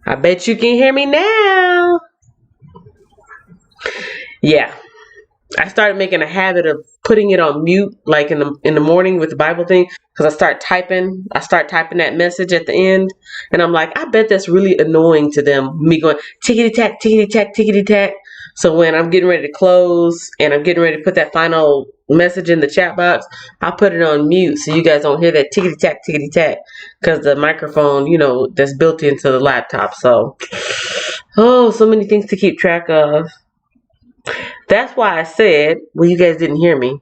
I bet you can hear me now. Yeah. I started making a habit of putting it on mute, like in the morning with the Bible thing, because I start typing that message at the end, and I'm like, I bet that's really annoying to them. Me going tickety tack, tickety tack, tickety tack. So when I'm getting ready to close and I'm getting ready to put that final message in the chat box, I put it on mute so you guys don't hear that tickety tack, because the microphone, that's built into the laptop. So, so many things to keep track of. That's why I said, well, you guys didn't hear me.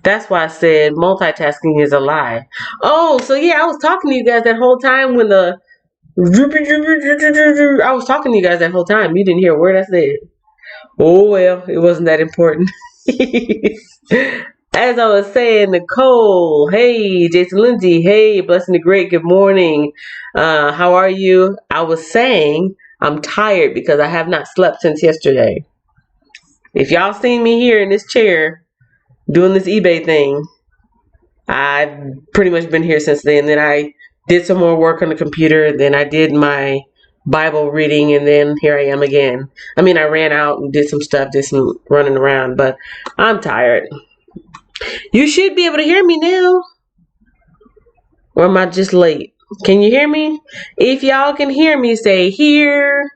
That's why I said multitasking is a lie. Oh, so yeah, I was talking to you guys that whole time when I was talking to you guys that whole time. You didn't hear a word I said. Oh, well, it wasn't that important. As I was saying, Nicole, hey, Jason Lindsay, hey, Blessing the Great, good morning. How are you? I was saying I'm tired because I have not slept since yesterday. If y'all seen me here in this chair doing this eBay thing, I've pretty much been here since then. Then I did some more work on the computer. Then I did my Bible reading, and then here I am again. I mean, I ran out and did some stuff, did some running around, but I'm tired. You should be able to hear me now. Or am I just late? Can you hear me? If y'all can hear me, say here.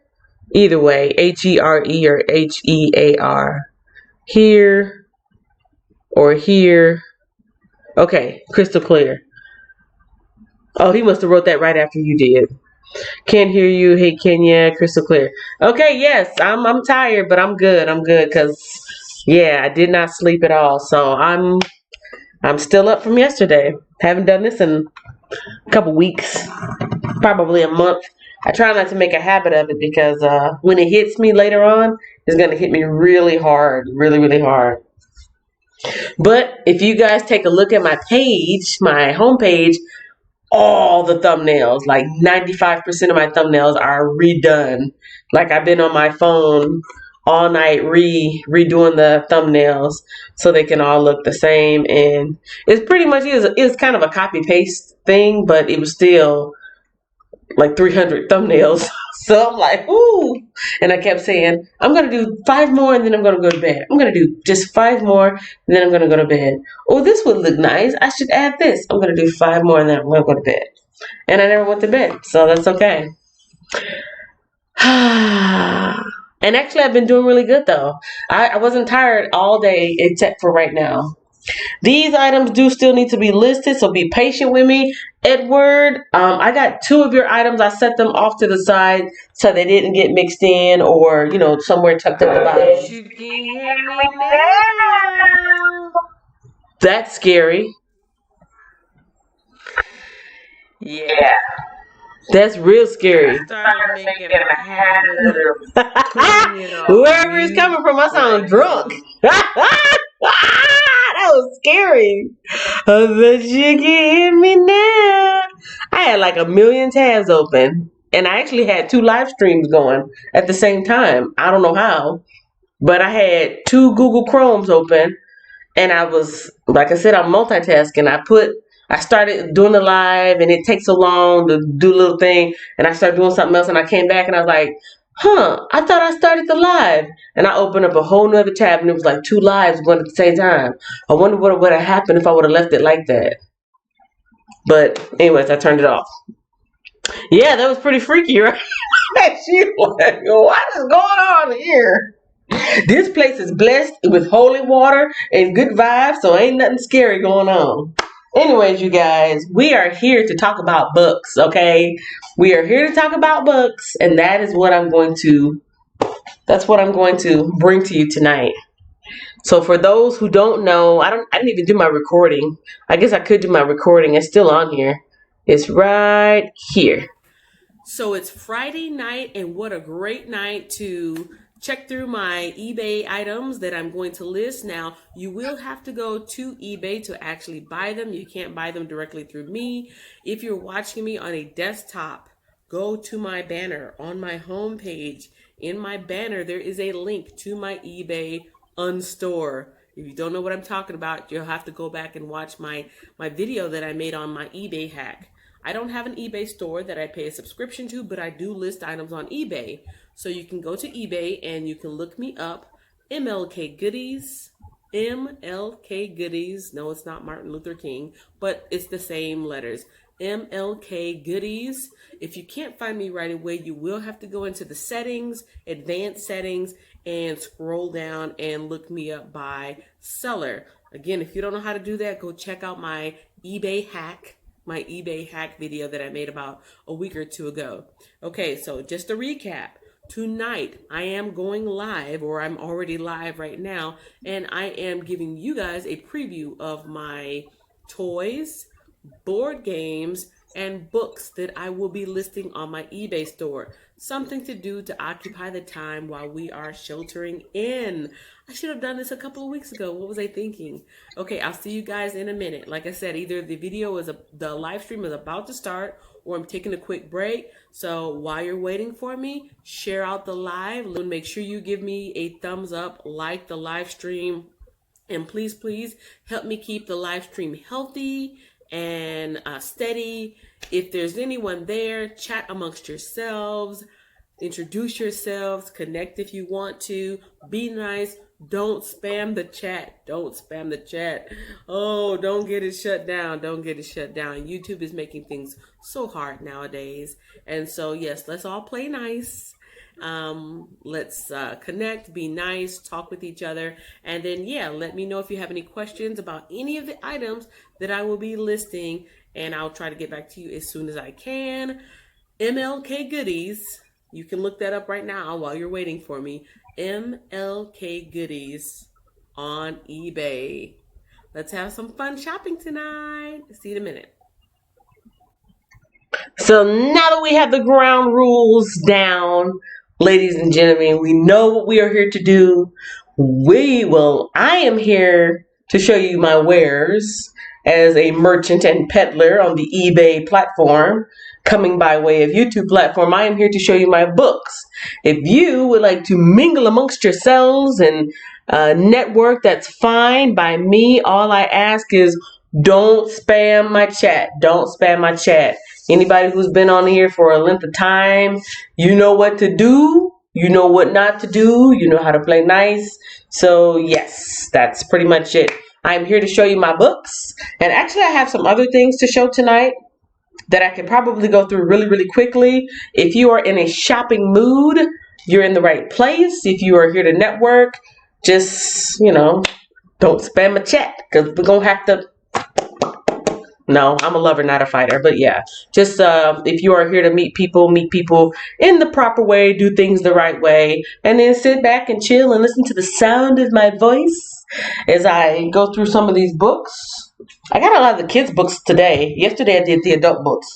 Either way, H-E-R-E or H-E-A-R. Here or here. Okay, crystal clear. Oh, he must have wrote that right after you did. Can't hear you. Hey, Kenya, crystal clear. Okay, yes, I'm tired, but I'm good. I'm good because, yeah, I did not sleep at all. So I'm still up from yesterday. Haven't done this in a couple weeks, probably a month. I try not to make a habit of it because when it hits me later on, it's going to hit me really hard, really, really hard. But if you guys take a look at my page, my homepage, all the thumbnails, like 95% of my thumbnails are redone. Like I've been on my phone all night redoing the thumbnails so they can all look the same. And it's pretty much is kind of a copy paste thing, but it was still like 300 thumbnails. So I'm like, ooh. And I kept saying, I'm going to do 5 more and then I'm going to go to bed. I'm going to do just 5 more and then I'm going to go to bed. Oh, this would look nice. I should add this. I'm going to do 5 more and then I'm going to go to bed. And I never went to bed. So that's okay. And actually, I've been doing really good, though. I wasn't tired all day except for right now. These items do still need to be listed, so be patient with me. Edward, I got 2 of your items. I set them off to the side so they didn't get mixed in or, somewhere tucked at the bottom. You can hear me now. That's scary. Yeah. That's real scary. Whoever is coming from, I sound drunk. That was scary. I bet you can hear me now. I had like 1 million tabs open, and I actually had 2 live streams going at the same time. I don't know how, but I had 2 Google Chromes open, and I was, like I said, I'm multitasking. I started doing the live, and it takes so long to do a little thing, and I started doing something else, and I came back, and I was like, I thought I started the live. And I opened up a whole nother tab, and it was like 2 lives going at the same time. I wonder what would have happened if I would have left it like that. But anyways, I turned it off. Yeah, that was pretty freaky, right? She like, what is going on here? This place is blessed with holy water and good vibes, so ain't nothing scary going on. Anyways, you guys, we are here to talk about books, okay? We are here to talk about books, and that's what I'm going to bring to you tonight. So for those who don't know, I didn't even do my recording. I guess I could do my recording. It's still on here. It's right here. So it's Friday night, and what a great night to check through my eBay items that I'm going to list. Now, you will have to go to eBay to actually buy them. You can't buy them directly through me. If you're watching me on a desktop, go to my banner on my home page. In my banner, there is a link to my eBay Unstore. If you don't know what I'm talking about, you'll have to go back and watch my video that I made on my eBay hack. I don't have an eBay store that I pay a subscription to, but I do list items on eBay. So you can go to eBay and you can look me up, MLK Goodies. MLK Goodies. No, it's not Martin Luther King, but it's the same letters. MLK Goodies. If you can't find me right away, you will have to go into the settings, advanced settings, and scroll down and look me up by seller. Again, if you don't know how to do that, go check out my eBay hack video that I made about a week or two ago. Okay, so just a recap. Tonight, I am going live, or I'm already live right now, and I am giving you guys a preview of my toys, board games, and books that I will be listing on my eBay store. Something to do to occupy the time while we are sheltering in. I should have done this a couple of weeks ago. What was I thinking? Okay, I'll see you guys in a minute. Like I said, either the live stream is about to start, or I'm taking a quick break. So while you're waiting for me, share out the live. Make sure you give me a thumbs up, like the live stream, and please help me keep the live stream healthy and steady. If there's anyone there, chat amongst yourselves, introduce yourselves, connect if you want to, be nice. Don't spam the chat. Don't spam the chat. Oh, don't get it shut down. Don't get it shut down. YouTube is making things so hard nowadays. And so, yes, let's all play nice. Let's connect, be nice, talk with each other. And then, yeah, let me know if you have any questions about any of the items that I will be listing. And I'll try to get back to you as soon as I can. MLK Goodies. You can look that up right now while you're waiting for me. MLK Goodies on eBay. Let's have some fun shopping tonight. See you in a minute. So now that we have the ground rules down, ladies and gentlemen, we know what we are here to do. I am here to show you my wares as a merchant and peddler on the eBay platform, coming by way of YouTube platform. I am here to show you my books. If you would like to mingle amongst yourselves and network, that's fine by me. All I ask is don't spam my chat. Don't spam my chat. Anybody who's been on here for a length of time, you know what to do. You know what not to do. You know how to play nice. So yes, that's pretty much it. I'm here to show you my books. And actually, I have some other things to show tonight that I could probably go through really quickly. If you are in a shopping mood, you're in the right place. If you are here to network, just, don't spam a chat, because we're going to have to. No, I'm a lover, not a fighter. But yeah, just if you are here to meet people in the proper way, do things the right way, and then sit back and chill and listen to the sound of my voice as I go through some of these books. I got a lot of the kids' books today. Yesterday I did the adult books.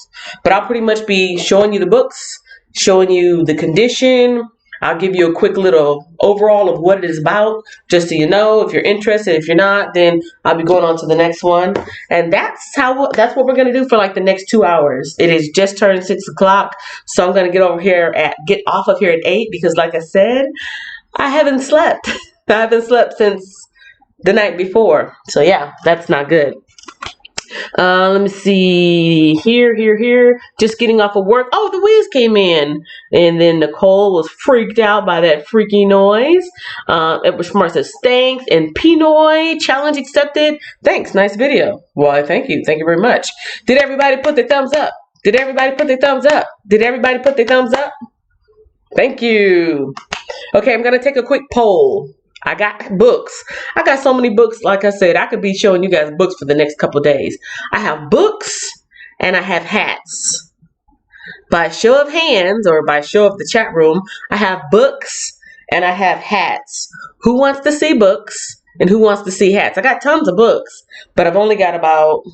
But I'll pretty much be showing you the books, showing you the condition. I'll give you a quick little overall of what it is about, just so you know. If you're interested, if you're not, then I'll be going on to the next one. And that's what we're going to do for like the next 2 hours. It is just turned 6 o'clock, so I'm going to get off of here at 8, because like I said, I haven't slept. I haven't slept since the night before. So yeah, that's not good. Let me see. Here. Just getting off of work. Oh, the Wiz came in. And then Nicole was freaked out by that freaky noise. Edward Smart says, thanks. And Pinoy, challenge accepted. Thanks. Nice video. Well, thank you. Thank you very much. Did everybody put their thumbs up? Did everybody put their thumbs up? Did everybody put their thumbs up? Thank you. Okay, I'm going to take a quick poll. I got books. I got so many books. Like I said, I could be showing you guys books for the next couple of days. I have books and I have hats. By show of hands, or by show of the chat room, I have books and I have hats. Who wants to see books and who wants to see hats? I got tons of books, but I've only got about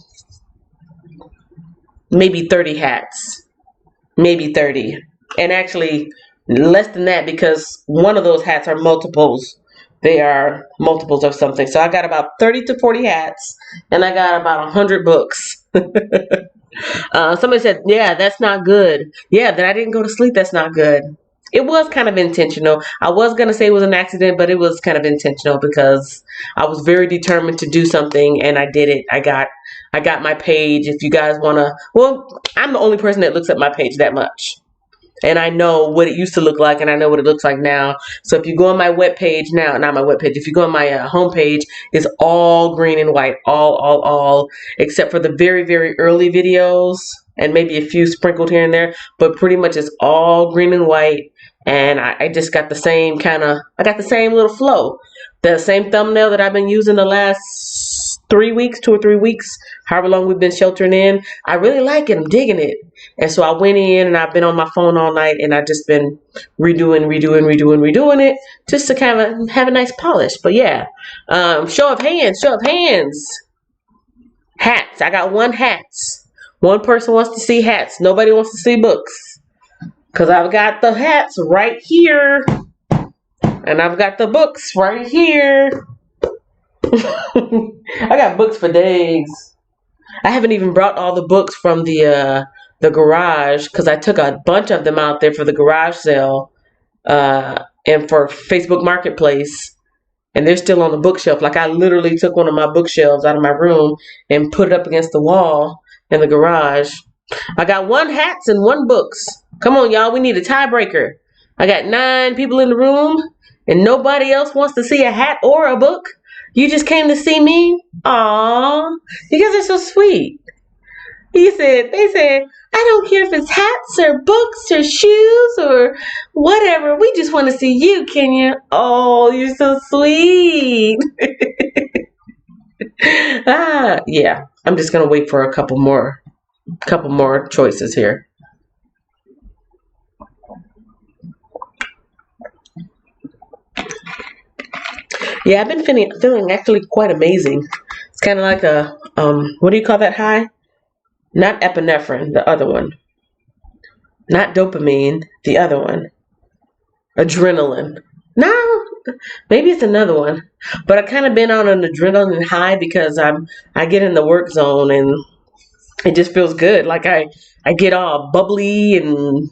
maybe 30 hats. Maybe 30. And actually less than that, because one of those hats are multiples. They are multiples of something. So I got about 30 to 40 hats, and I got about 100 books. Somebody said, yeah, that's not good. Yeah, that I didn't go to sleep, that's not good. It was kind of intentional. I was going to say it was an accident, but it was kind of intentional because I was very determined to do something, and I did it. I got I got my page. If you guys want to, well, I'm the only person that looks at my page that much. And I know what it used to look like, and I know what it looks like now. So if you go on my webpage now, not my webpage, if you go on my homepage, it's all green and white, all, except for the very, very early videos and maybe a few sprinkled here and there. But pretty much it's all green and white. And I just got the same I got the same little flow. The same thumbnail that I've been using the last 3 weeks, 2 or 3 weeks, however long we've been sheltering in. I really like it. I'm digging it. And so I went in and I've been on my phone all night and I've just been redoing it just to kind of have a nice polish. But yeah, show of hands. Hats. I got 1 hats. One person wants to see hats. Nobody wants to see books. Because I've got the hats right here. And I've got the books right here. I got books for days. I haven't even brought all the books from the garage because I took a bunch of them out there for the garage sale and for Facebook Marketplace. And they're still on the bookshelf. Like I literally took one of my bookshelves out of my room and put it up against the wall in the garage. I got 1 hats and 1 books. Come on, y'all. We need a tiebreaker. I got 9 people in the room and nobody else wants to see a hat or a book. You just came to see me? Aww. You guys are so sweet. They said, I don't care if it's hats or books or shoes or whatever. We just want to see you, Kenya. Oh, you're so sweet. Yeah. I'm just going to wait for a couple more choices here. Yeah, I've been feeling actually quite amazing. It's kind of like a, what do you call that high? Not epinephrine, the other one. Not dopamine, the other one. Adrenaline. No, maybe it's another one. But I kind of been on an adrenaline high because I get in the work zone and it just feels good. Like I get all bubbly and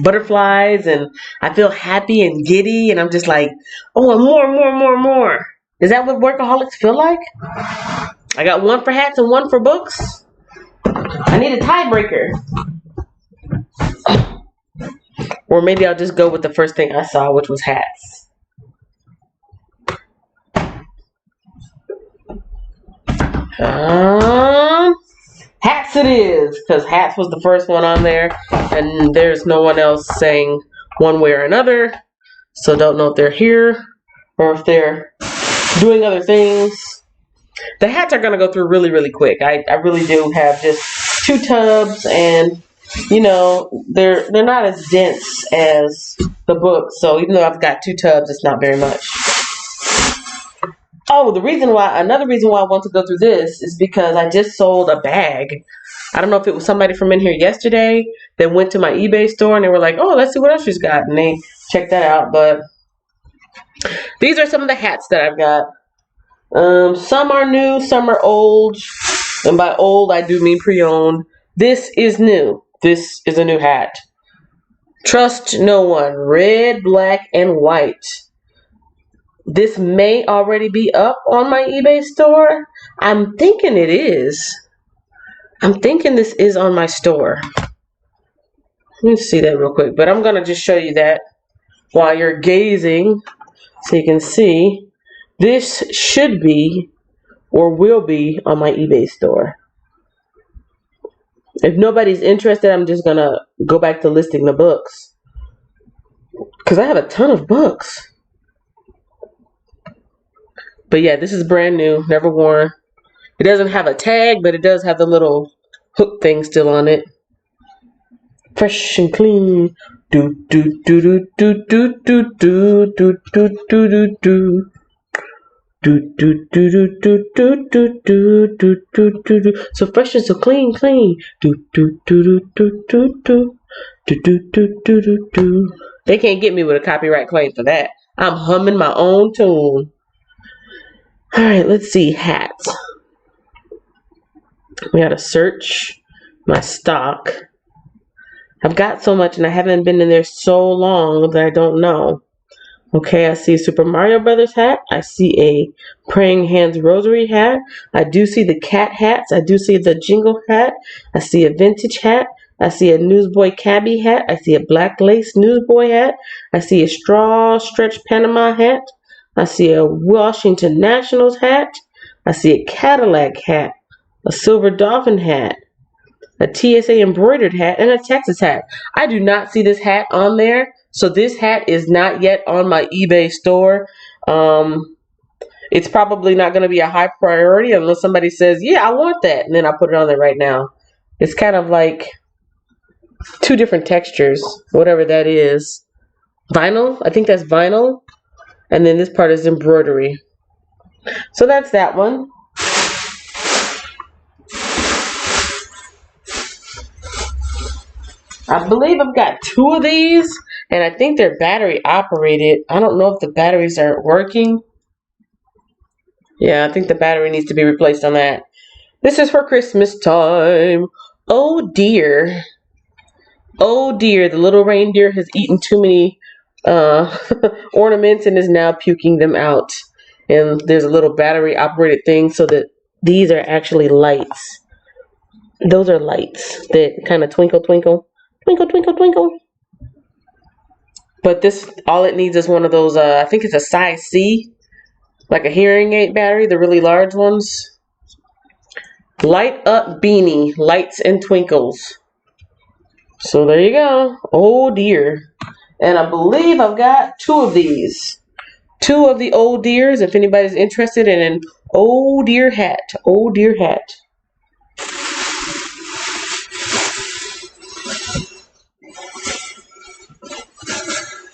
butterflies and I feel happy and giddy and I'm just like, oh, more. Is that what workaholics feel like? I got 1 for hats and 1 for books. I need a tiebreaker. Or maybe I'll just go with the first thing I saw, which was hats. Hats it is, because hats was the first one on there, and there's no one else saying one way or another, so don't know if they're here or if they're doing other things. The hats are going to go through really, really quick. I really do have just 2 tubs, and you know, they're not as dense as the book, so even though I've got 2 tubs, it's not very much. Oh, another reason why I want to go through this is because I just sold a bag. I don't know if it was somebody from in here yesterday that went to my eBay store and they were like, oh, let's see what else she's got. And they checked that out. But these are some of the hats that I've got. Some are new, some are old. And by old, I do mean pre-owned. This is new. This is a new hat. Trust no one. Red, black, and white. This may already be up on my eBay store. I'm thinking it is. I'm thinking this is on my store. Let me see that real quick. But I'm going to just show you that while you're gazing so you can see. This should be or will be on my eBay store. If nobody's interested, I'm just going to go back to listing the books. Because I have a ton of books. But yeah, this is brand new, never worn. It doesn't have a tag, but it does have the little hook thing still on it. Fresh and clean. Do do do do do do do do do do do do. Do do do do do do do do do do do. So fresh and so clean. Do do do do do do do do do do do do. They can't get me with a copyright claim for that. I'm humming my own tune. All right, let's see, hats. We gotta search my stock. I've got so much and I haven't been in there so long that I don't know. Okay, I see a Super Mario Brothers hat. I see a Praying Hands Rosary hat. I do see the cat hats. I do see the jingle hat. I see a vintage hat. I see a Newsboy cabbie hat. I see a black lace newsboy hat. I see a straw stretch Panama hat. I see a Washington Nationals hat. I see a Cadillac hat. A silver dolphin hat. A TSA embroidered hat, and a Texas hat. I do not see this hat on there, so this hat is not yet on my eBay store. It's probably not going to be a high priority unless somebody says, yeah, I want that, and then I'll put it on there right now. It's kind of like two different textures, whatever that is. Vinyl, I think that's vinyl, and then this part is embroidery. So that's that one. I believe I've got two of these, and I think they're battery operated. I don't know if the batteries aren't working. Yeah, I think the battery needs to be replaced on that. This is for Christmas time. Oh dear. Oh dear, the little reindeer has eaten too many ornaments and is now puking them out. And there's a little battery operated thing so that these are actually lights. Those are lights that kind of twinkle, twinkle. Twinkle, twinkle, twinkle. But this, all it needs is one of those, I think it's a size C, like a hearing aid battery, the really large ones. Light up beanie, lights and twinkles. So there you go. Oh dear. And I believe I've got two of these. Two of the oh dears, if anybody's interested in an oh dear hat. Oh dear hat.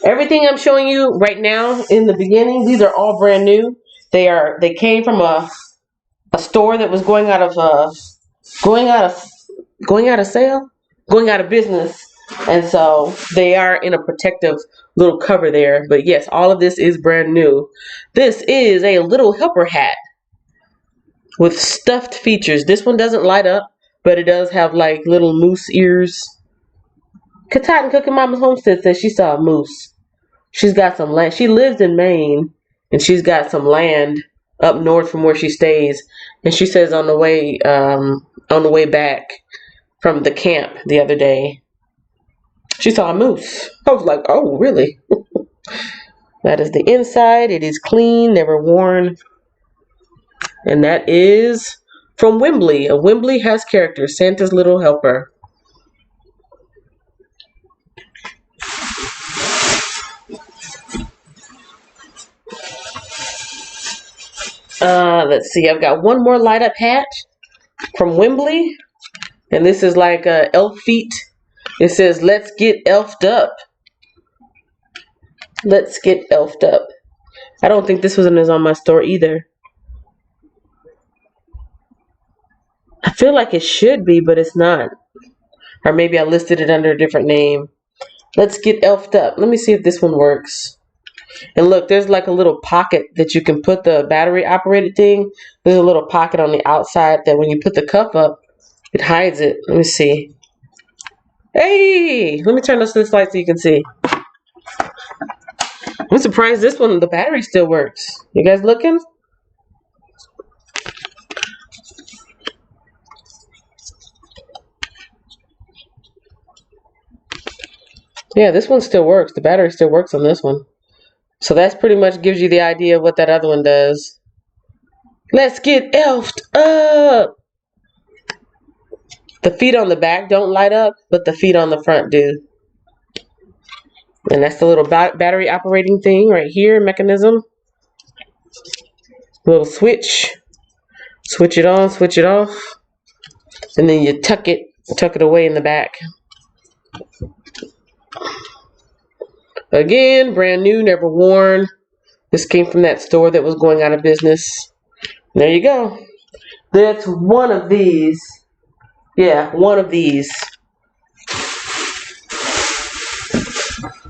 Everything I'm showing you right now in the beginning, these are all brand new. They came from a store that was going out of business, and so they are in a protective little cover there. But yes, all of this is brand new. This is a little helper hat with stuffed features. This one doesn't light up, but it does have like little moose ears. Katatin Cooking Mama's Homestead says she saw a moose. She's got some land. She lives in Maine, and she's got some land up north from where she stays. And she says on the way back from the camp the other day, she saw a moose. I was like, oh, really? That is the inside. It is clean, never worn. And that is from Wembley. A Wembley has character. Santa's Little Helper. Let's see. I've got one more light up hat from Wembley. And this is like elf feet. It says, let's get elfed up. Let's get elfed up. I don't think this one is on my store either. I feel like it should be, but it's not. Or maybe I listed it under a different name. Let's get elfed up. Let me see if this one works. And look, there's like a little pocket that you can put the battery operated thing. There's a little pocket on the outside that when you put the cuff up, it hides it. Let me see. Hey, let me turn this light so you can see. I'm surprised this one, the battery still works. You guys looking? Yeah, this one still works. The battery still works on this one. So that's pretty much gives you the idea of what that other one does. Let's get elfed up. The feet on the back don't light up, but the feet on the front do. And that's the little battery operating thing right here, mechanism. Little switch. Switch it on, switch it off. And then you tuck it away in the back. Again, brand new, never worn. This came from that store that was going out of business. There you go. That's one of these. Yeah, one of these.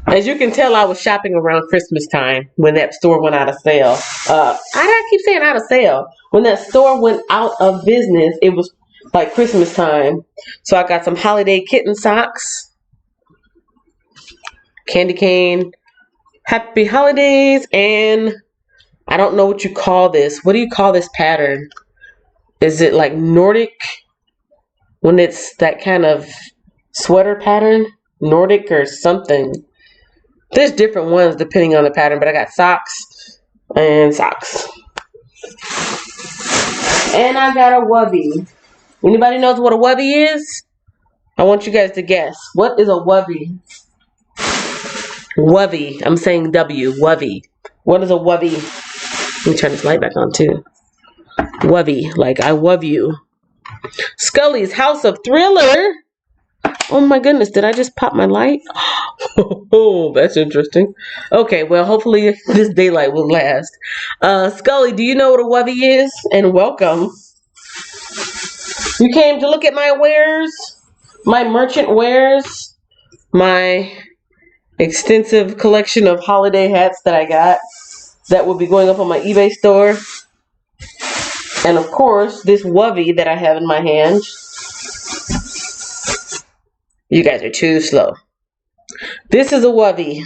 As you can tell, I was shopping around Christmas time when that store went out of sale. I keep saying out of sale. When that store went out of business, it was like Christmas time. So I got some holiday kitten socks, candy cane, Happy holidays, and I don't know what you call this. What do you call this pattern? Is it like Nordic? When it's that kind of sweater pattern? Nordic or something. There's different ones depending on the pattern, but I got socks and socks. And I got a wubby. Anybody knows what a wubby is? I want you guys to guess. What is a wubby? Wubby. I'm saying W. Wubby. What is a wubby? Let me turn this light back on too. Wubby. Like I wub you. Scully's House of Thriller. Oh my goodness. Did I just pop my light? Oh, that's interesting. Okay, well, hopefully this daylight will last. Scully, do you know what a wubby is? And welcome. You came to look at my wares? My merchant wares? My extensive collection of holiday hats that I got that will be going up on my eBay store. And of course, this wubby that I have in my hand. You guys are too slow. This is a wubby.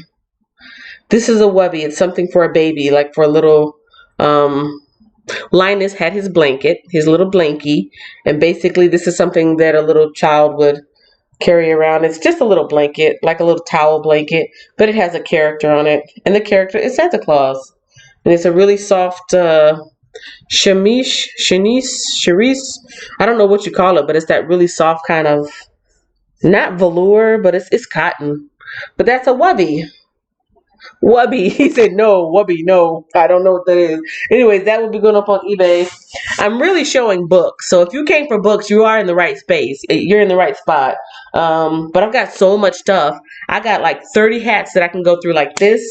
This is a wubby. It's something for a baby, like for a little, Linus had his blanket, his little blankie. And basically this is something that a little child would carry around. It's just a little blanket, like a little towel blanket, but it has a character on it. And the character is Santa Claus. And it's a really soft, chemise. I don't know what you call it, but it's that really soft kind of, not velour, but it's cotton. But that's a wubby. Wubby. He said no, wubby, no. I don't know what that is. Anyways, that will be going up on eBay. I'm really showing books. So if you came for books, you are in the right space. You're in the right spot. But I've got so much stuff. I got like 30 hats that I can go through like this.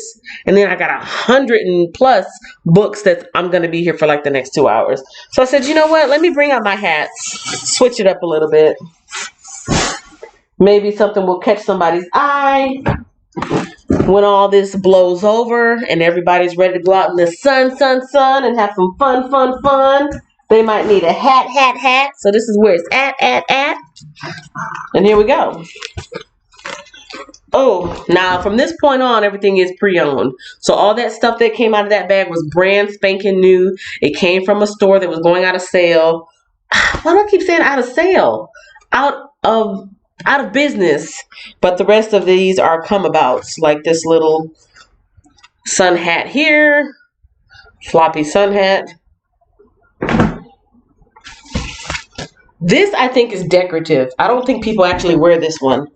And then I got 100 and plus books that I'm going to be here for like the next 2 hours. So I said, you know what? Let me bring out my hats. Switch it up a little bit. Maybe something will catch somebody's eye when all this blows over and everybody's ready to go out in the sun, and have some fun. They might need a hat. So this is where it's at. And here we go. Oh, now from this point on, everything is pre-owned. So all that stuff that came out of that bag was brand spanking new. It came from a store that was going out of sale. Why do I keep saying out of sale? Out of business. But the rest of these are come abouts, like this little sun hat here, floppy sun hat. This I think is decorative. I don't think people actually wear this one,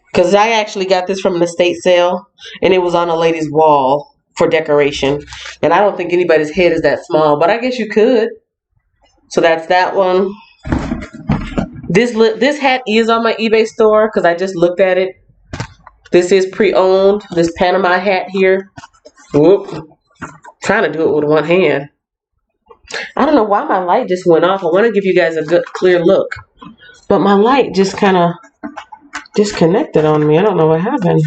because I actually got this from an estate sale and it was on a lady's wall for decoration, and I don't think anybody's head is that small, but I guess you could. So that's that one. This hat is on my eBay store because I just looked at it. This is pre-owned. This Panama hat here. Whoop. Trying to do it with one hand. I don't know why my light just went off. I want to give you guys a good clear look. But my light just kind of disconnected on me. I don't know what happened.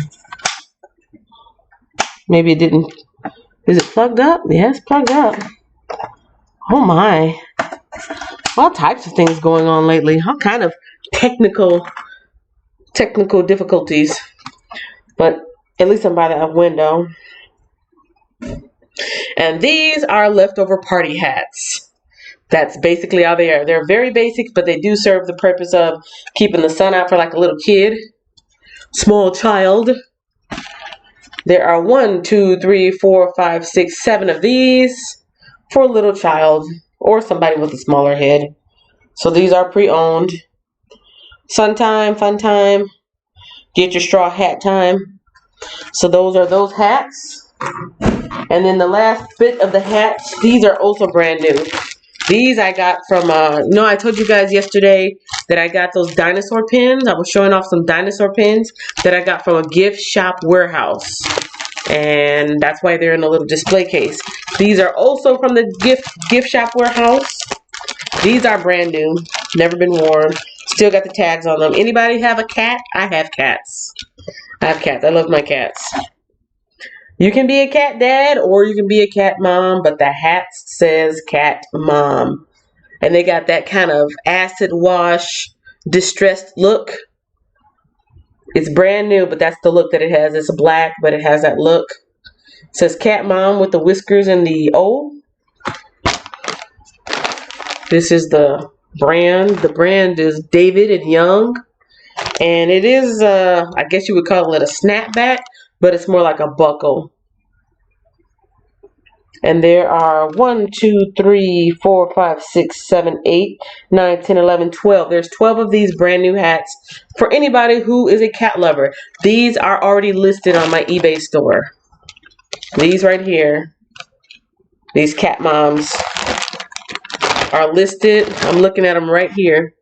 Maybe it didn't. Is it plugged up? Yeah, it's plugged up. Oh my. All types of things going on lately. All kind of technical difficulties. But at least I'm by that window. And these are leftover party hats. That's basically all they are. They're very basic, but they do serve the purpose of keeping the sun out for like a little kid, small child. There are 1, 2, 3, 4, 5, 6, 7 of these for a little child or somebody with a smaller head. So these are pre-owned. Sun time, fun time, get your straw hat time. So those are those hats. And then the last bit of the hats, these are also brand new. These I got from, I told you guys yesterday that I got those dinosaur pins. I was showing off some dinosaur pins that I got from a gift shop warehouse. And that's why they're in a little display case. These are also from the gift shop warehouse. These are brand new, never been worn. Still got the tags on them. Anybody have a cat? I have cats. I have cats. I love my cats. You can be a cat dad or you can be a cat mom, but the hat says cat mom. And they got that kind of acid wash, distressed look. It's brand new, but that's the look that it has. It's black, but it has that look. It says Cat Mom with the whiskers and the O. This is the brand. The brand is David and Young. And it is, I guess you would call it a snapback, but it's more like a buckle. And there are 1, 2, 3, 4, 5, 6, 7, 8, 9, 10, 11, 12. There's 12 of these brand new hats for anybody who is a cat lover. These are already listed on my eBay store. These right here, these cat moms are listed. I'm looking at them right here.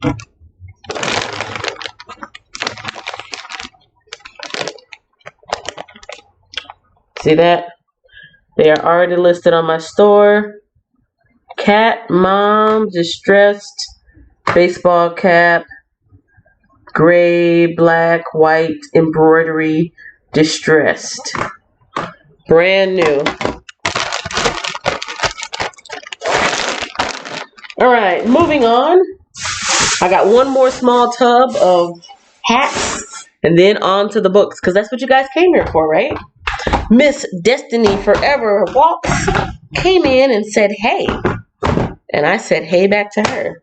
See that? They are already listed on my store. Cat Mom Distressed baseball cap, gray, black, white embroidery distressed. Brand new. Alright, moving on. I got one more small tub of hats and then on to the books because that's what you guys came here for, right? Miss Destiny Forever Walks came in and said, hey. And I said, hey, back to her.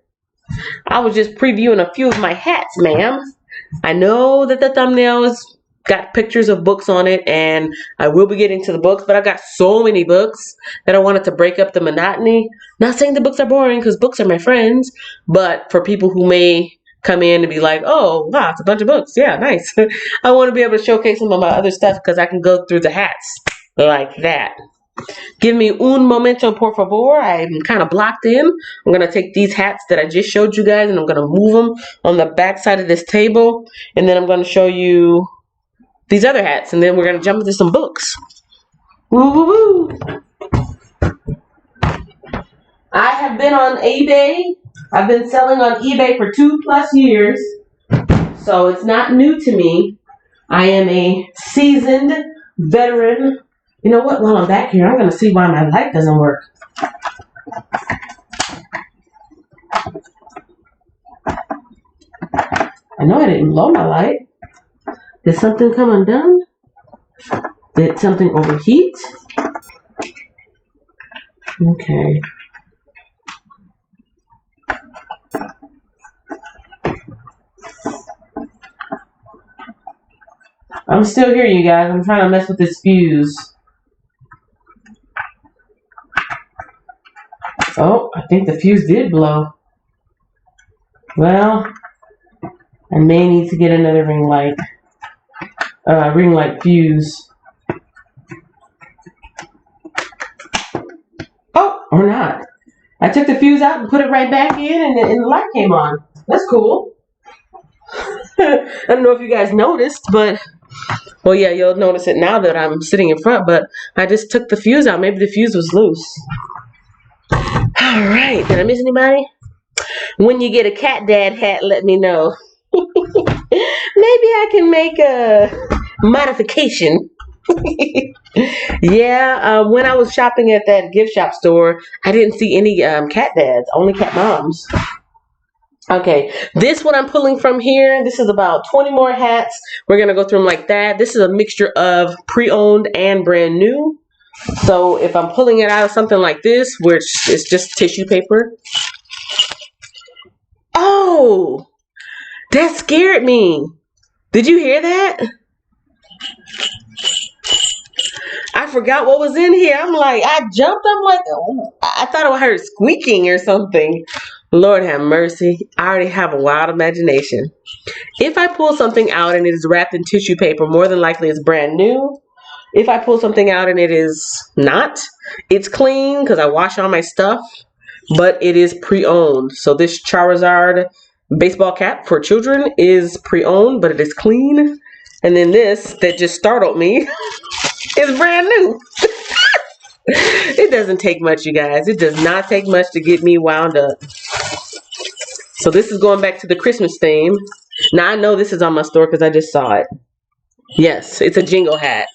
I was just previewing a few of my hats, ma'am. I know that the thumbnail has got pictures of books on it, and I will be getting to the books, but I've got so many books that I wanted to break up the monotony. Not saying the books are boring, because books are my friends, but for people who may come in and be like, oh, wow, it's a bunch of books. Yeah, nice. I want to be able to showcase some of my other stuff because I can go through the hats like that. Give me un momento, por favor. I'm kind of blocked in. I'm going to take these hats that I just showed you guys and I'm going to move them on the back side of this table. And then I'm going to show you these other hats. And then we're going to jump into some books. Woo, woo, woo. I have been on eBay. I've been selling on eBay for 2+ years. So it's not new to me. I am a seasoned veteran. You know what? While I'm back here, I'm going to see why my light doesn't work. I know I didn't blow my light. Did something come undone? Did something overheat? Okay. I'm still here, you guys. I'm trying to mess with this fuse. Oh, I think the fuse did blow. Well, I may need to get another ring light fuse. Oh, or not. I took the fuse out and put it right back in and the light came on. That's cool. I don't know if you guys noticed, but, well, yeah, you'll notice it now that I'm sitting in front, but I just took the fuse out. Maybe the fuse was loose. All right, did I miss anybody? When you get a cat dad hat, let me know. Maybe I can make a modification. Yeah, when I was shopping at that gift shop store, I didn't see any cat dads, only cat moms. Okay, this one I'm pulling from here, this is about 20 more hats. We're going to go through them like that. This is a mixture of pre-owned and brand new. So if I'm pulling it out of something like this, which is just tissue paper. Oh, that scared me. Did you hear that? I forgot what was in here. I'm like, I jumped. I'm like, oh, I thought I heard squeaking or something. Lord have mercy. I already have a wild imagination. If I pull something out and it is wrapped in tissue paper, more than likely it's brand new. If I pull something out and it is not, it's clean because I wash all my stuff, but it is pre-owned. So this Charizard baseball cap for children is pre-owned, but it is clean. And then this that just startled me is brand new. It doesn't take much, you guys. It does not take much to get me wound up. So this is going back to the Christmas theme. Now I know this is on my store because I just saw it. Yes, it's a jingle hat.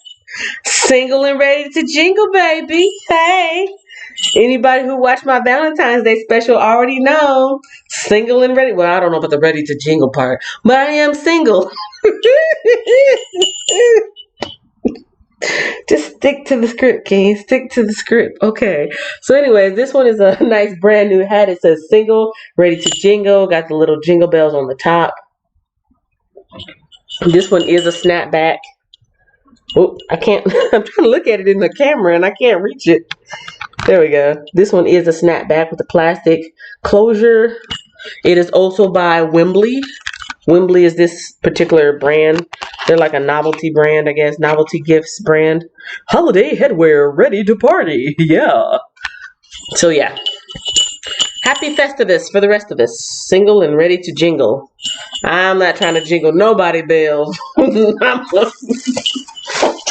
Single and ready to jingle, baby. Hey. Anybody who watched my Valentine's Day special already know. Single and ready. Well, I don't know about the ready to jingle part, but I am single. Just stick to the script, King. Stick to the script. Okay. So anyways, this one is a nice brand new hat. It says single, ready to jingle. Got the little jingle bells on the top. This one is a snapback. Oh, I can't. I'm trying to look at it in the camera and I can't reach it. There we go. This one is a snapback with a plastic closure. It is also by Wembley. Wembley is this particular brand. They're like a novelty brand, I guess. Novelty gifts brand. Holiday headwear ready to party. Yeah. So yeah. Happy Festivus for the rest of us. Single and ready to jingle. I'm not trying to jingle nobody bells.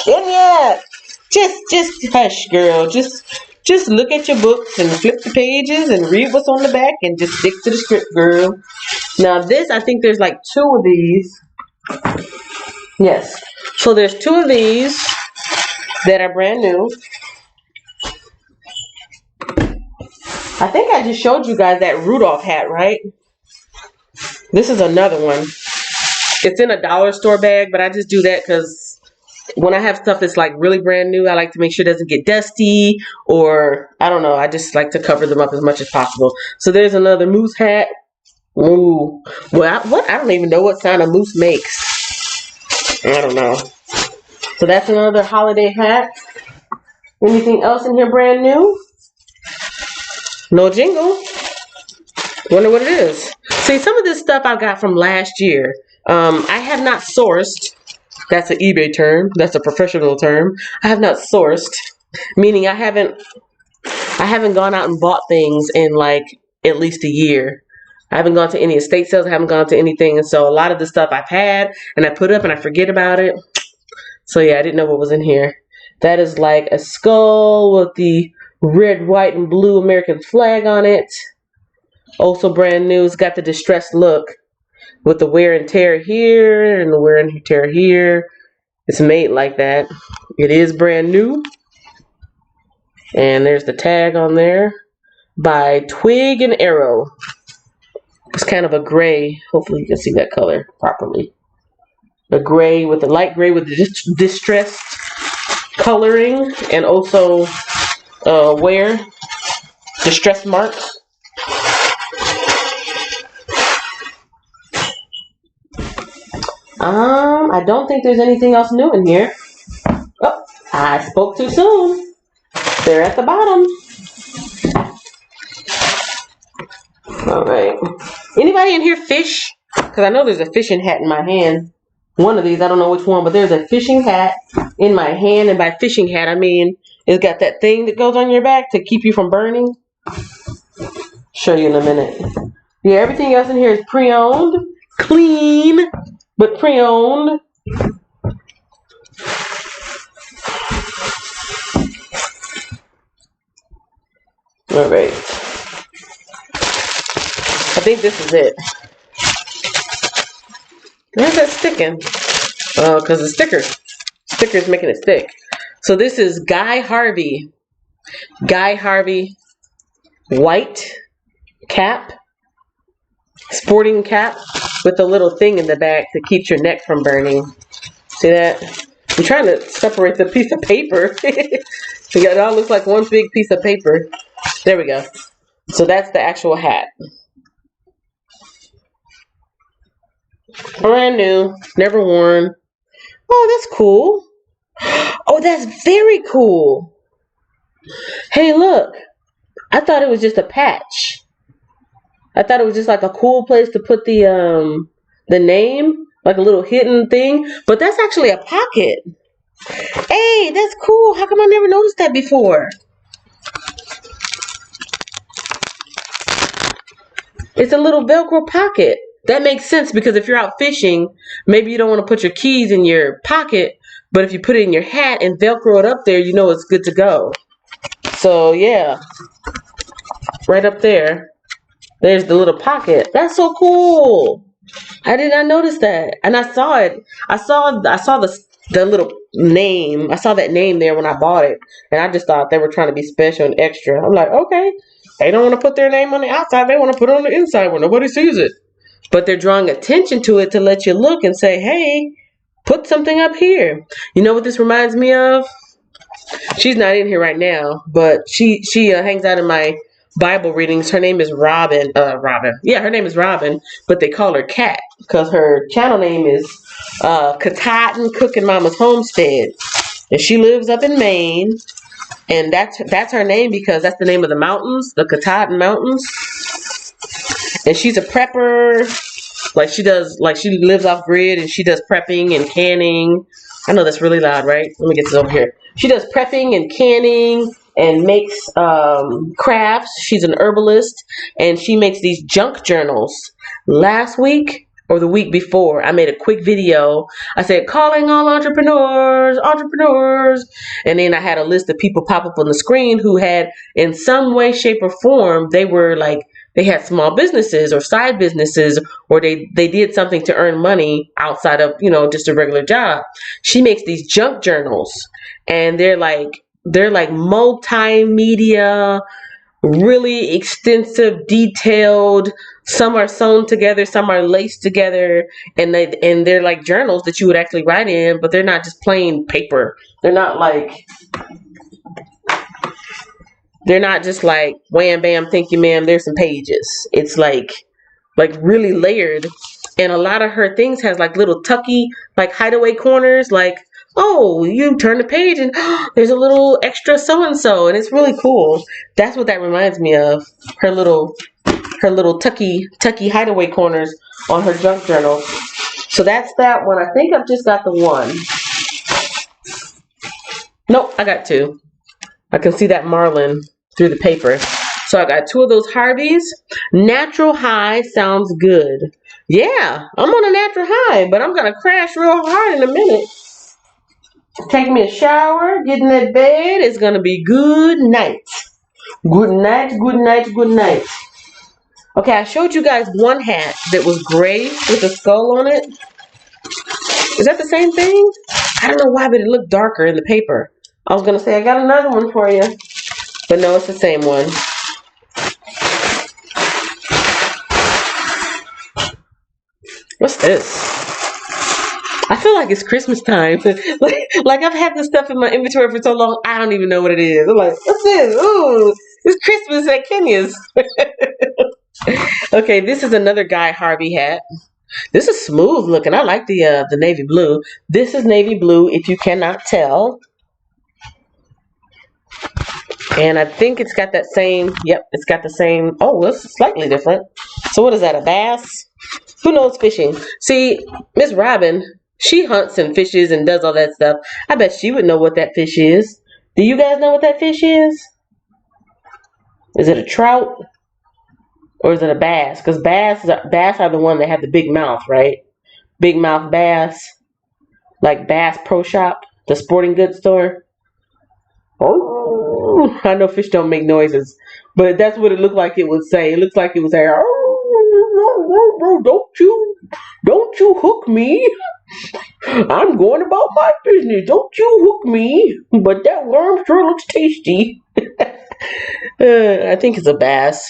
Yeah. Just hush, girl. Just look at your books and flip the pages and read what's on the back and just stick to the script, girl. Now this, I think there's like 2 of these. Yes. So there's 2 of these that are brand new. I think I just showed you guys that Rudolph hat, right? This is another one. It's in a dollar store bag, but I just do that because when I have stuff that's like really brand new, I like to make sure it doesn't get dusty or I don't know. I just like to cover them up as much as possible. So there's another moose hat. Ooh. Well, I don't even know what sound a moose makes. I don't know. So that's another holiday hat. Anything else in here brand new? No jingle. Wonder what it is. See, some of this stuff I got from last year. I have not sourced. That's an eBay term. That's a professional term. I have not sourced, meaning I haven't gone out and bought things in like at least a year. I haven't gone to any estate sales. I haven't gone to anything. And so a lot of the stuff I've had and I put up and I forget about it. So yeah, I didn't know what was in here. That is like a skull with the red, white, and blue American flag on it. Also brand new. It's got the distressed look with the wear and tear here and the wear and tear here. It's made like that. It is brand new. And there's the tag on there by Twig and Arrow. It's kind of a gray. Hopefully you can see that color properly. A gray with a light gray with the distressed coloring and also wear distress marks. I don't think there's anything else new in here. Oh, I spoke too soon. They're at the bottom. All right. Anybody in here fish? Because I know there's a fishing hat in my hand. One of these, I don't know which one, but there's a fishing hat in my hand. And by fishing hat, I mean it's got that thing that goes on your back to keep you from burning. Show you in a minute. Yeah, everything else in here is pre-owned. Clean, but pre-owned. All right. I think this is it. Where's that sticking? Oh, because the sticker's making it stick. So this is Guy Harvey white cap, sporting cap with a little thing in the back that keeps your neck from burning. See that? I'm trying to separate the piece of paper. It all looks like one big piece of paper. There we go. So that's the actual hat. Brand new, never worn. Oh, that's cool. Oh, that's very cool. Hey, look. I thought it was just a patch. I thought it was just like a cool place to put the name, like a little hidden thing. But that's actually a pocket. Hey, that's cool. How come I never noticed that before? It's a little Velcro pocket. That makes sense because if you're out fishing, maybe you don't want to put your keys in your pocket, but if you put it in your hat and Velcro it up there, you know it's good to go. So yeah, right up there, there's the little pocket. That's so cool. I did not notice that, and I saw it. I saw the little name. I saw that name there when I bought it, and I just thought they were trying to be special and extra. I'm like, okay, they don't want to put their name on the outside. They want to put it on the inside where nobody sees it. But they're drawing attention to it to let you look and say, hey, put something up here. You know what this reminds me of? She's not in here right now, but she hangs out in my Bible readings. Her name is Robin. Robin. Yeah, her name is Robin, but they call her Cat because her channel name is Katatin Cooking Mama's Homestead, and she lives up in Maine. And that's her name because that's the name of the mountains, the Katahdin Mountains. And she's a prepper. She lives off grid and she does prepping and canning. I know that's really loud, right? Let me get this over here. She does prepping and canning and makes crafts. She's an herbalist and she makes these junk journals. Last week or the week before, I made a quick video. I said, calling all entrepreneurs. And then I had a list of people pop up on the screen who had, in some way, shape, or form, they had small businesses or side businesses, or they did something to earn money outside of, just a regular job. She makes these junk journals, and they're like multimedia, really extensive, detailed. Some are sewn together, some are laced together, and they're like journals that you would actually write in, but they're not just plain paper. They're not just like wham bam, thank you ma'am, there's some pages. It's like really layered, and a lot of her things has like little tucky, like hideaway corners, like, oh, you turn the page and there's a little extra so-and-so, and it's really cool. That's what that reminds me of, her little tucky hideaway corners on her junk journal. So that's that one. I think I've just got the one. Nope, I got two. I can see that marlin through the paper. So I got two of those Harveys. Natural high sounds good. Yeah, I'm on a natural high, but I'm going to crash real hard in a minute. Take me a shower, get in that bed. It's going to be good night. Good night, good night, good night. Okay, I showed you guys one hat that was gray with a skull on it. Is that the same thing? I don't know why, but it looked darker in the paper. I was going to say, I got another one for you. But no, it's the same one. What's this? I feel like it's Christmas time. like I've had this stuff in my inventory for so long, I don't even know what it is. I'm like, what's this? Ooh, it's Christmas at Kenya's. Okay, this is another Guy Harvey hat. This is smooth looking. I like the navy blue. This is navy blue, if you cannot tell. And I think it's got that same, yep, it's got the same, oh, it's slightly different. So what is that, a bass? Who knows fishing? See, Miss Robin, she hunts and fishes and does all that stuff. I bet she would know what that fish is. Do you guys know what that fish is? Is it a trout? Or is it a bass? Because bass are the one that have the big mouth, right? Big mouth bass. Like Bass Pro Shop, the sporting goods store. Oh, I know fish don't make noises, but that's what it looked like it would say. It looks like it would say, oh, don't you hook me. I'm going about my business. Don't you hook me. But that worm sure looks tasty. I think it's a bass.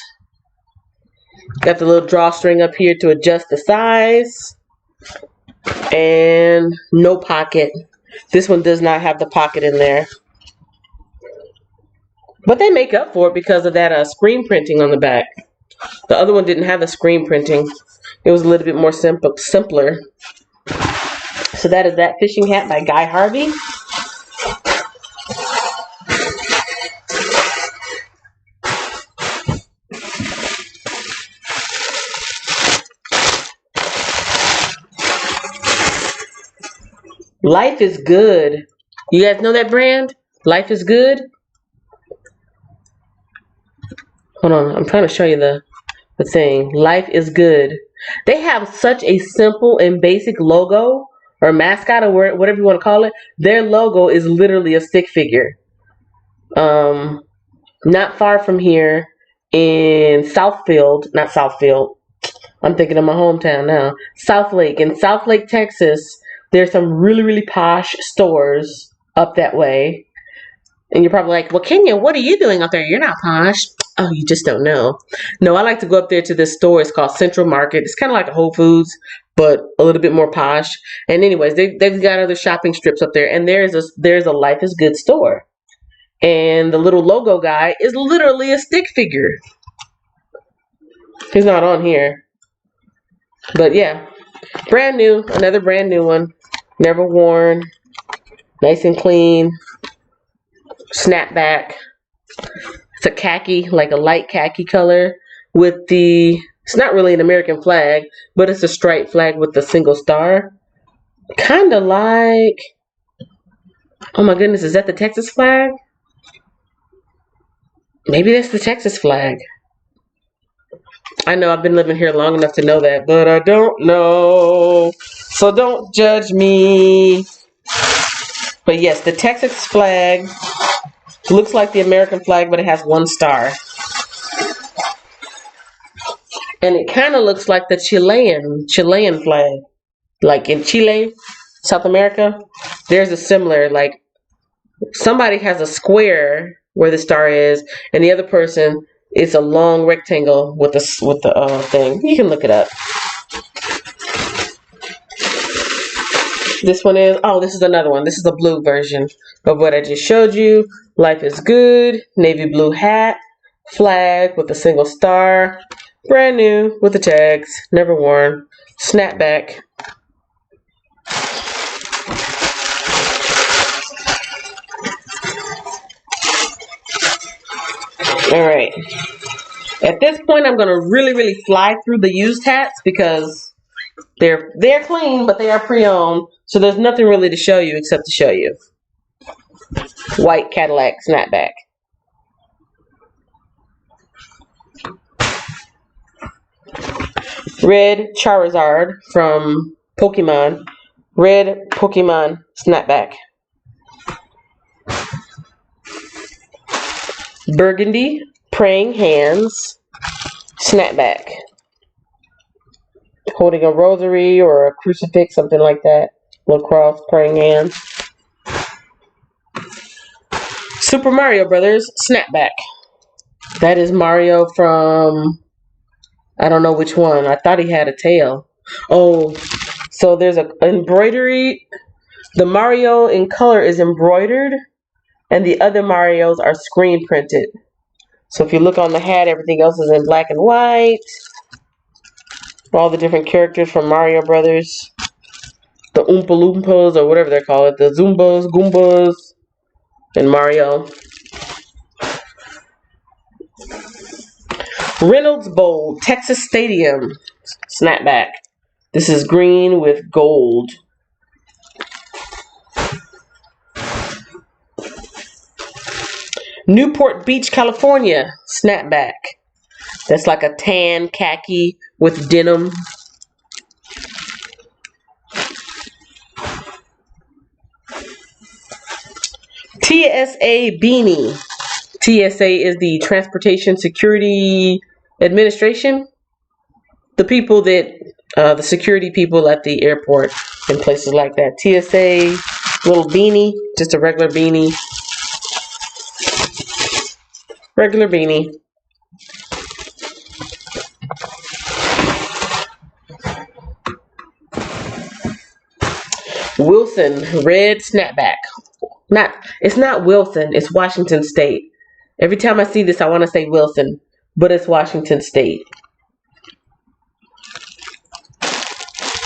Got the little drawstring up here to adjust the size. And no pocket. This one does not have the pocket in there. But they make up for it because of that screen printing on the back. The other one didn't have the screen printing. It was a little bit more simpler. So that is that fishing hat by Guy Harvey. Life is Good. You guys know that brand? Life is Good? Hold on, I'm trying to show you the thing. Life is Good. They have such a simple and basic logo or mascot or whatever you want to call it. Their logo is literally a stick figure. Not far from here in Southfield, not Southfield. I'm thinking of my hometown now. Southlake. In Southlake, Texas, there's some really, really posh stores up that way. And you're probably like, well, Kenya, what are you doing up there? You're not posh. Oh, you just don't know. No, I like to go up there to this store. It's called Central Market. It's kind of like a Whole Foods. but a little bit more posh. And anyways, they've got other shopping strips up there, and there's a Life is Good store. And the little logo guy is literally a stick figure. He's not on here. But yeah, brand new, another brand new one. Never worn, nice and clean. Snapback. It's a khaki, like a light khaki color with it's not really an American flag, but it's a striped flag with a single star. Kind of like, oh my goodness, is that the Texas flag? Maybe that's the Texas flag. I know I've been living here long enough to know that, but I don't know. So don't judge me. But yes, the Texas flag looks like the American flag, but it has one star. And it kind of looks like the Chilean flag. Like in Chile, South America, there's a similar, like, somebody has a square where the star is, and the other person is a long rectangle with the thing. You can look it up. This one is, this is another one. This is the blue version of what I just showed you. Life is Good, navy blue hat, flag with a single star, brand new with the tags, never worn, snapback. All right. At this point, I'm going to really fly through the used hats because they're clean, but they are pre-owned. So there's nothing really to show you except to show you. White Cadillac snapback. Red Charizard from Pokemon. Red Pokemon snapback. Burgundy Praying Hands snapback. Holding a rosary or a crucifix, something like that. Little cross, praying hands. Super Mario Brothers snapback. That is Mario from, I don't know which one. I thought he had a tail. Oh, so there's a embroidery. The Mario in color is embroidered, and the other Marios are screen printed. So if you look on the hat, everything else is in black and white. All the different characters from Mario Brothers. The Oompa Loompas, or whatever they're called. The Zumbas, Goombas, and Mario. Reynolds Bowl, Texas Stadium snapback. This is green with gold. Newport Beach, California snapback. That's like a tan khaki with denim. TSA beanie. TSA is the Transportation Security Administration. The people that, the security people at the airport and places like that. TSA little beanie, just a regular beanie. Regular beanie. Wilson red snapback. It's not Wilson, it's Washington State. Every time I see this, I want to say Wilson, but it's Washington State.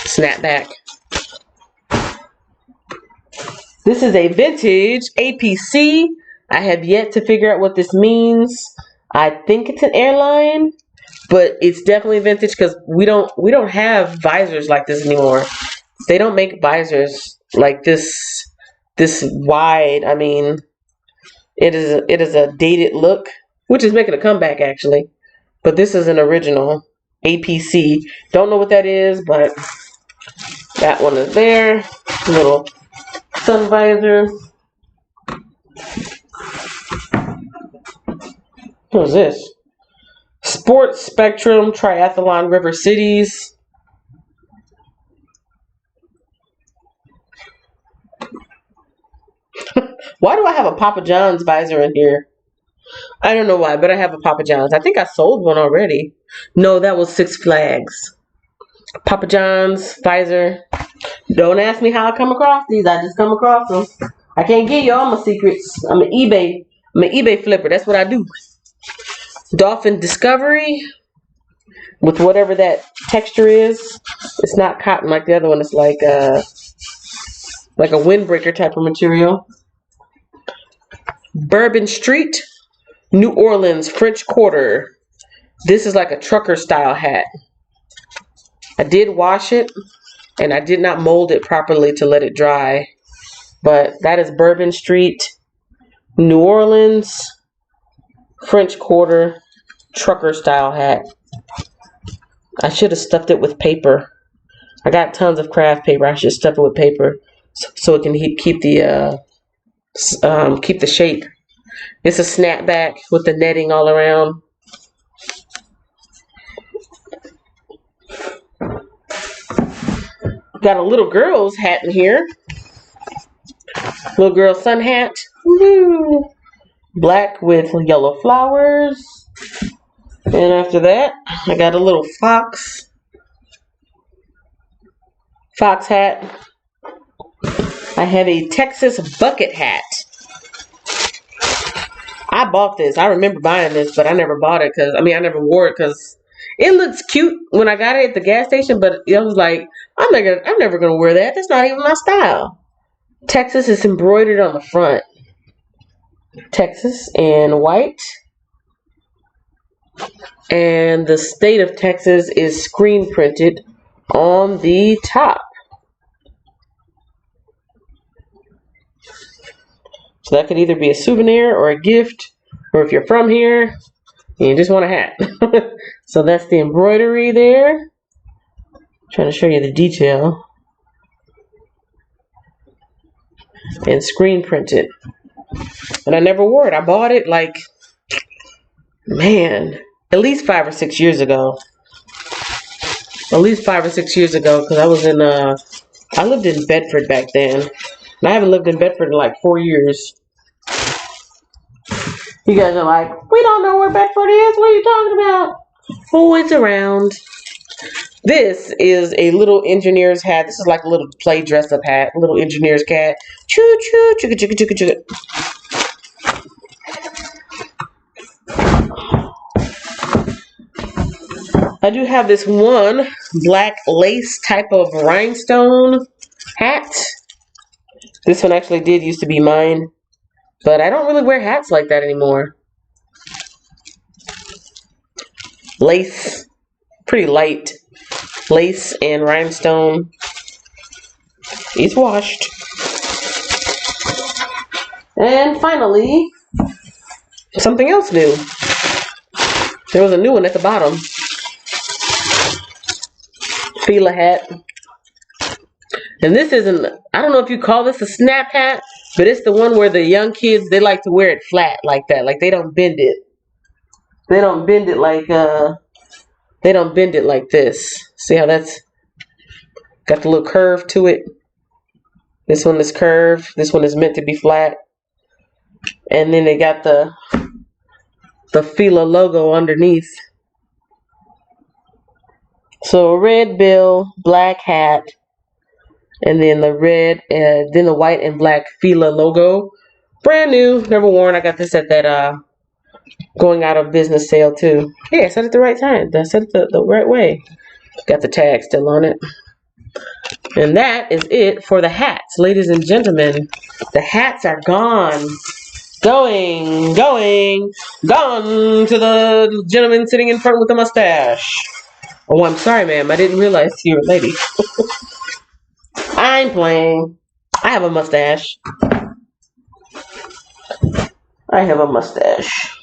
Snapback. This is a vintage APC. I have yet to figure out what this means. I think it's an airline, but it's definitely vintage because we don't have visors like this anymore. They don't make visors like this wide. I mean, it is a dated look, which is making a comeback actually. But this is an original APC. Don't know what that is, but that one is there. Little sun visor. What is this? Sports Spectrum Triathlon River Cities. Why do I have a Papa John's visor in here? I don't know why, but I have a Papa John's. I think I sold one already. No, that was Six Flags. Papa John's, Pfizer. Don't ask me how I come across these. I just come across them. I can't give you all my secrets. I'm an eBay flipper. That's what I do. Dolphin Discovery with whatever that texture is. It's not cotton like the other one. It's like a windbreaker type of material. Bourbon Street, New Orleans, French Quarter. This is like a trucker style hat. I did wash it and I did not mold it properly to let it dry. But that is Bourbon Street, New Orleans, French Quarter, trucker style hat. I should have stuffed it with paper. I got tons of craft paper. I should stuff it with paper so it can keep the shape. It's a snapback with the netting all around. Got a little girl's hat in here. Little girl sun hat. Woo-hoo. Black with yellow flowers. And after that, I got a little fox hat. I have a Texas bucket hat. I bought this. I remember buying this, but I never bought it I never wore it because it looks cute when I got it at the gas station, but I was like, I'm never gonna wear that. That's not even my style. Texas is embroidered on the front. Texas in white. And the state of Texas is screen printed on the top. So that could either be a souvenir or a gift, or if you're from here and you just want a hat. So that's the embroidery there. Trying to show you the detail. And screen printed. And I never wore it. I bought it like, man, at least 5 or 6 years ago. At least 5 or 6 years ago, because I lived in Bedford back then. And I haven't lived in Bedford in like 4 years. You guys are like, we don't know where Bedford is. What are you talking about? Oh, it's around. This is a little engineer's hat. This is like a little play dress-up hat. A little engineer's cat. Choo-choo, chugga-chugga-chugga-chugga. I do have this one black lace type of rhinestone hat. This one actually did used to be mine, but I don't really wear hats like that anymore. Lace, pretty light. Lace and rhinestone. It's washed. And finally, something else new. There was a new one at the bottom. Fila hat. And this isn't, I don't know if you call this a snap hat, but it's the one where the young kids, they like to wear it flat like that. Like they don't bend it. They don't bend it like this. See how that's got the little curve to it? This one is curved. This one is meant to be flat. And then they got the Fila logo underneath. So a red bill, black hat, and then the red, then the white and black Fila logo. Brand new, never worn. I got this at that going out of business sale too. Hey, I said it the right time. I said it the right way. Got the tag still on it. And that is it for the hats, ladies and gentlemen. The hats are gone. Gone to the gentleman sitting in front with the mustache. Oh, I'm sorry, ma'am. I didn't realize you were a lady. I'm playing. I have a mustache. I have a mustache.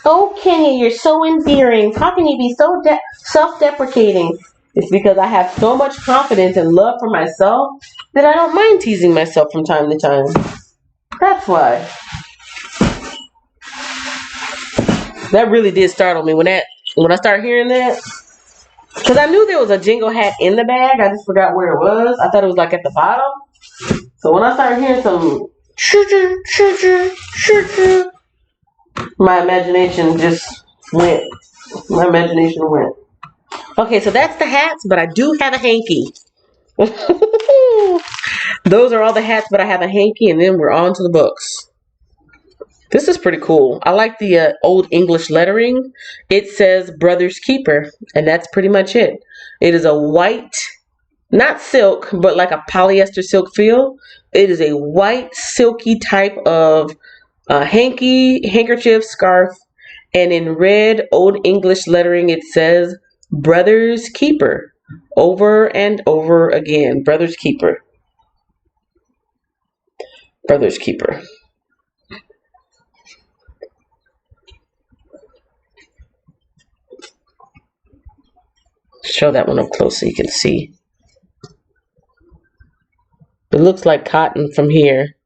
Oh, Kenya, you're so endearing. How can you be so self-deprecating? It's because I have so much confidence and love for myself that I don't mind teasing myself from time to time. That's why. That really did startle me when I started hearing that. Because I knew there was a jingle hat in the bag. I just forgot where it was. I thought it was like at the bottom. So when I started hearing some choo-choo, my imagination just went My imagination went. Okay, so that's the hats, but I do have a hanky. Those are all the hats, but I have a hanky, and then we're on to the books. This is pretty cool. I like the old English lettering. It says Brother's Keeper, and that's pretty much it. It is a white, not silk, but like a polyester silk feel. It is a white, silky type of hanky, handkerchief, scarf, and in red, old English lettering, it says Brother's Keeper. Over and over again. Brother's Keeper. Brother's Keeper. Show that one up close so you can see. It looks like cotton from here,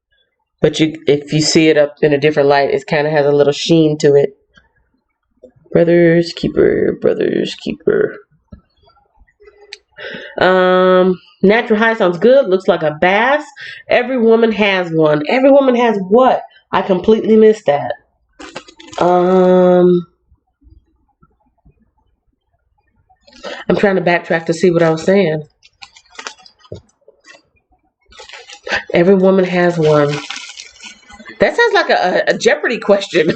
but if you see it up in a different light, it kind of has a little sheen to it. Brother's Keeper, Brother's Keeper. Natural high sounds good. Looks like a bass. Every woman has one. Every woman has what? I completely missed that. I'm trying to backtrack to see what I was saying. Every woman has one. That sounds like a Jeopardy question.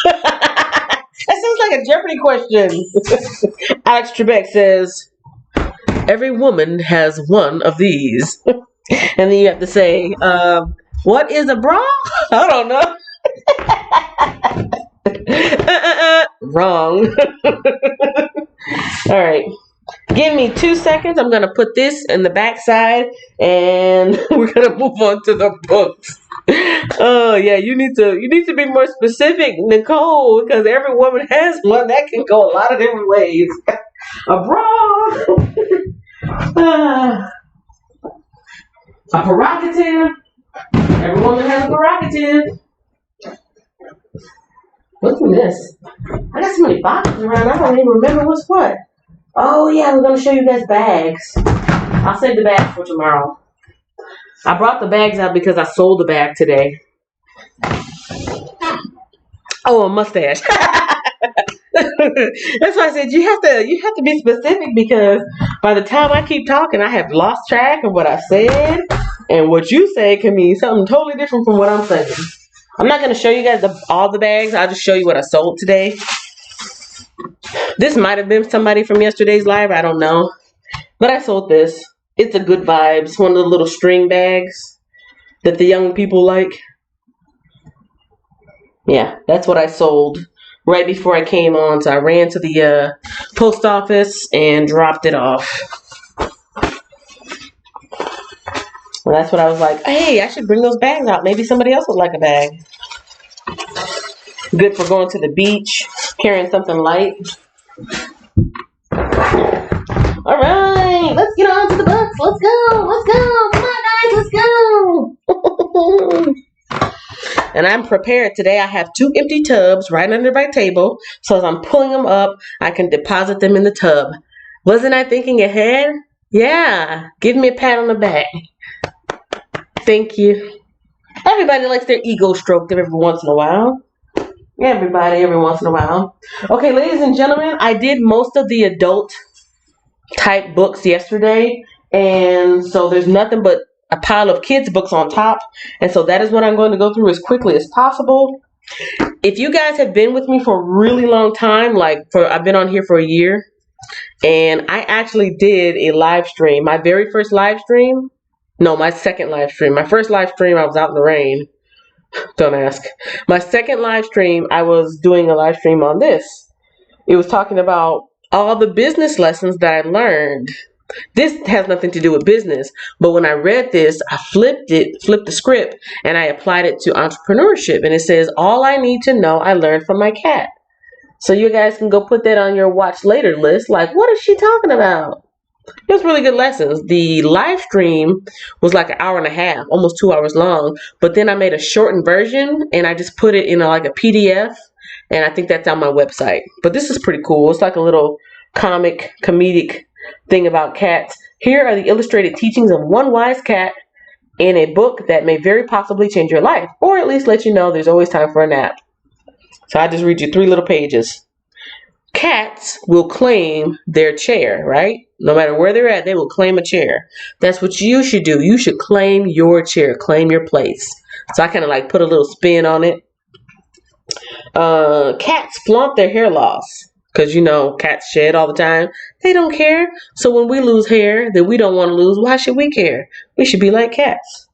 That sounds like a Jeopardy question. Alex Trebek says, every woman has one of these. And then you have to say, what is a bra? I don't know. Wrong. All right. Give me 2 seconds. I'm going to put this in the back side and we're going to move on to the books. Oh, yeah. You need to be more specific, Nicole, because every woman has one. That can go a lot of different ways. A bra. A prerogative. Every woman has a prerogative. What's in this? I got so many boxes around. I don't even remember what's what. Oh, yeah, we're going to show you guys bags. I'll save the bags for tomorrow. I brought the bags out because I sold the bag today. Oh, a mustache. That's why I said you have to be specific, because by the time I keep talking, I have lost track of what I said, and what you say can mean something totally different from what I'm saying. I'm not going to show you guys all the bags. I'll just show you what I sold today. This might have been somebody from yesterday's live. I don't know. But I sold this. It's a good vibes. One of the little string bags that the young people like. Yeah, that's what I sold right before I came on. So I ran to the post office and dropped it off. Well, that's what I was like, hey, I should bring those bags out. Maybe somebody else would like a bag. Good for going to the beach, carrying something light. All right, let's get on to the books. Let's go. Let's go. Come on, guys. Let's go. And I'm prepared today. I have 2 empty tubs right under my table. So as I'm pulling them up, I can deposit them in the tub. Wasn't I thinking ahead? Yeah. Give me a pat on the back. Thank you. Everybody likes their ego stroked every once in a while. Everybody, every once in a while. Okay, ladies and gentlemen, I did most of the adult type books yesterday. And so there's nothing but a pile of kids books on top. And so that is what I'm going to go through as quickly as possible. If you guys have been with me for a really long time, I've been on here for a year. And I actually did a live stream. My very first live stream. No, my second live stream. My first live stream, I was out in the rain. Don't ask. My second live stream, I was doing a live stream on this. It was talking about all the business lessons that I learned. This has nothing to do with business, but when I read this, I flipped the script, and I applied it to entrepreneurship. And it says, all I need to know I learned from my cat. So you guys can go put that on your watch later list. Like, what is she talking about? It was really good lessons. The live stream was like 1.5 hours, almost 2 hours long. But then I made a shortened version and I just put it in like a PDF. And I think that's on my website. But this is pretty cool. It's like a little comedic thing about cats. Here are the illustrated teachings of one wise cat in a book that may very possibly change your life. Or at least let you know there's always time for a nap. So I just read you 3 little pages. Cats will claim their chair, right? No matter where they're at, they will claim a chair. That's what you should do. You should claim your chair, claim your place. So I kind of like put a little spin on it. Cats flaunt their hair loss because, you know, cats shed all the time. They don't care. So when we lose hair that we don't want to lose, why should we care? We should be like cats.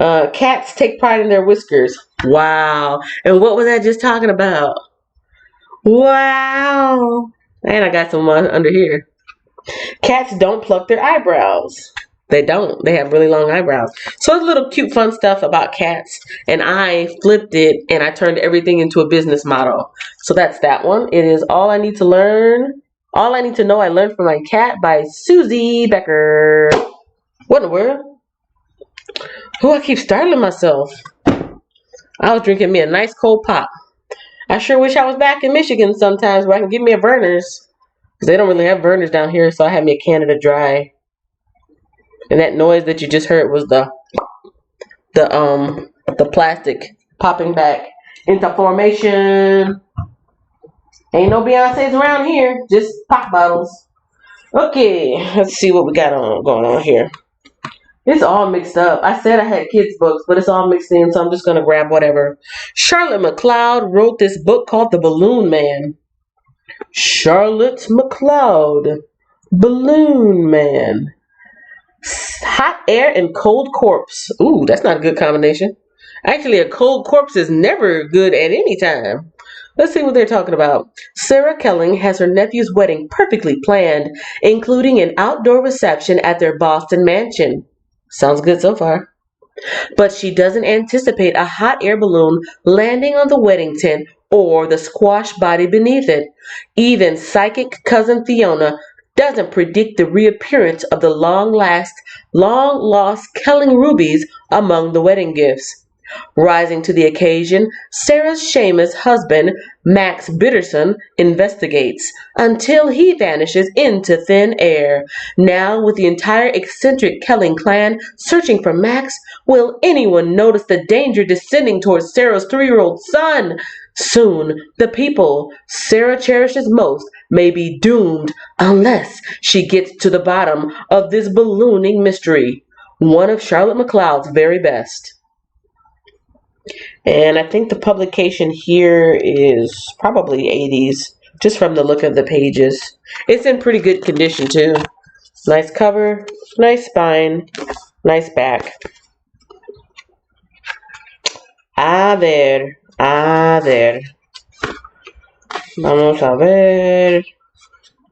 Cats take pride in their whiskers. Wow. And what was I just talking about? Wow. And I got some under here. Cats don't pluck their eyebrows. They don't. They have really long eyebrows. So it's little cute fun stuff about cats. And I flipped it and I turned everything into a business model. So that's that one. It is All I Need to Learn. All I Need to Know I Learned from My Cat by Susie Becker. What in the world? Oh, I keep startling myself. I was drinking me a nice cold pop. I sure wish I was back in Michigan sometimes where I can get me a Verner's. Because they don't really have Verner's down here, so I had me a Canada Dry. And that noise that you just heard was the plastic popping back into formation. Ain't no Beyonce's around here, just pop bottles. Okay, let's see what we got going on here. It's all mixed up. I said I had kids' books, but it's all mixed in, so I'm just going to grab whatever. Charlotte McLeod wrote this book called The Balloon Man. Charlotte McLeod, Balloon Man. Hot air and cold corpse. Ooh, that's not a good combination. Actually, a cold corpse is never good at any time. Let's see what they're talking about. Sarah Kelling has her nephew's wedding perfectly planned, including an outdoor reception at their Boston mansion. Sounds good so far. But she doesn't anticipate a hot air balloon landing on the wedding tent or the squash body beneath it. Even psychic cousin Fiona doesn't predict the reappearance of the long-lost Kelling rubies among the wedding gifts. Rising to the occasion, Sarah's Seamus husband, Max Bitterson, investigates until he vanishes into thin air. Now, with the entire eccentric Kelling clan searching for Max, will anyone notice the danger descending towards Sarah's 3-year-old son? Soon, the people Sarah cherishes most may be doomed unless she gets to the bottom of this ballooning mystery. One of Charlotte McLeod's very best. And I think the publication here is probably 80s, just from the look of the pages. It's in pretty good condition too. Nice cover, nice spine, nice back. A ver. Vamos a ver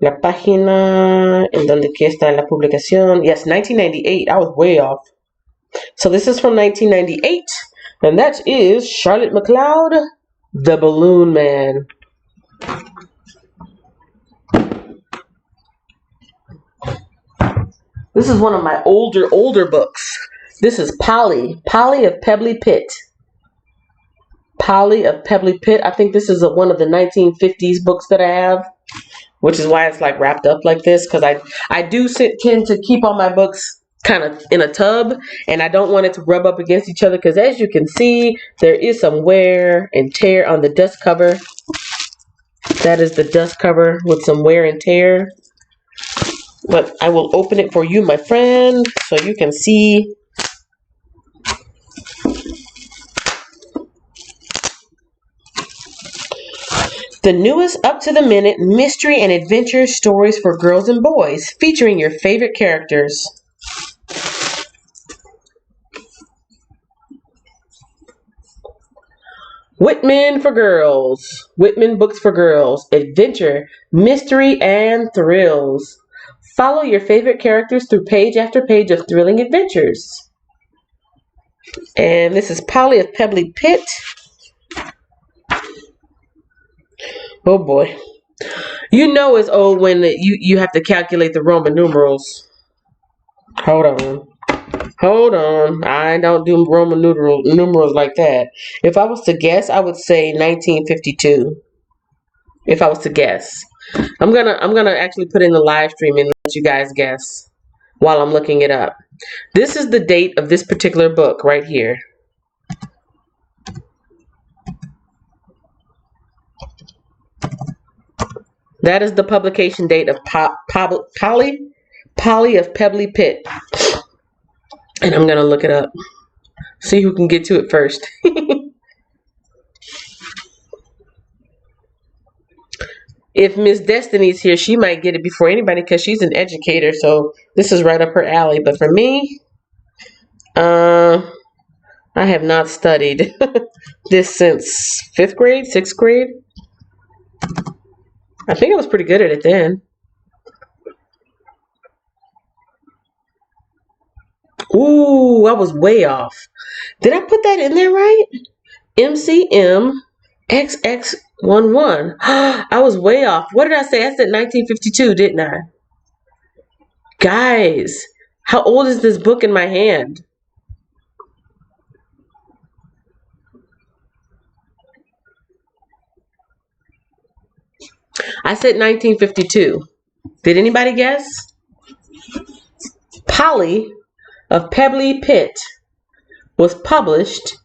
la página en donde que está la publicación. Yes, 1998. I was way off. So this is from 1998. And that is Charlotte McLeod, The Balloon Man. This is one of my older books. This is Polly of Pebbly Pit. Polly of Pebbly Pit. I think this is one of the 1950s books that I have, which is why it's like wrapped up like this, because I do tend to keep all my books kind of in a tub, and I don't want it to rub up against each other, because as you can see, there is some wear and tear on the dust cover. That is the dust cover with some wear and tear. But I will open it for you, my friend, so you can see. The newest up-to-the-minute mystery and adventure stories for girls and boys, featuring your favorite characters. Whitman for girls. Whitman books for girls. Adventure, mystery, and thrills. Follow your favorite characters through page after page of thrilling adventures. And this is Polly of Pebbly Pit. Oh boy. You know it's old when you have to calculate the Roman numerals. Hold on. I don't do Roman numerals like that. If I was to guess, I would say 1952. If I was to guess. I'm gonna actually put in the live stream and let you guys guess while I'm looking it up. This is the date of this particular book right here. That is the publication date of Polly of Pebbly Pit. And I'm going to look it up. See who can get to it first. If Miss Destiny's here, she might get it before anybody because she's an educator. So this is right up her alley. But for me, I have not studied this since 5th grade, 6th grade. I think I was pretty good at it then. Ooh, I was way off. Did I put that in there right? MCM XX11. I was way off. What did I say? I said 1952, didn't I? Guys, how old is this book in my hand? I said 1952. Did anybody guess? Polly of Pebbly Pit was published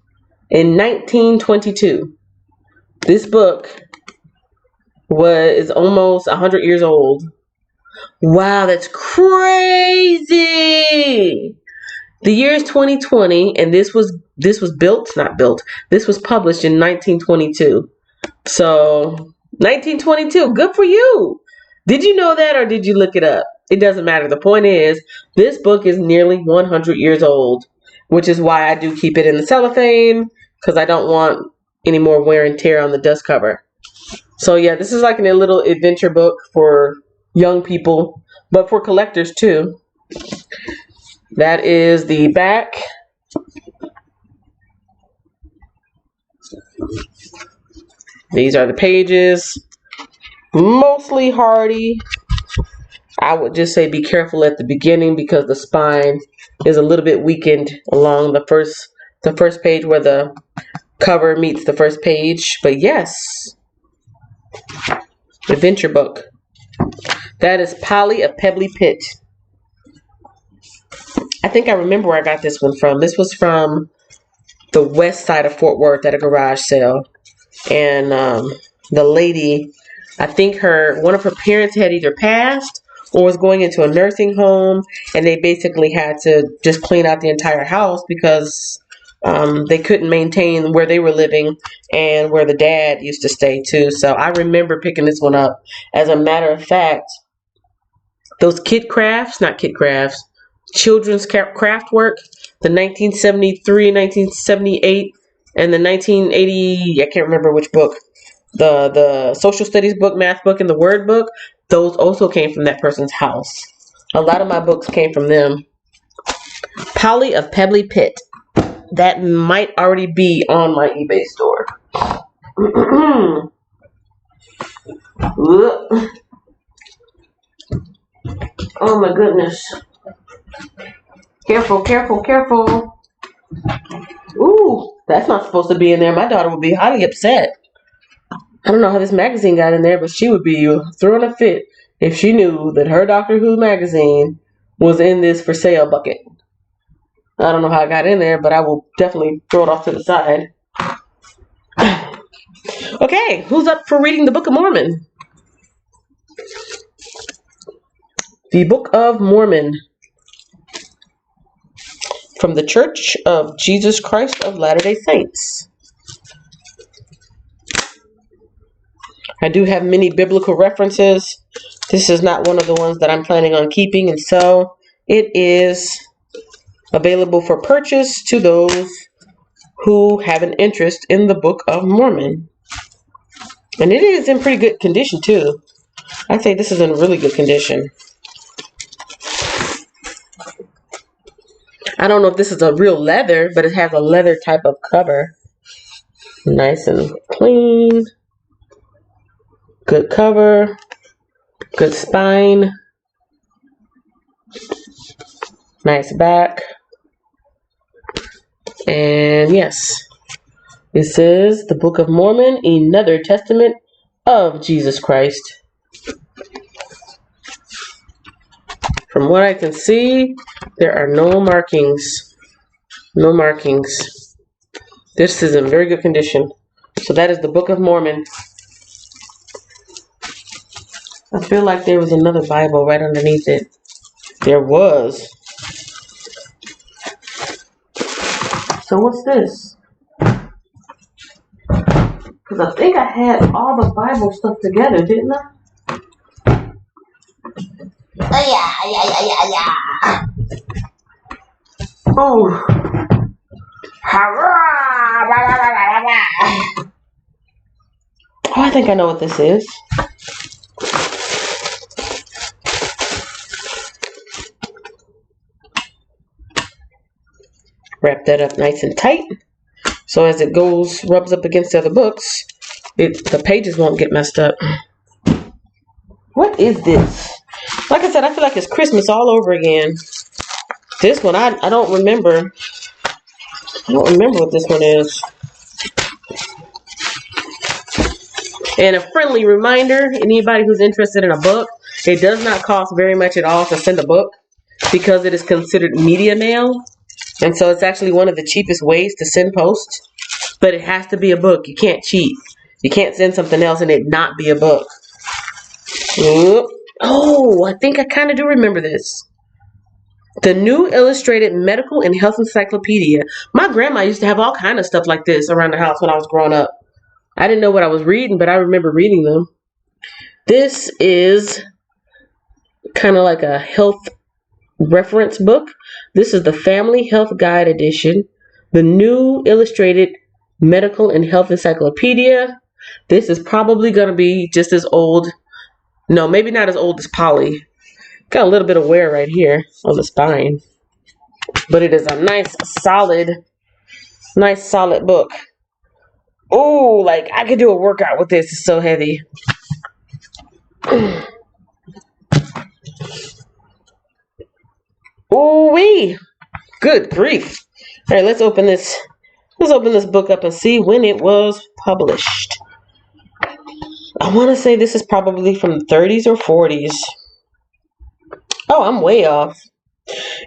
in 1922. This book is almost 100 years old. Wow, that's crazy. The year is 2020, and this was not built. This was published in 1922. So 1922, good for you. Did you know that or did you look it up? It doesn't matter. The point is, this book is nearly 100 years old, which is why I do keep it in the cellophane, because I don't want any more wear and tear on the dust cover. So yeah, this is like a little adventure book for young people, but for collectors too. That is the back. These are the pages. Mostly hardy. I would just say be careful at the beginning because the spine is a little bit weakened along the first page where the cover meets the first page. But yes, adventure book. That is Polly of Pebbly Pit. I think I remember where I got this one from. This was from the west side of Fort Worth at a garage sale. And the lady, I think one of her parents had either passed or was going into a nursing home, and they basically had to just clean out the entire house because they couldn't maintain where they were living and where the dad used to stay too. So I remember picking this one up. As a matter of fact, those children's craft work, the 1973, 1978, and the 1980, I can't remember which book, the social studies book, math book, and the word book, those also came from that person's house. A lot of my books came from them. Polly of Pebbly Pit. That might already be on my eBay store. Oh my goodness. Careful, careful, careful. Ooh, that's not supposed to be in there. My daughter would be highly upset. I don't know how this magazine got in there, but she would be throwing a fit if she knew that her Doctor Who magazine was in this for sale bucket. I don't know how it got in there, but I will definitely throw it off to the side. Okay, who's up for reading the Book of Mormon? The Book of Mormon. From the Church of Jesus Christ of Latter-day Saints. I do have many biblical references. This is not one of the ones that I'm planning on keeping, and so it is available for purchase to those who have an interest in the Book of Mormon. And it is in pretty good condition too. I'd say this is in really good condition. I don't know if this is a real leather, but it has a leather type of cover. Nice and clean. Good cover. Good spine. Nice back. And yes, this is the Book of Mormon, another testament of Jesus Christ. From what I can see, there are no markings. No markings. This is in very good condition. So that is the Book of Mormon. I feel like there was another Bible right underneath it. There was. So what's this? Because I think I had all the Bible stuff together, didn't I? Oh. Oh, I think I know what this is. Wrap that up nice and tight. So as it goes, rubs up against the other books, the pages won't get messed up. What is this? Like I said, I feel like it's Christmas all over again. This one, I don't remember. I don't remember what this one is. And a friendly reminder, anybody who's interested in a book, it does not cost very much at all to send a book because it is considered media mail. And so it's actually one of the cheapest ways to send post. But it has to be a book. You can't cheat. You can't send something else and it not be a book. Oh, I think I kind of do remember this. The New Illustrated Medical and Health Encyclopedia. My grandma used to have all kind of stuff like this around the house when I was growing up. I didn't know what I was reading, but I remember reading them. This is kind of like a health reference book. This is the Family Health Guide edition. The New Illustrated Medical and Health Encyclopedia. This is probably going to be just as old. No, maybe not as old as Polly. Got a little bit of wear right here on the spine. But it is a nice solid book. Oh, like I could do a workout with this. It's so heavy. Ooh wee! Good grief! All right, let's open this. Let's open this book up and see when it was published. I want to say this is probably from the 30s or 40s. Oh, I'm way off.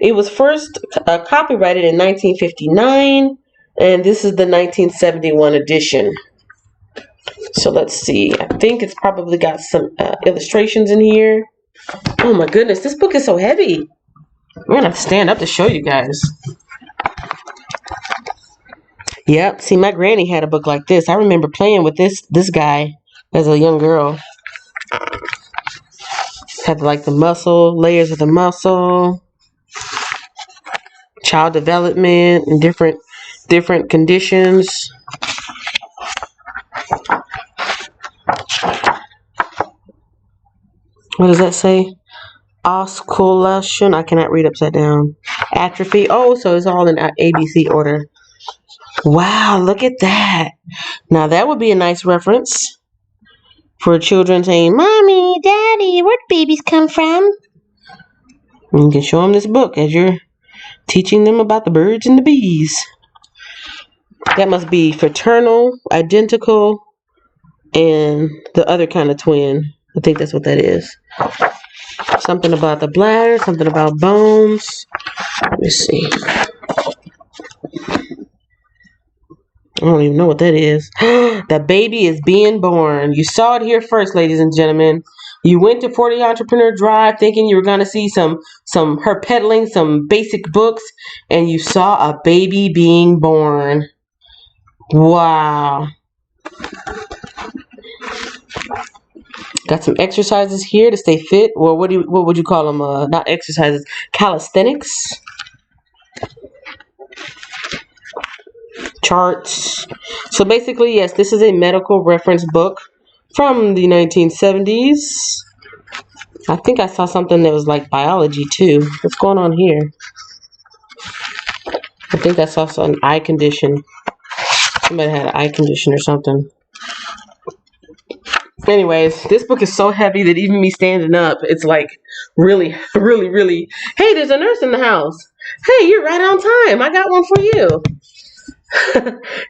It was first copyrighted in 1959, and this is the 1971 edition. So let's see. I think it's probably got some illustrations in here. Oh my goodness, this book is so heavy. I'm going to have to stand up to show you guys. Yep, see, my granny had a book like this. I remember playing with this guy as a young girl. Had like the muscle, layers of the muscle, child development, and different conditions. What does that say? Osculation. I cannot read upside down. Atrophy. Oh, so it's all in ABC order. Wow, look at that. Now that would be a nice reference for children saying, "Mommy, Daddy, where'd babies come from?" And you can show them this book as you're teaching them about the birds and the bees. That must be fraternal, identical, and the other kind of twin. I think that's what that is. Something about the bladder, something about bones. Let me see. I don't even know what that is. The baby is being born. You saw it here first, ladies and gentlemen. You went to 40 Entrepreneur Drive thinking you were going to see her peddling some basic books, and you saw a baby being born. Wow. Got some exercises here to stay fit. Well, what would you call them? Not exercises, calisthenics. Charts. So basically, yes, this is a medical reference book from the 1970s. I think I saw something that was like biology too. What's going on here? I think I saw an eye condition. Somebody had an eye condition or something. Anyways, this book is so heavy that even me standing up, it's like really, really, really. Hey, there's a nurse in the house. Hey, you're right on time. I got one for you.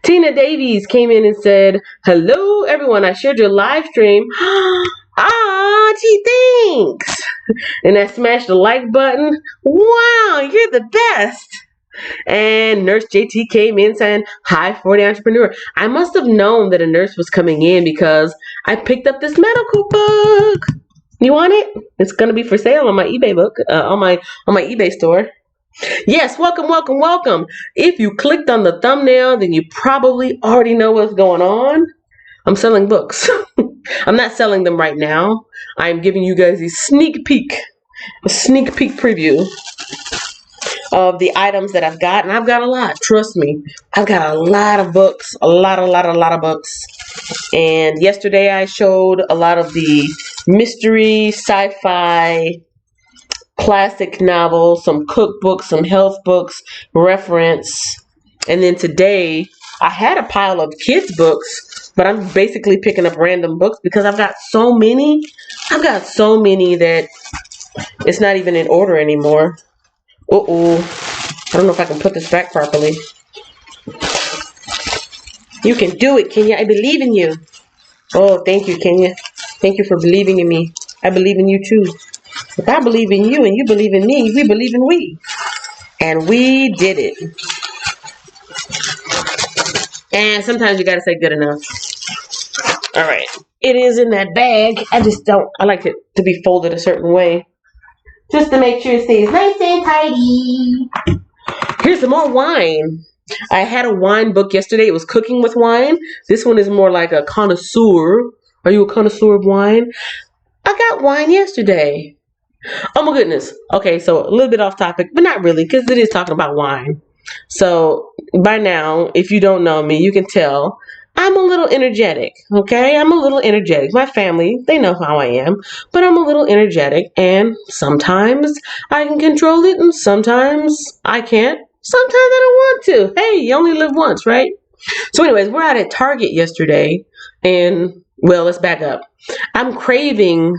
Tina Davies came in and said, "Hello, everyone. I shared your live stream." Ah, gee, thanks. And I smashed the like button. Wow, you're the best. And Nurse JT came in saying, "Hi, 40 Entrepreneur." I must have known that a nurse was coming in because I picked up this medical book. You want it? It's gonna be for sale on my eBay book, on my eBay store. Yes, welcome, welcome, welcome. If you clicked on the thumbnail, then you probably already know what's going on. I'm selling books. I'm not selling them right now. I'm giving you guys a sneak peek preview of the items that I've got, and I've got a lot. Trust me, I've got a lot of books, a lot of books. And yesterday I showed a lot of the mystery, sci-fi, classic novels, some cookbooks, some health books, reference. And then today I had a pile of kids books, but I'm basically picking up random books because I've got so many. I've got so many that it's not even in order anymore. Uh-oh. I don't know if I can put this back properly. You can do it, Kenya. I believe in you. Oh, thank you, Kenya. Thank you for believing in me. I believe in you too. If I believe in you and you believe in me, we believe in we. And we did it. And sometimes you gotta say good enough. All right. It is in that bag. I like it to be folded a certain way. Just to make sure it stays nice and tidy. Here's some more wine. I had a wine book yesterday. It was cooking with wine. This one is more like a connoisseur. Are you a connoisseur of wine? I got wine yesterday. Oh my goodness. Okay, so a little bit off topic, but not really, because it is talking about wine. So by now, if you don't know me, you can tell I'm a little energetic, okay? I'm a little energetic. My family, they know how I am, but I'm a little energetic, and sometimes I can control it, and sometimes I can't. Sometimes I don't want to. Hey, you only live once, right? So anyways, we're out at Target yesterday, and, well, let's back up. I'm craving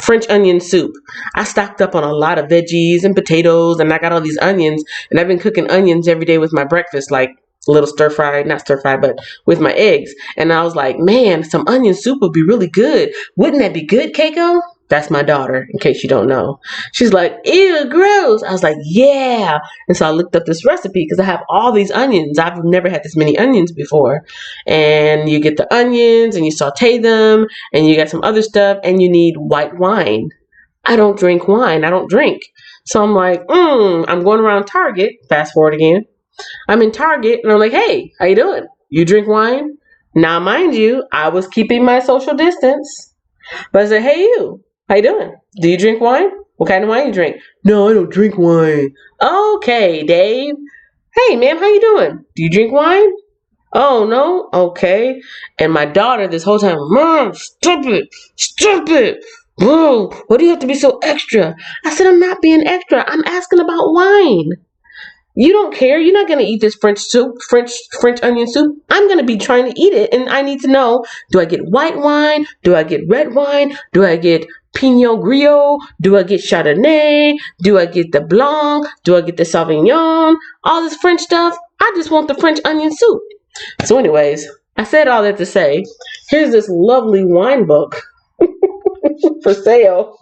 French onion soup. I stocked up on a lot of veggies and potatoes, and I got all these onions, and I've been cooking onions every day with my breakfast, like a little stir fry, not stir fry, but with my eggs. And I was like, man, some onion soup would be really good. Wouldn't that be good, Keiko? That's my daughter, in case you don't know. She's like, ew, gross. I was like, yeah. And so I looked up this recipe because I have all these onions. I've never had this many onions before. And you get the onions and you saute them and you got some other stuff and you need white wine. I don't drink wine. I don't drink. So I'm like, I'm going around Target. Fast forward again. I'm in Target and I'm like, hey, how you doing? You drink wine? Now, mind you, I was keeping my social distance. But I said, hey, you. How you doing? Do you drink wine? What kind of wine you drink? No, I don't drink wine. Okay, Dave. Hey, ma'am, how you doing? Do you drink wine? Oh, no? Okay. And my daughter this whole time, Mom, stop it. Stop it. Whoa, why do you have to be so extra? I said, I'm not being extra. I'm asking about wine. You don't care. You're not going to eat this French soup, French onion soup. I'm going to be trying to eat it, and I need to know, do I get white wine? Do I get red wine? Do I get Pinot Grillo? Do I get Chardonnay? Do I get the Blanc? Do I get the Sauvignon? All this French stuff. I just want the French onion soup. So anyways, I said all that to say, here's this lovely wine book for sale.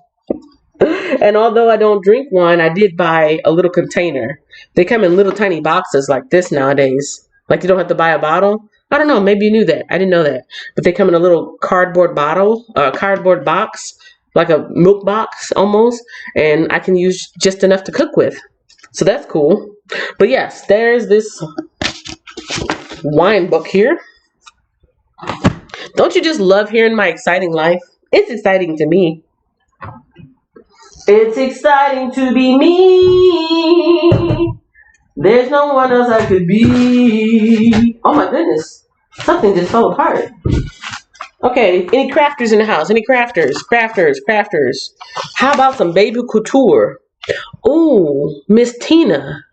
And although I don't drink wine, I did buy a little container. They come in little tiny boxes like this nowadays. Like you don't have to buy a bottle. I don't know. Maybe you knew that. I didn't know that. But they come in a little cardboard box, like a milk box almost. And I can use just enough to cook with. So that's cool. But yes, there's this wine book here. Don't you just love hearing my exciting life? It's exciting to me. It's exciting to be me. There's no one else I could be. Oh my goodness. Something just fell apart. Okay, any crafters in the house? Any crafters? Crafters. How about some baby couture? Ooh, Miss Tina.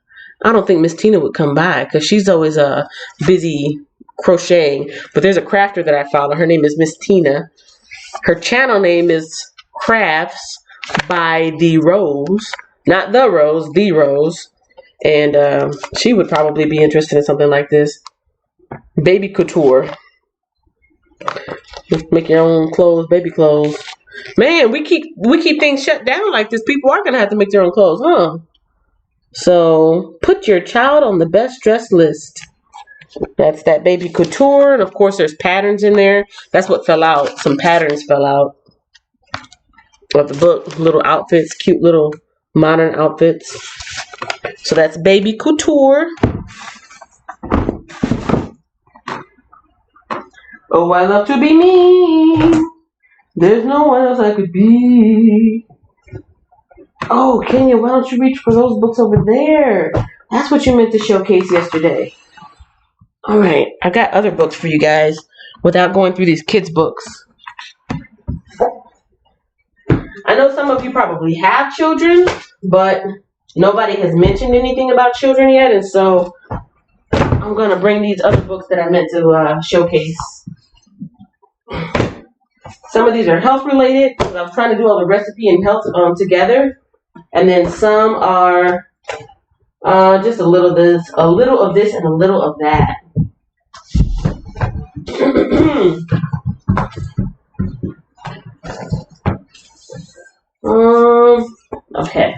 I don't think Miss Tina would come by because she's always busy crocheting. But there's a crafter that I follow. Her name is Miss Tina. Her channel name is Crafts by The Rose. Not The Rose, The Rose. And she would probably be interested in something like this. Baby couture. Make your own clothes, baby clothes. Man, we keep things shut down like this. People are gonna have to make their own clothes, huh? So put your child on the best dressed list. That's that baby couture, and of course there's patterns in there. That's what fell out. Some patterns fell out. of the book. Little outfits, cute little modern outfits. So that's Baby Couture. Oh, I love to be me. There's no one else I could be. Oh, Kenya, why don't you reach for those books over there? That's what you meant to showcase yesterday. All right, I got other books for you guys without going through these kids' books. I know some of you probably have children, but nobody has mentioned anything about children yet, and so I'm going to bring these other books that I meant to showcase. Some of these are health related, because I was trying to do all the recipe and health together, and then some are just a little of this, and a little of that. Okay.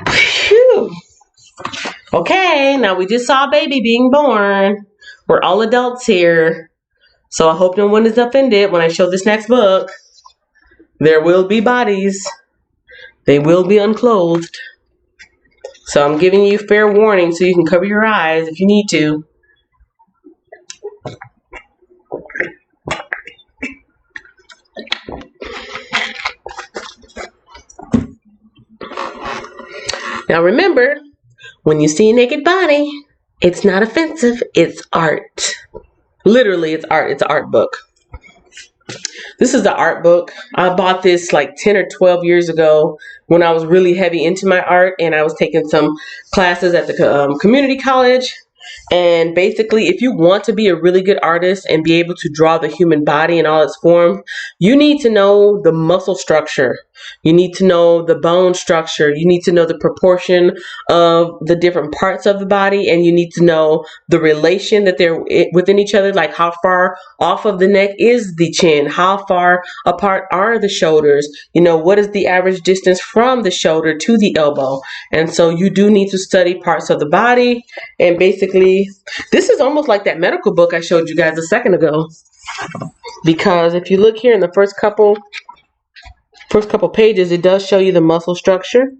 Phew. Okay, now we just saw a baby being born. We're all adults here. So I hope no one is offended when I show this next book. There will be bodies. They will be unclothed. So I'm giving you fair warning so you can cover your eyes if you need to. Now remember, when you see a naked body, it's not offensive, it's art. Literally, it's art. It's an art book. This is the art book. I bought this like 10 or 12 years ago when I was really heavy into my art, and I was taking some classes at the community college. And basically, if you want to be a really good artist and be able to draw the human body in all its form, you need to know the muscle structure. You need to know the bone structure. You need to know the proportion of the different parts of the body, and you need to know the relation that they're within each other, like how far off of the neck is the chin, how far apart are the shoulders, you know, what is the average distance from the shoulder to the elbow. And so you do need to study parts of the body. And basically, this is almost like that medical book I showed you guys a second ago, because if you look here in the first couple pages, it does show you the muscle structure.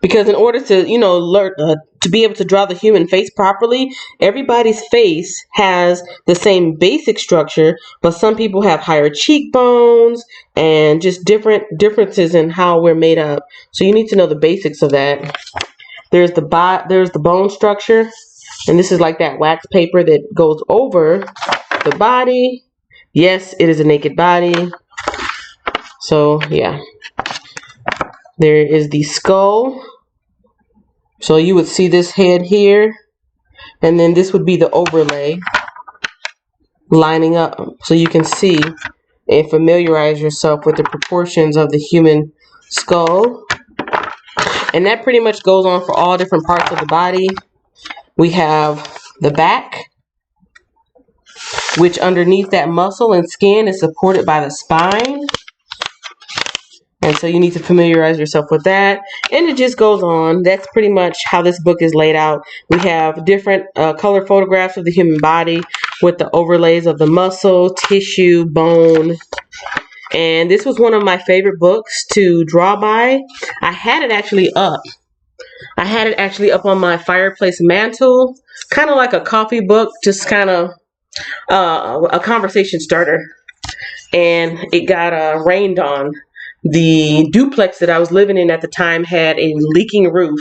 Because in order to, you know, learn to be able to draw the human face properly, everybody's face has the same basic structure, but some people have higher cheekbones and just differences in how we're made up. So you need to know the basics of that. There's the bone structure, and this is like that wax paper that goes over the body. Yes, it is a naked body. So yeah. There is the skull. So you would see this head here, and then this would be the overlay lining up, so you can see and familiarize yourself with the proportions of the human skull. And that pretty much goes on for all different parts of the body. We have the back, which underneath that muscle and skin is supported by the spine. And so you need to familiarize yourself with that. And it just goes on. That's pretty much how this book is laid out. We have different color photographs of the human body with the overlays of the muscle, tissue, bone. And this was one of my favorite books to draw by. I had it actually up. I had it actually up on my fireplace mantle. Kind of like a coffee book, just kind of a conversation starter. And it got rained on. The duplex that I was living in at the time had a leaking roof,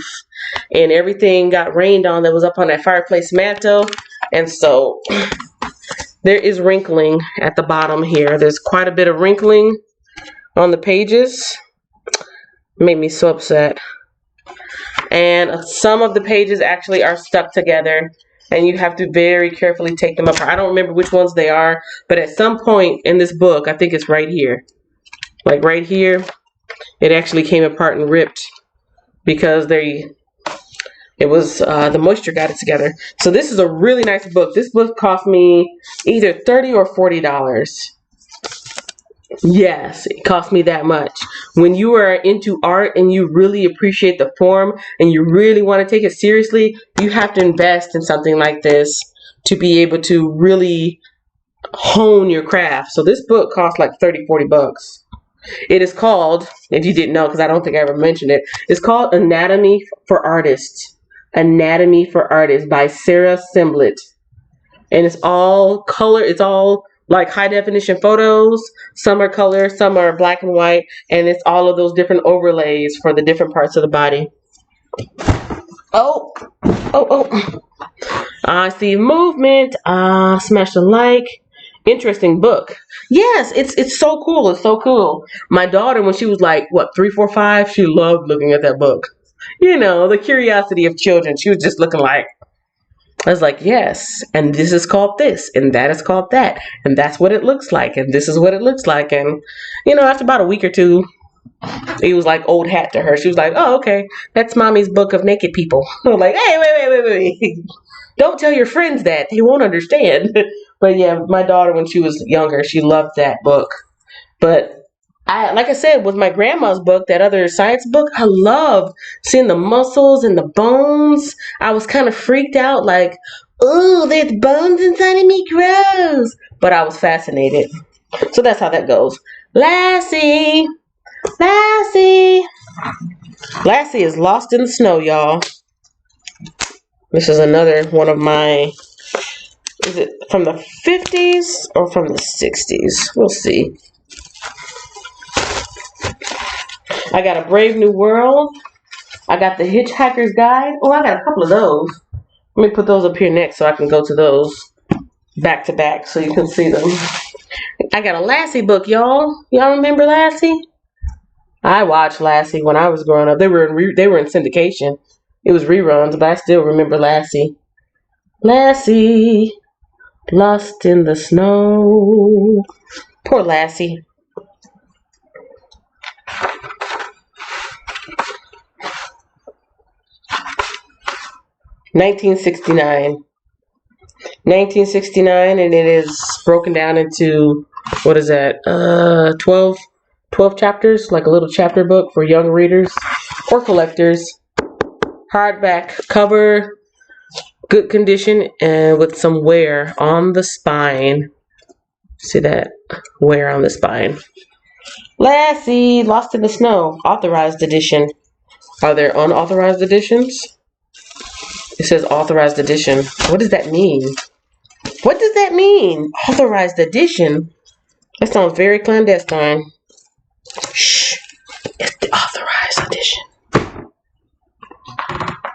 and everything got rained on that was up on that fireplace mantle. And so there is wrinkling at the bottom here. There's quite a bit of wrinkling on the pages. It made me so upset. And some of the pages actually are stuck together, and you have to very carefully take them apart. I don't remember which ones they are, but at some point in this book, I think it's right here. Like right here, it actually came apart and ripped because the moisture got it together. So this is a really nice book. This book cost me either $30 or $40. Yes, it cost me that much. When you are into art and you really appreciate the form and you really want to take it seriously, you have to invest in something like this to be able to really hone your craft. So this book cost like 30, 40 bucks. It is called, if you didn't know, because I don't think I ever mentioned it, it's called Anatomy for Artists. Anatomy for Artists by Sarah Simblett. And it's all color, it's all like high definition photos. Some are color, some are black and white, and it's all of those different overlays for the different parts of the body. Oh, oh. I see movement. Smash the like. Interesting book. Yes, it's so cool. It's so cool. My daughter, when she was like, what, 3, 4, 5, she loved looking at that book. You know, the curiosity of children. She was just looking like, I was like, yes, and this is called this, and that is called that, and that's what it looks like, and this is what it looks like. And, you know, after about a week or two, it was like old hat to her. She was like, oh, okay, that's mommy's book of naked people. I was like, hey, wait. Don't tell your friends that. They won't understand. But yeah, my daughter, when she was younger, she loved that book. But like I said, with my grandma's book, that other science book, I loved seeing the muscles and the bones. I was kind of freaked out, like, oh, there's bones inside of me, gross. But I was fascinated. So that's how that goes. Lassie is lost in the snow, y'all. This is another one of my, is it from the 50s or from the 60s? We'll see. I got A Brave New World. I got The Hitchhiker's Guide. Oh, I got a couple of those. Let me put those up here next so I can go to those back to back so you can see them. I got a Lassie book, y'all. Y'all remember Lassie? I watched Lassie when I was growing up. They were in syndication. It was reruns, but I still remember Lassie. Lassie, lost in the snow. Poor Lassie. $1969, and it is broken down into, what is that, 12 chapters, like a little chapter book for young readers or collectors. Hardback cover, good condition, and with some wear on the spine. See that? Wear on the spine. Lassie, Lost in the Snow, authorized edition. Are there unauthorized editions? It says authorized edition. What does that mean? What does that mean? Authorized edition? That sounds very clandestine. Shh. It's the authorized edition.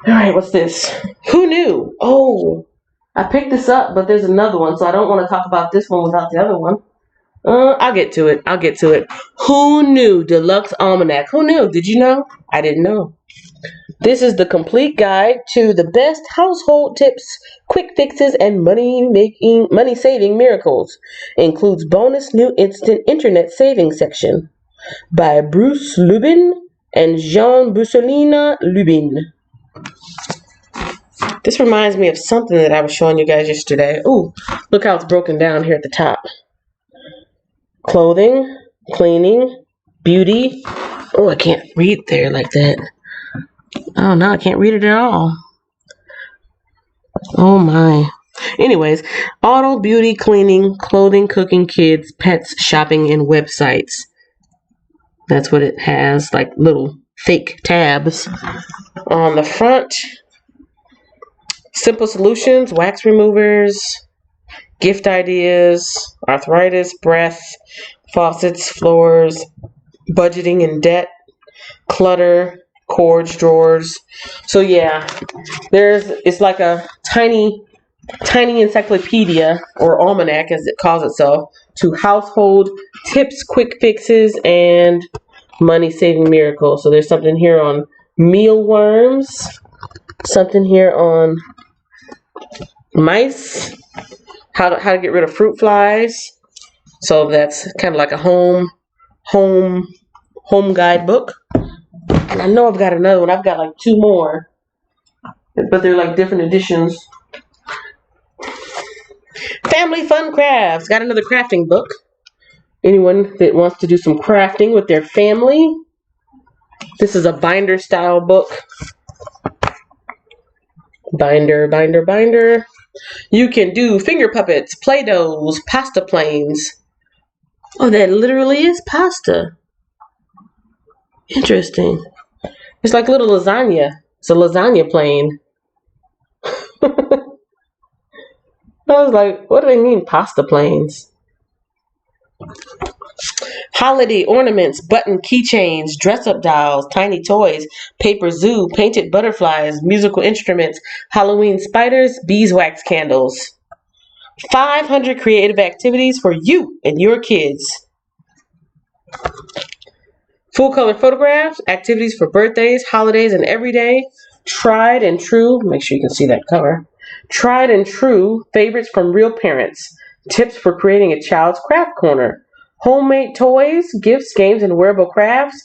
Alright, what's this? Who knew? Oh, I picked this up, but there's another one, so I don't want to talk about this one without the other one. I'll get to it. Who knew? Deluxe Almanac. Who knew? Did you know? I didn't know. This is the complete guide to the best household tips, quick fixes, and money-saving miracles. Includes bonus new instant internet saving section by Bruce Lubin and Jean Bussolina Lubin. This reminds me of something that I was showing you guys yesterday. Ooh, look how it's broken down here at the top. Clothing, cleaning, beauty. Oh, I can't read there like that. Oh, no, I can't read it at all. Oh, my. Anyways, auto, beauty, cleaning, clothing, cooking, kids, pets, shopping, and websites. That's what it has, like little fake tabs. On the front, simple solutions, wax removers, gift ideas, arthritis, breath, faucets, floors, budgeting and debt, clutter, cords, drawers. So yeah, it's like a tiny encyclopedia or almanac, as it calls itself, to household tips, quick fixes, and money-saving miracles. So there's something here on mealworms, something here on mice, how to get rid of fruit flies. So that's kind of like a home guide book. And I know I've got another one. I've got like 2 more, but they're like different editions. Family Fun Crafts. Got another crafting book. Anyone that wants to do some crafting with their family. This is a binder style book. Binder, binder, binder. You can do finger puppets, Play-Dohs, pasta planes. Oh, that literally is pasta. Interesting. It's like little lasagna. It's a lasagna plane. I was like, what do they mean pasta planes? Holiday ornaments, button keychains, dress-up dolls, tiny toys, paper zoo, painted butterflies, musical instruments, Halloween spiders, beeswax candles. 500 creative activities for you and your kids. Full color photographs, activities for birthdays, holidays, and everyday. Tried and true, make sure you can see that cover. Tried and true favorites from real parents. Tips for creating a child's craft corner. Homemade toys, gifts, games, and wearable crafts.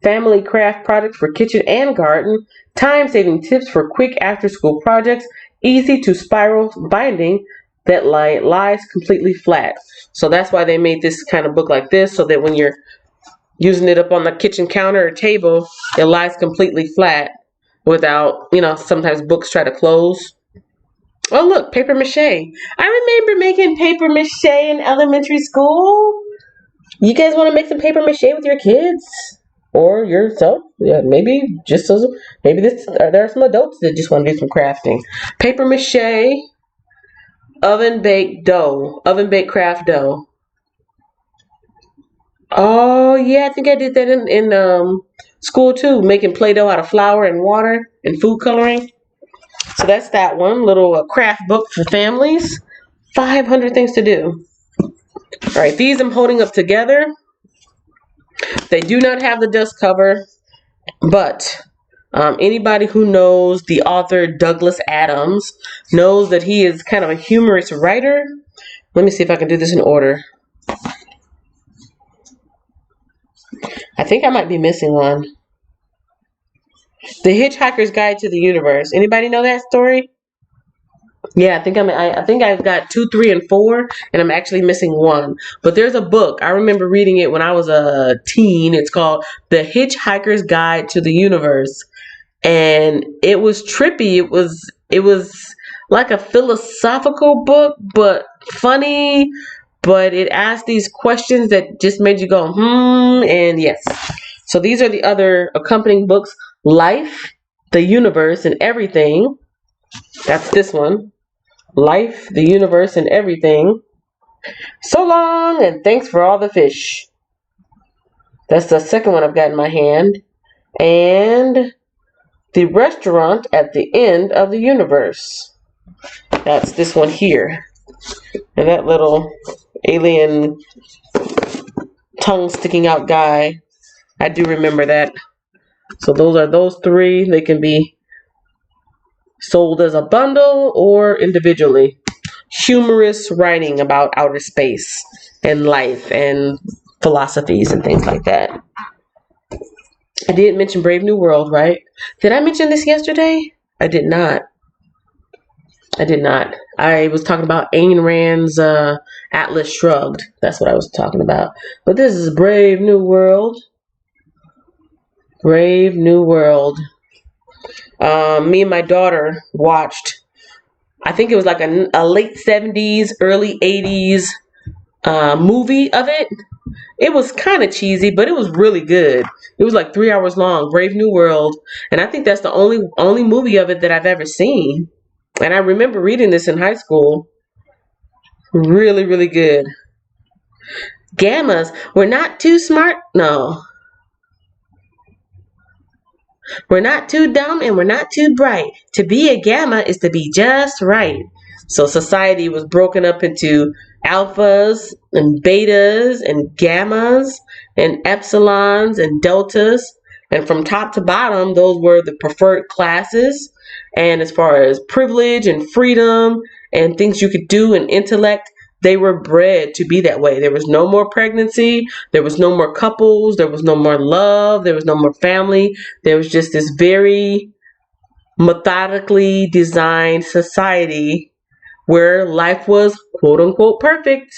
Family craft projects for kitchen and garden. Time-saving tips for quick after-school projects. Easy to spiral binding that lies completely flat. So that's why they made this kind of book like this, so that when you're using it up on the kitchen counter or table, it lies completely flat without, sometimes books try to close. Oh, look, paper mache. I remember making paper mache in elementary school. You guys want to make some paper mache with your kids or yourself? Yeah, maybe there are some adults that just want to do some crafting. Paper mache, oven baked craft dough. Oh yeah, I think I did that in school too, making Play-Doh out of flour and water and food coloring. So that's that one little craft book for families. 500 things to do. All right, these I'm holding up together. They do not have the dust cover, but anybody who knows the author Douglas Adams knows that he is kind of a humorous writer. Let me see if I can do this in order. I think I might be missing one. The Hitchhiker's Guide to the Universe. Anybody know that story? Yeah, I think I've got 2, 3, and 4, and I'm actually missing one. But there's a book. I remember reading it when I was a teen. It's called The Hitchhiker's Guide to the Universe. And it was trippy. It was like a philosophical book, but funny. But it asked these questions that just made you go, and yes. So these are the other accompanying books. Life, the Universe, and Everything. That's this one. Life, the Universe, and Everything. So long, and thanks for all the fish. That's the second one I've got in my hand. And The Restaurant at the End of the Universe. That's this one here. And that little alien tongue sticking out guy, I do remember that. So those are those 3. They can be sold as a bundle or individually. Humorous writing about outer space and life and philosophies and things like that. I did mention Brave New World, right? Did I mention this yesterday? I did not. I was talking about Ayn Rand's Atlas Shrugged. That's what I was talking about. But this is Brave New World. Brave New World. Me and my daughter watched, I think it was like a late 70s, early 80s movie of it. It was kind of cheesy, but it was really good. It was like 3 hours long, Brave New World. And I think that's the only movie of it that I've ever seen. And I remember reading this in high school. Really, really good. Gammas, we're not too smart. No. We're not too dumb and we're not too bright. To be a gamma is to be just right. So society was broken up into alphas and betas and gammas and epsilons and deltas. And from top to bottom, those were the preferred classes. And as far as privilege and freedom and things you could do and intellect, they were bred to be that way. There was no more pregnancy. There was no more couples. There was no more love. There was no more family. There was just this very methodically designed society where life was quote unquote perfect.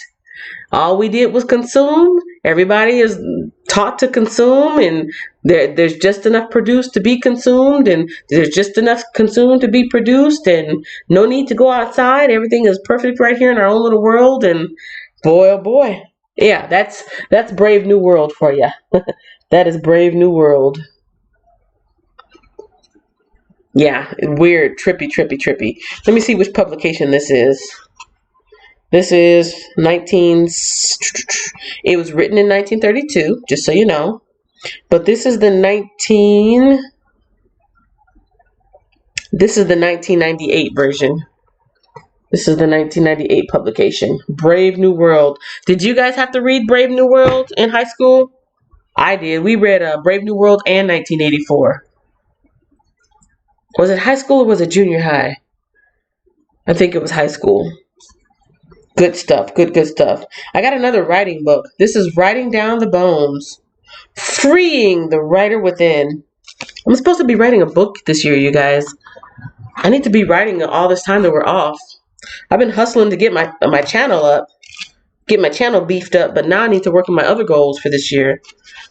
All we did was consume. Everybody is taught to consume, and there's just enough produced to be consumed, and there's just enough consumed to be produced, and no need to go outside. Everything is perfect right here in our own little world, and boy, oh boy. Yeah, that's Brave New World for you. That is Brave New World. Yeah, weird, trippy. Let me see which publication this is. This is it was written in 1932, just so you know. But this is the 1998 version. This is the 1998 publication. Brave New World. Did you guys have to read Brave New World in high school? I did. We read Brave New World and 1984. Was it high school or was it junior high? I think it was high school. Good stuff. Good stuff. I got another writing book. This is Writing Down the Bones. Freeing the Writer Within. I'm supposed to be writing a book this year, you guys. I need to be writing all this time that we're off. I've been hustling to get my channel up. Get my channel beefed up, but now I need to work on my other goals for this year.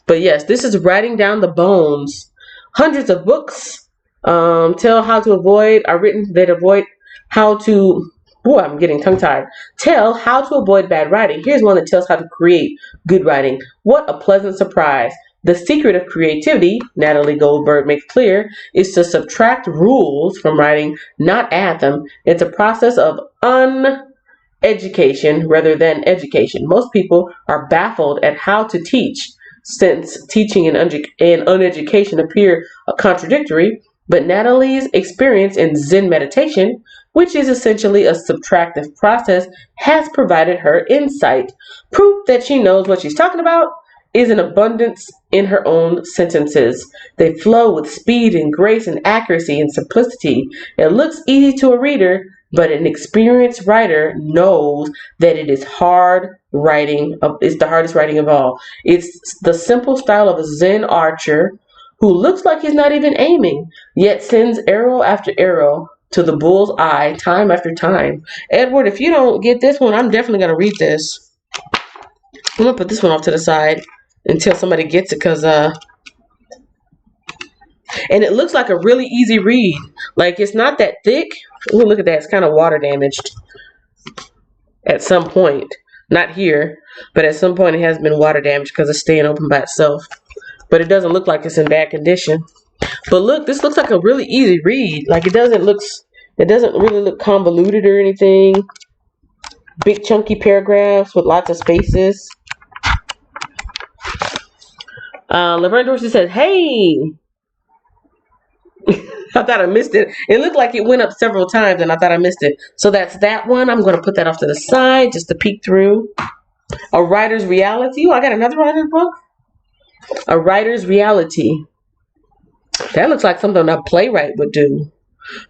But yes, this is Writing Down the Bones. Hundreds of books tell how to avoid, are written that avoid how to, I'm getting tongue-tied. Tell how to avoid bad writing. Here's one that tells how to create good writing. What a pleasant surprise. The secret of creativity, Natalie Goldberg makes clear, is to subtract rules from writing, not add them. It's a process of education rather than education. Most people are baffled at how to teach, since teaching and uneducation appear contradictory, but Natalie's experience in Zen meditation, which is essentially a subtractive process, has provided her insight. Proof that she knows what she's talking about is an abundance in her own sentences. They flow with speed and grace and accuracy and simplicity. It looks easy to a reader, but an experienced writer knows that it is hard writing. It's the hardest writing of all. It's the simple style of a Zen archer who looks like he's not even aiming, yet sends arrow after arrow to the bull's eye time after time. Edward, if you don't get this one, I'm definitely going to read this. I'm going to put this one off to the side until somebody gets it, because and it looks like a really easy read. Like, it's not that thick. Ooh, look at that. It's kind of water damaged at some point. Not here, but at some point it has been water damaged because it's staying open by itself. But it doesn't look like it's in bad condition. But look, this looks like a really easy read. Like, it doesn't really look convoluted or anything. Big chunky paragraphs with lots of spaces. Laverne Dorsey says, hey. I thought I missed it. It looked like it went up several times and I thought I missed it. So that's that one. I'm going to put that off to the side just to peek through. A Writer's Reality. Oh, I got another writer's book. A Writer's Reality. That looks like something a playwright would do.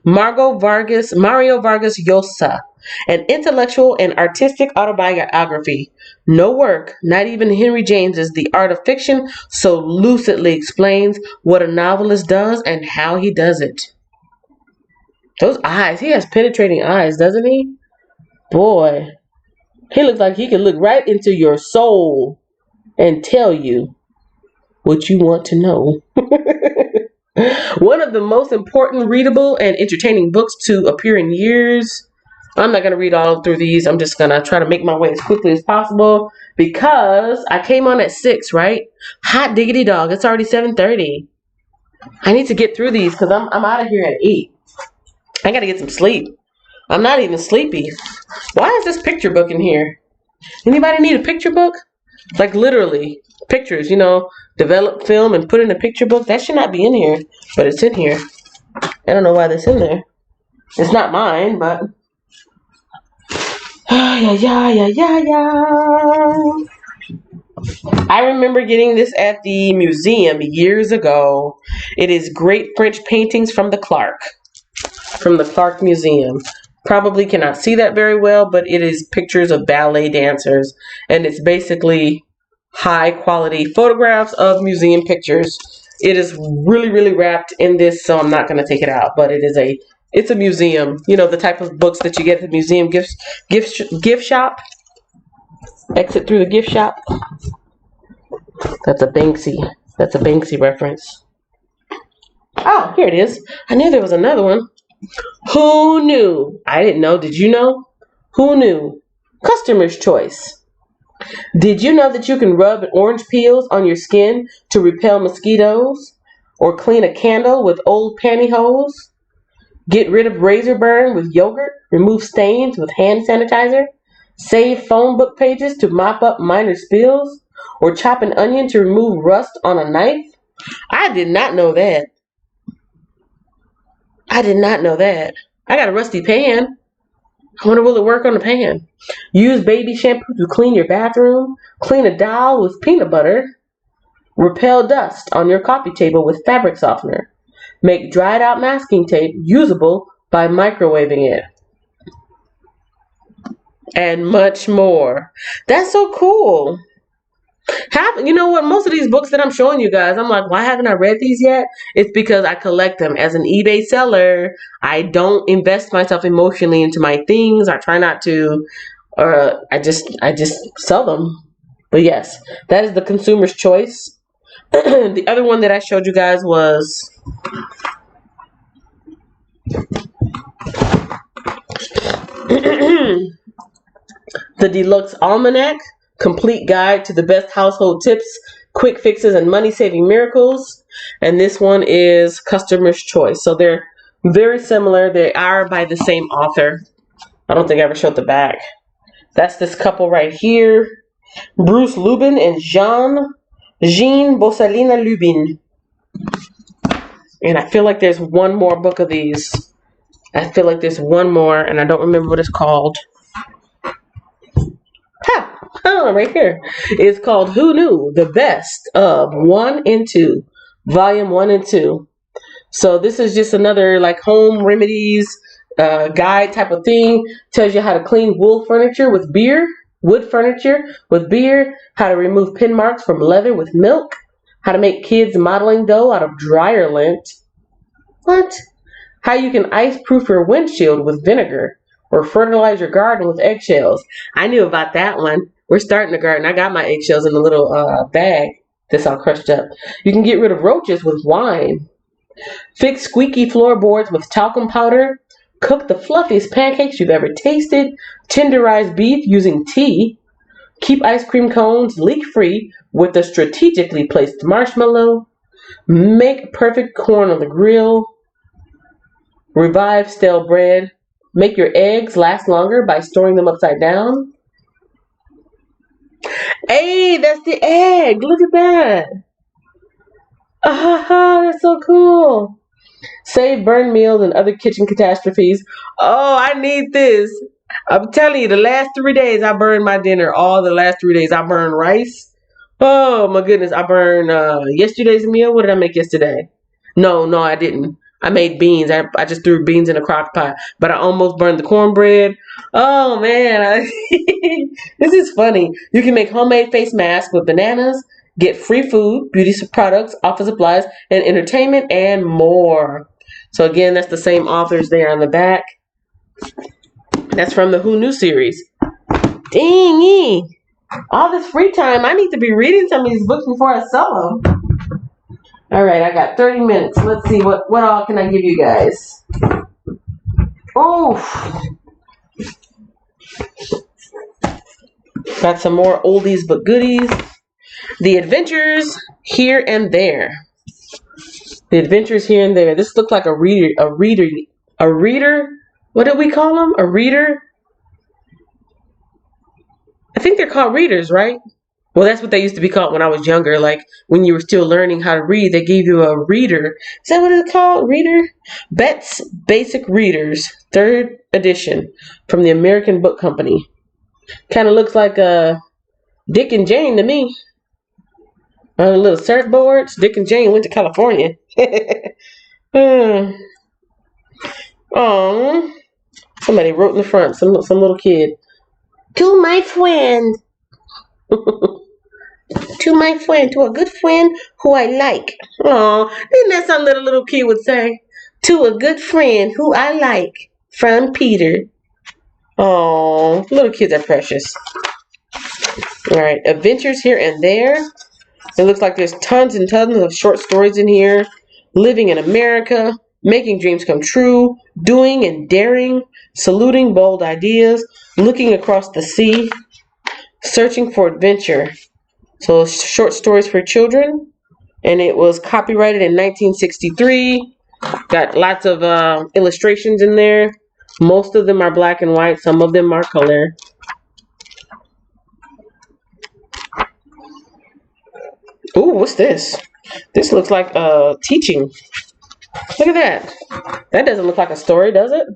Mario Vargas Llosa. An intellectual and artistic autobiography. No work, not even Henry James's The Art of Fiction, so lucidly explains what a novelist does and how he does it. Those eyes, he has penetrating eyes, doesn't he? Boy, he looks like he can look right into your soul and tell you what you want to know. One of the most important, readable, and entertaining books to appear in years. I'm not going to read all through these. I'm just going to try to make my way as quickly as possible because I came on at 6, right? Hot diggity dog. It's already 7:30. I need to get through these because I'm out of here at 8. I got to get some sleep. I'm not even sleepy. Why is this picture book in here? Anybody need a picture book? Like, literally, pictures, develop film and put in a picture book. That should not be in here, but it's in here. I don't know why that's in there. It's not mine, but... I remember getting this at the museum years ago. It is Great French Paintings from the Clark Museum. Probably cannot see that very well, but it is pictures of ballet dancers, and it's basically high quality photographs of museum pictures. It is really, really wrapped in this, so I'm not going to take it out, but it's a museum, the type of books that you get at the museum gift shop. Exit through the gift shop. That's a Banksy reference. Oh, here it is. I knew there was another one. Who knew? I didn't know. Did you know? Who knew? Customer's choice. Did you know that you can rub orange peels on your skin to repel mosquitoes? Or clean a candle with old pantyhose? Get rid of razor burn with yogurt? Remove stains with hand sanitizer? Save phone book pages to mop up minor spills? Or chop an onion to remove rust on a knife? I did not know that. I got a rusty pan. I wonder, will it work on the pan? Use baby shampoo to clean your bathroom. Clean a doll with peanut butter. Repel dust on your coffee table with fabric softener. Make dried out masking tape usable by microwaving it. And much more. That's so cool. You know what? Most of these books that I'm showing you guys, I'm like, why haven't I read these yet? It's because I collect them. As an eBay seller, I don't invest myself emotionally into my things. I try not to, or I just sell them. But yes, that is the consumer's choice. The other one that I showed you guys was the Deluxe Almanac, complete guide to the best household tips, quick fixes, and money-saving miracles. And this one is Customer's Choice. So they're very similar. They are by the same author. I don't think I ever showed the back. That's this couple right here, Bruce Lubin and Jean Bossalina Lubin. And I feel like there's one more book of these. I feel like there's one more, and I don't remember what it's called. Right here. It's called Who Knew? The Best of 1 and 2. Volume 1 and 2. So this is just another like home remedies guide type of thing. Tells you how to clean wood furniture with beer, how to remove pin marks from leather with milk, how to make kids modeling dough out of dryer lint. What? How you can ice-proof your windshield with vinegar, or fertilize your garden with eggshells. I knew about that one. We're starting a garden. I got my eggshells in a little bag that's all crushed up. You can get rid of roaches with wine. Fix squeaky floorboards with talcum powder. Cook the fluffiest pancakes you've ever tasted. Tenderize beef using tea. Keep ice cream cones leak-free with a strategically placed marshmallow. Make perfect corn on the grill. Revive stale bread. Make your eggs last longer by storing them upside down. Hey, that's the egg. Look at that. That's so cool. Save burned meals and other kitchen catastrophes. Oh, I need this. I'm telling you, the last 3 days I burned my dinner. All the last 3 days I burned rice. Oh my goodness, I burned yesterday's meal. What did I make yesterday? No, I didn't. I made beans. I just threw beans in a crock pot, but I almost burned the cornbread. Oh man, this is funny. You can make homemade face masks with bananas, get free food, beauty products, office supplies, and entertainment, and more. So again, that's the same authors there on the back. That's from the Who Knew series. Dang, all this free time. I need to be reading some of these books before I sell them. All right, I got 30 minutes. Let's see, what all can I give you guys? Oh, got some more oldies but goodies. The Adventures Here and There. The Adventures Here and There. This looks like a reader. What did we call them? A reader? I think they're called readers, right? Well, that's what they used to be called when I was younger. Like, when you were still learning how to read, they gave you a reader. Is that what it's called? Reader? Bet's Basic Readers, 3rd edition, from the American Book Company. Kind of looks like Dick and Jane to me. On the little surfboards. Dick and Jane went to California. Oh, somebody wrote in the front. Some little kid. To my friend. To my friend, to a good friend who I like. Oh, isn't that something that a little kid would say? To a good friend who I like, from Peter. Oh, little kids are precious. All right, adventures here and there. It looks like there's tons and tons of short stories in here. Living in America, making dreams come true, doing and daring, saluting bold ideas, looking across the sea, searching for adventure. So short stories for children, and it was copyrighted in 1963. Got lots of illustrations in there. Most of them are black and white. Some of them are color. Ooh, what's this? This looks like teaching. Look at that. That doesn't look like a story, does it?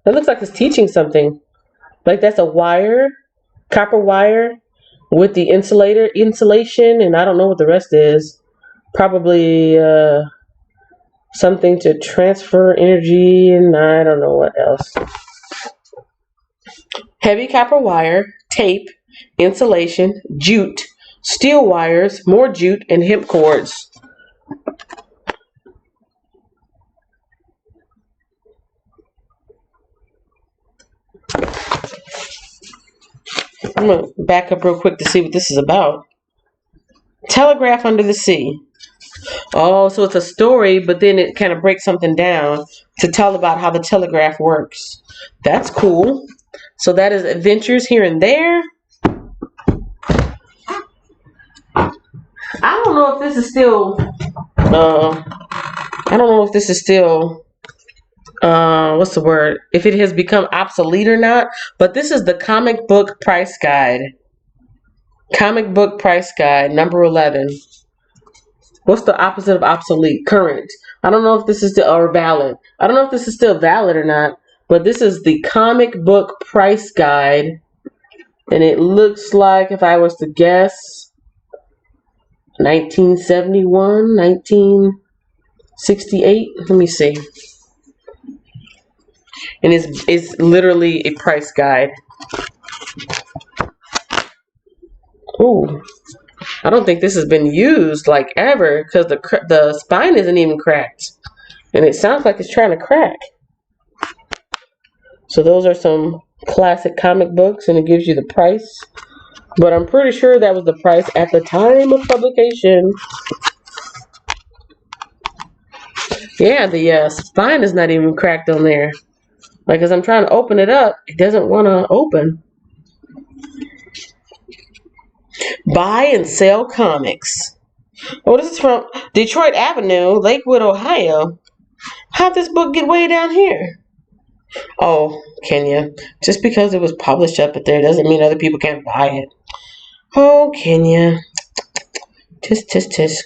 That looks like it's teaching something. Like that's a wire, copper wire, with the insulation, and I don't know what the rest is. Probably something to transfer energy, and I don't know what else. Heavy copper wire, tape, insulation, jute, steel wires, more jute, and hemp cords. I'm going to back up real quick to see what this is about. Telegraph under the sea. Oh, so it's a story, but then it kind of breaks something down to tell about how the telegraph works. That's cool. So that is adventures here and there. I don't know if this is still, what's the word? If it has become obsolete or not. But this is the comic book price guide. Comic book price guide, number 11. What's the opposite of obsolete? Current. I don't know if this is still, or valid. I don't know if this is still valid or not. But this is the comic book price guide. And it looks like, if I was to guess, 1971, 1968. Let me see. And it's literally a price guide. Ooh, I don't think this has been used like ever, because the spine isn't even cracked, and it sounds like it's trying to crack. So those are some classic comic books, and it gives you the price. But I'm pretty sure that was the price at the time of publication. Yeah, the spine is not even cracked on there. Like, as I'm trying to open it up, it doesn't want to open. Buy and sell comics. Oh, this is from Detroit Avenue, Lakewood, Ohio. How'd this book get way down here? Oh, Kenya. Just because it was published up there doesn't mean other people can't buy it. Oh, Kenya. Tisk, tisk, tisk.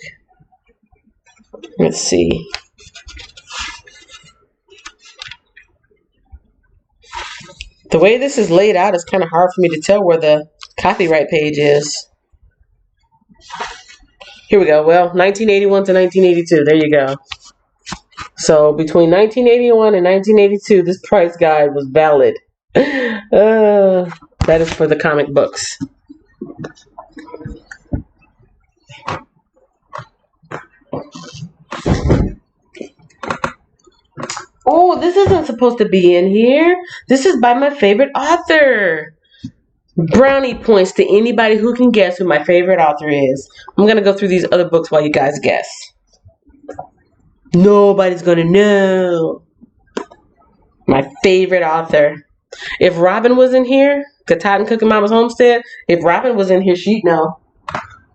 Let's see. The way this is laid out, it's kind of hard for me to tell where the copyright page is. Here we go. Well, 1981 to 1982. There you go. So between 1981 and 1982, this price guide was valid. That is for the comic books. Oh, this isn't supposed to be in here. This is by my favorite author. Brownie points to anybody who can guess who my favorite author is. I'm going to go through these other books while you guys guess. Nobody's going to know. My favorite author. If Robin was in here, Katatin Cooking Mama's Homestead, if Robin was in here, she'd know.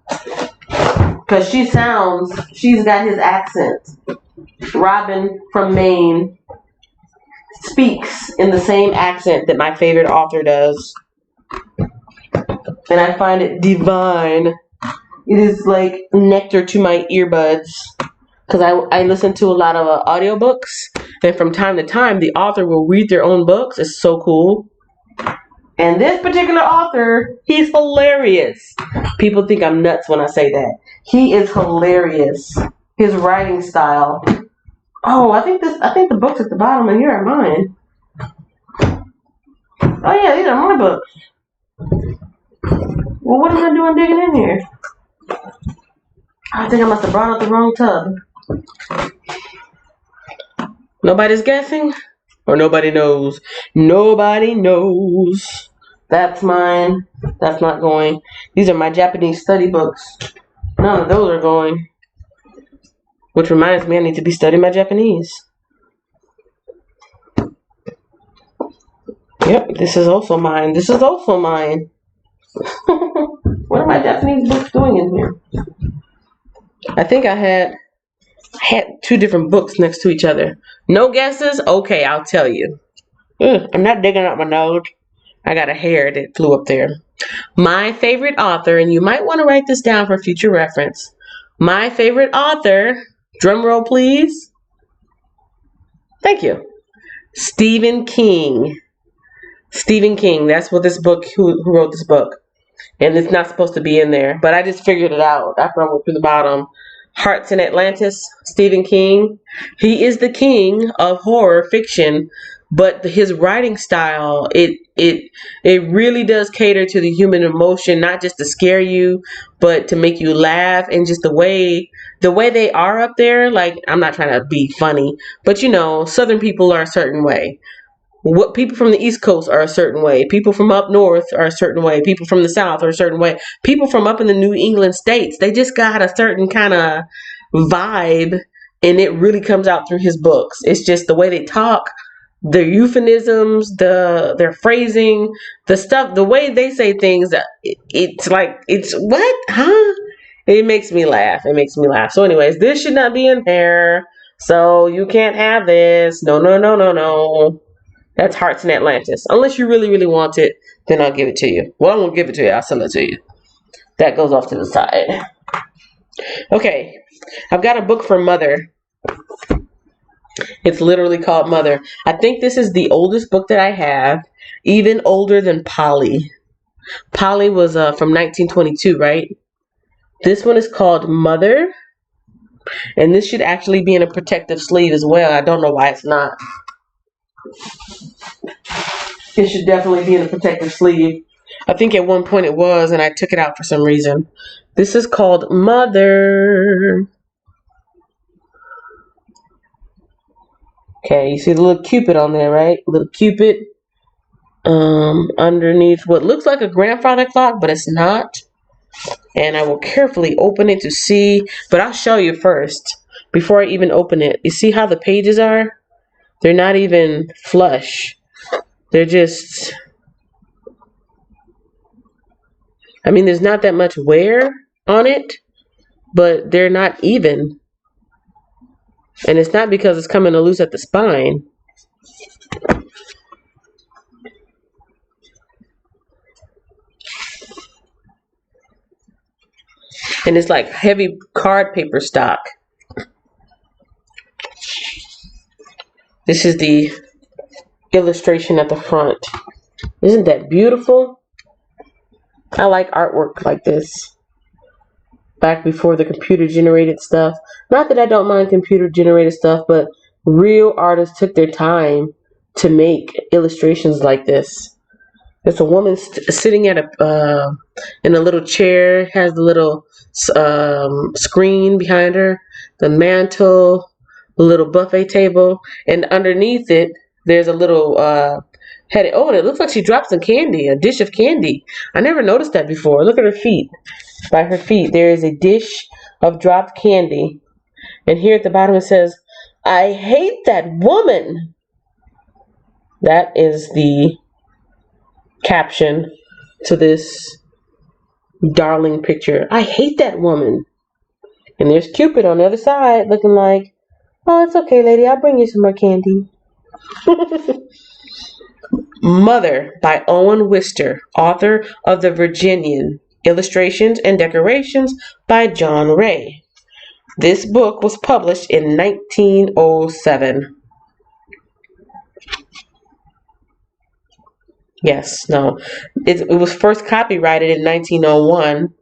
Because she's got his accent. Robin from Maine speaks in the same accent that my favorite author does. And I find it divine. It is like nectar to my earbuds. Because I listen to a lot of audiobooks. And from time to time, the author will read their own books. It's so cool. And this particular author, he's hilarious. People think I'm nuts when I say that. He is hilarious. His writing style. Oh, I think the books at the bottom of here are mine. Oh yeah, these are my books. Well, what am I doing digging in here? I think I must have brought out the wrong tub. Nobody's guessing? Or nobody knows? Nobody knows. That's mine. That's not going. These are my Japanese study books. None of those are going. Which reminds me, I need to be studying my Japanese. Yep, this is also mine. This is also mine. What are my Japanese books doing in here? I think I had two different books next to each other. No guesses? Okay, I'll tell you. I'm not digging up my nose. I got a hair that flew up there. My favorite author, and you might want to write this down for future reference. My favorite author, drum roll please. Thank you. Stephen King. Stephen King, that's what this book, who wrote this book. And it's not supposed to be in there, but I just figured it out after I went through the bottom. Hearts in Atlantis, Stephen King. He is the king of horror fiction, but his writing style, it really does cater to the human emotion, not just to scare you, but to make you laugh. And just the way they are up there, like, I'm not trying to be funny, but you know, Southern people are a certain way. What people from the East Coast are a certain way. People from up north are a certain way. People from the South are a certain way. People from up in the New England states, they just got a certain kind of vibe, and it really comes out through his books. It's just the way they talk, their euphemisms, their phrasing, the stuff, the way they say things. It's like, it's what, huh? It makes me laugh. It makes me laugh. So, anyways, this should not be in there. So you can't have this. No, no, no, no, no. That's Hearts in Atlantis. Unless you really, really want it, then I'll give it to you. Well, I won't give it to you. I'll sell it to you. That goes off to the side. Okay. I've got a book for Mother. It's literally called Mother. I think this is the oldest book that I have. Even older than Polly. Polly was from 1922, right? This one is called Mother. And this should actually be in a protective sleeve as well. I don't know why it's not. It should definitely be in a protective sleeve. I think at one point it was, and I took it out for some reason. This is called Mother. Okay, you see the little Cupid on there, right? Little Cupid. Underneath what looks like a grandfather clock, but it's not. And I will carefully open it to see, but I'll show you first before I even open it. You see how the pages are? They're not even flush. They're just, I mean, there's not that much wear on it, but they're not even. And it's not because it's coming loose at the spine. And it's like heavy card paper stock. This is the illustration at the front. Isn't that beautiful? I like artwork like this. Back before the computer generated stuff. Not that I don't mind computer generated stuff, but real artists took their time to make illustrations like this. There's a woman sitting at in a little chair, has the little screen behind her, the mantle, a little buffet table, and underneath it, there's a little head. Oh, and it looks like she dropped some candy, a dish of candy. I never noticed that before. Look at her feet. By her feet, there is a dish of dropped candy. And here at the bottom it says, "I hate that woman." That is the caption to this darling picture. I hate that woman. And there's Cupid on the other side looking like, "Oh, it's okay, lady. I'll bring you some more candy." Mother by Owen Wister, author of The Virginian. Illustrations and decorations by John Ray. This book was published in 1907. Yes, no. It was first copyrighted in 1901,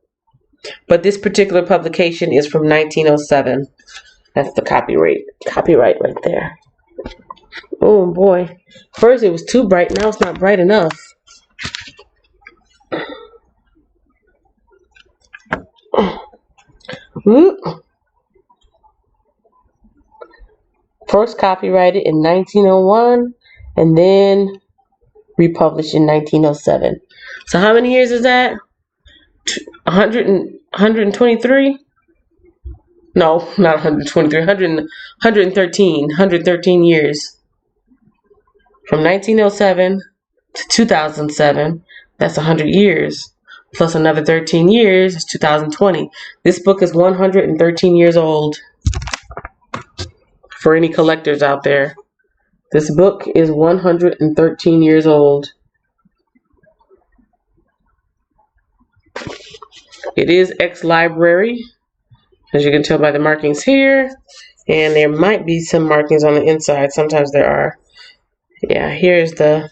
but this particular publication is from 1907. That's the copyright right there. Oh boy. First it was too bright, now it's not bright enough. First copyrighted in 1901 and then republished in 1907. So how many years is that? 123? No, not 123. 113 years. From 1907 to 2007. That's 100 years. Plus another 13 years is 2020. This book is 113 years old. For any collectors out there. This book is 113 years old. It is ex-library, as you can tell by the markings here. And there might be some markings on the inside. Sometimes there are. Yeah, here's the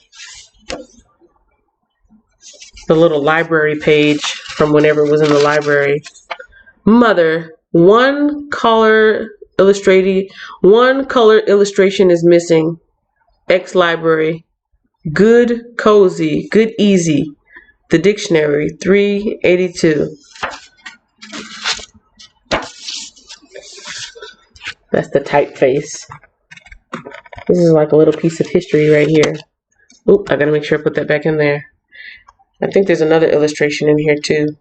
little library page from whenever it was in the library. Mother, one color illustration is missing. Ex-library. Good, cozy, good, easy. The dictionary, 382. That's the typeface. This is like a little piece of history right here. Oop, I gotta make sure I put that back in there. I think there's another illustration in here too.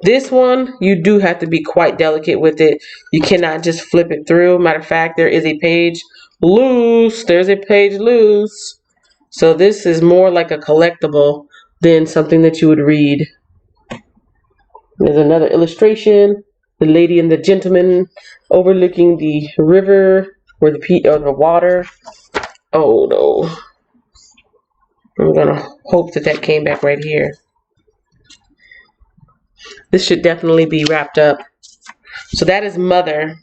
This one, you do have to be quite delicate with it. You cannot just flip it through. Matter of fact, there is a page loose. There's a page loose. So this is more like a collectible than something that you would read. There's another illustration. The lady and the gentleman overlooking the river or the water. Oh no. I'm gonna hope that came back right here. This should definitely be wrapped up. So that is Mother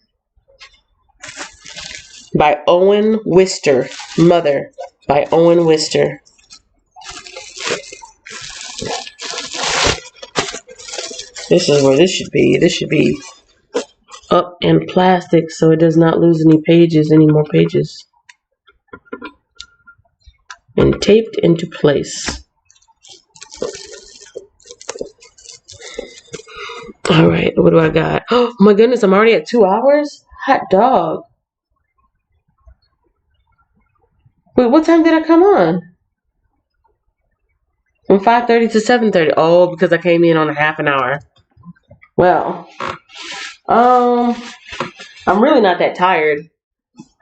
by Owen Wister. Mother by Owen Wister. This is where this should be. This should be up in plastic so it does not lose any more pages. And taped into place. All right, what do I got? Oh my goodness, I'm already at 2 hours? Hot dog. Wait, what time did I come on? From 5:30 to 7:30. Oh, because I came in on a half an hour. Well, I'm really not that tired.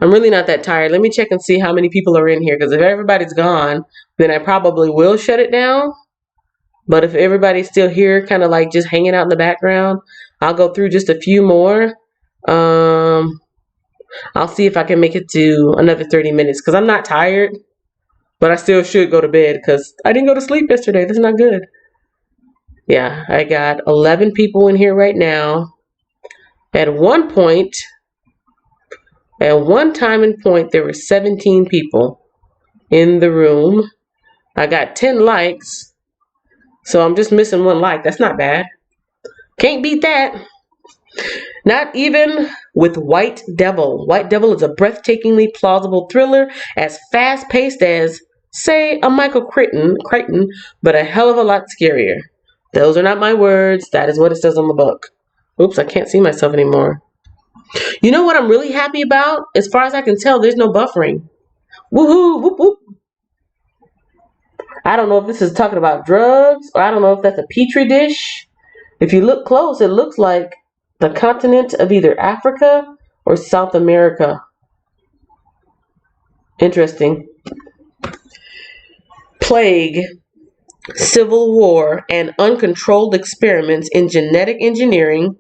Let me check and see how many people are in here, because if everybody's gone, then I probably will shut it down. But if everybody's still here, kind of like just hanging out in the background, I'll go through just a few more. I'll see if I can make it to another 30 minutes, because I'm not tired, but I still should go to bed because I didn't go to sleep yesterday. That's not good. Yeah, I got 11 people in here right now. At one time and point, there were 17 people in the room. I got 10 likes, so I'm just missing 1 like. That's not bad. Can't beat that. Not even with White Devil. White Devil is a breathtakingly plausible thriller, as fast-paced as, say, a Michael Crichton, but a hell of a lot scarier. Those are not my words. That is what it says on the book. Oops, I can't see myself anymore. You know what I'm really happy about? As far as I can tell, there's no buffering. Woohoo! Whoop, whoop. I don't know if this is talking about drugs, or I don't know if that's a petri dish. If you look close, it looks like the continent of either Africa or South America. Interesting. Plague, civil war, and uncontrolled experiments in genetic engineering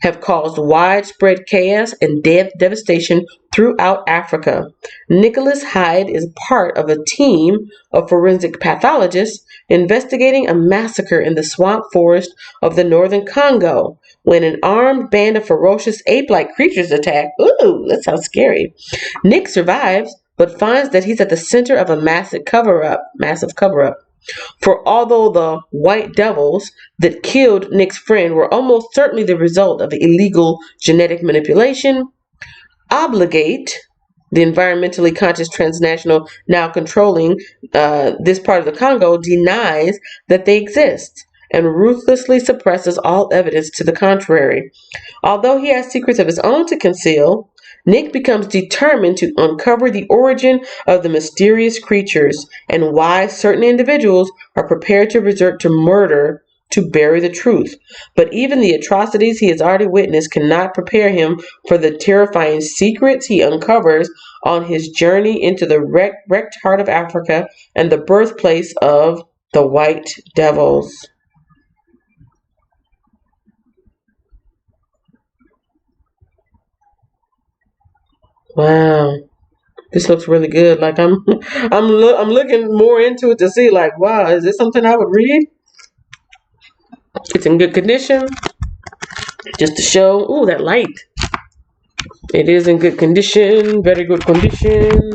have caused widespread chaos and devastation throughout Africa. Nicholas Hyde is part of a team of forensic pathologists investigating a massacre in the swamp forest of the northern Congo when an armed band of ferocious ape-like creatures attack. Ooh, that sounds scary. Nick survives, but finds that he's at the center of a massive cover-up. For although the white devils that killed Nick's friend were almost certainly the result of illegal genetic manipulation, Obligate, the environmentally conscious transnational now controlling this part of the Congo, denies that they exist and ruthlessly suppresses all evidence to the contrary. Although he has secrets of his own to conceal, Nick becomes determined to uncover the origin of the mysterious creatures and why certain individuals are prepared to resort to murder to bury the truth. But even the atrocities he has already witnessed cannot prepare him for the terrifying secrets he uncovers on his journey into the wrecked heart of Africa and the birthplace of the white devils. Wow, this looks really good. Like I'm looking more into it to see, like, wow, is this something I would read? It's in good condition, just to show. Ooh, that light. It is in good condition, very good condition.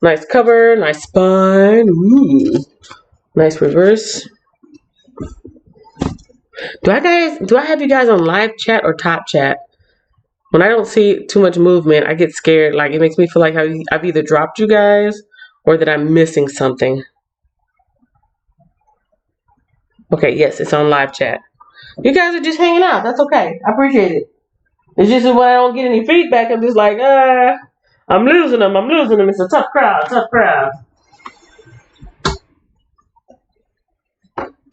Nice cover, nice spine. Ooh, nice reverse. Do I have you guys on live chat or top chat? When I don't see too much movement, I get scared. Like, it makes me feel like I've either dropped you guys or that I'm missing something. Okay, yes, it's on live chat. You guys are just hanging out. That's okay. I appreciate it. It's just when I don't get any feedback, I'm just like, I'm losing them. It's a tough crowd.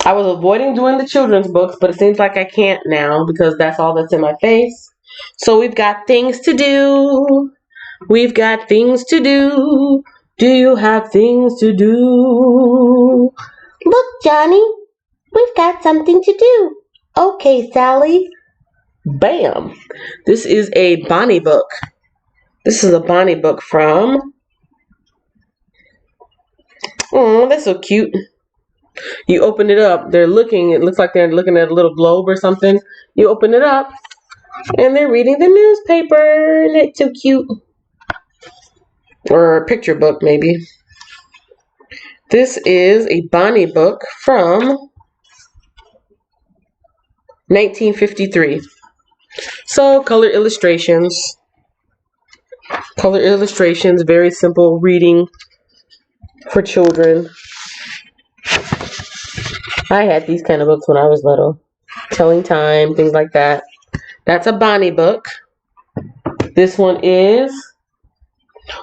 I was avoiding doing the children's books, but it seems like I can't now because that's all that's in my face. So we've got things to do. Do you have things to do? Look, Johnny, we've got something to do. Okay, Sally. Bam! This is a Bonnie book. This is a Bonnie book from... Oh, that's so cute. You open it up. It looks like they're looking at a little globe or something. You open it up, and they're reading the newspaper. And it's so cute. Or a picture book, maybe. This is a Bonnie book from 1953. So, color illustrations. Very simple reading for children. I had these kind of books when I was little. Telling time, things like that. That's a Bonnie book. This one is...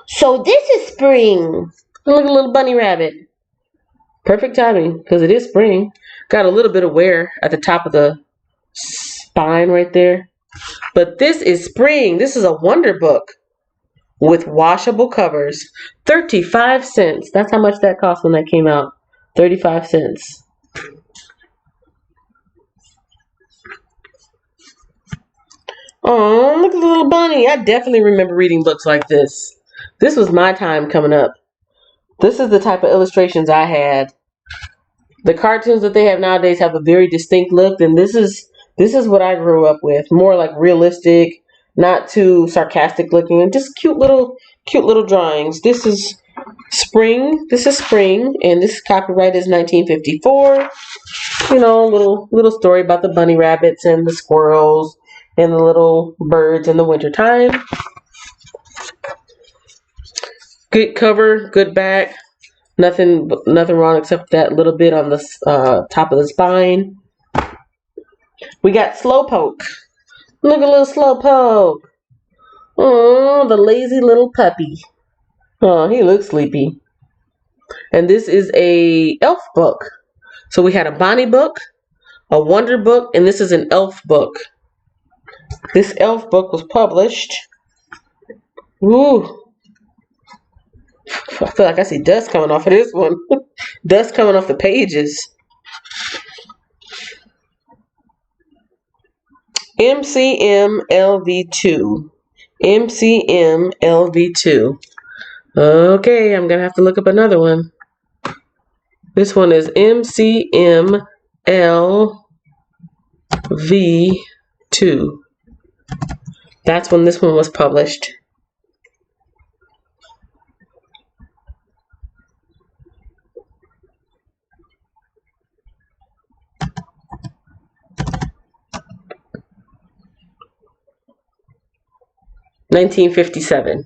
So this is spring. Look at a little bunny rabbit. Perfect timing, because it is spring. Got a little bit of wear at the top of the spine right there. But this is spring. This is a wonder book with washable covers. 35 cents. That's how much that cost when that came out. 35 cents. Oh, look at the little bunny. I definitely remember reading books like this. This was my time coming up. This is the type of illustrations I had. The cartoons that they have nowadays have a very distinct look, and this is what I grew up with. More like realistic, not too sarcastic looking, and just cute little drawings. This is spring. And this copyright is 1954. You know, little story about the bunny rabbits and the squirrels and the little birds in the wintertime. Good cover, good back. Nothing wrong except that little bit on the top of the spine. We got Slowpoke. Look at little Slowpoke. Oh, the lazy little puppy. Oh, he looks sleepy. And this is a elf book. So we had a Bonnie book, a Wonder book, and this is an elf book. This elf book was published. Ooh. I feel like I see dust coming off of this one. Dust coming off the pages. MCM-LV2. MCM-LV2. Okay, I'm going to have to look up another one. This one is MCM-LV2. That's when this one was published. $1957.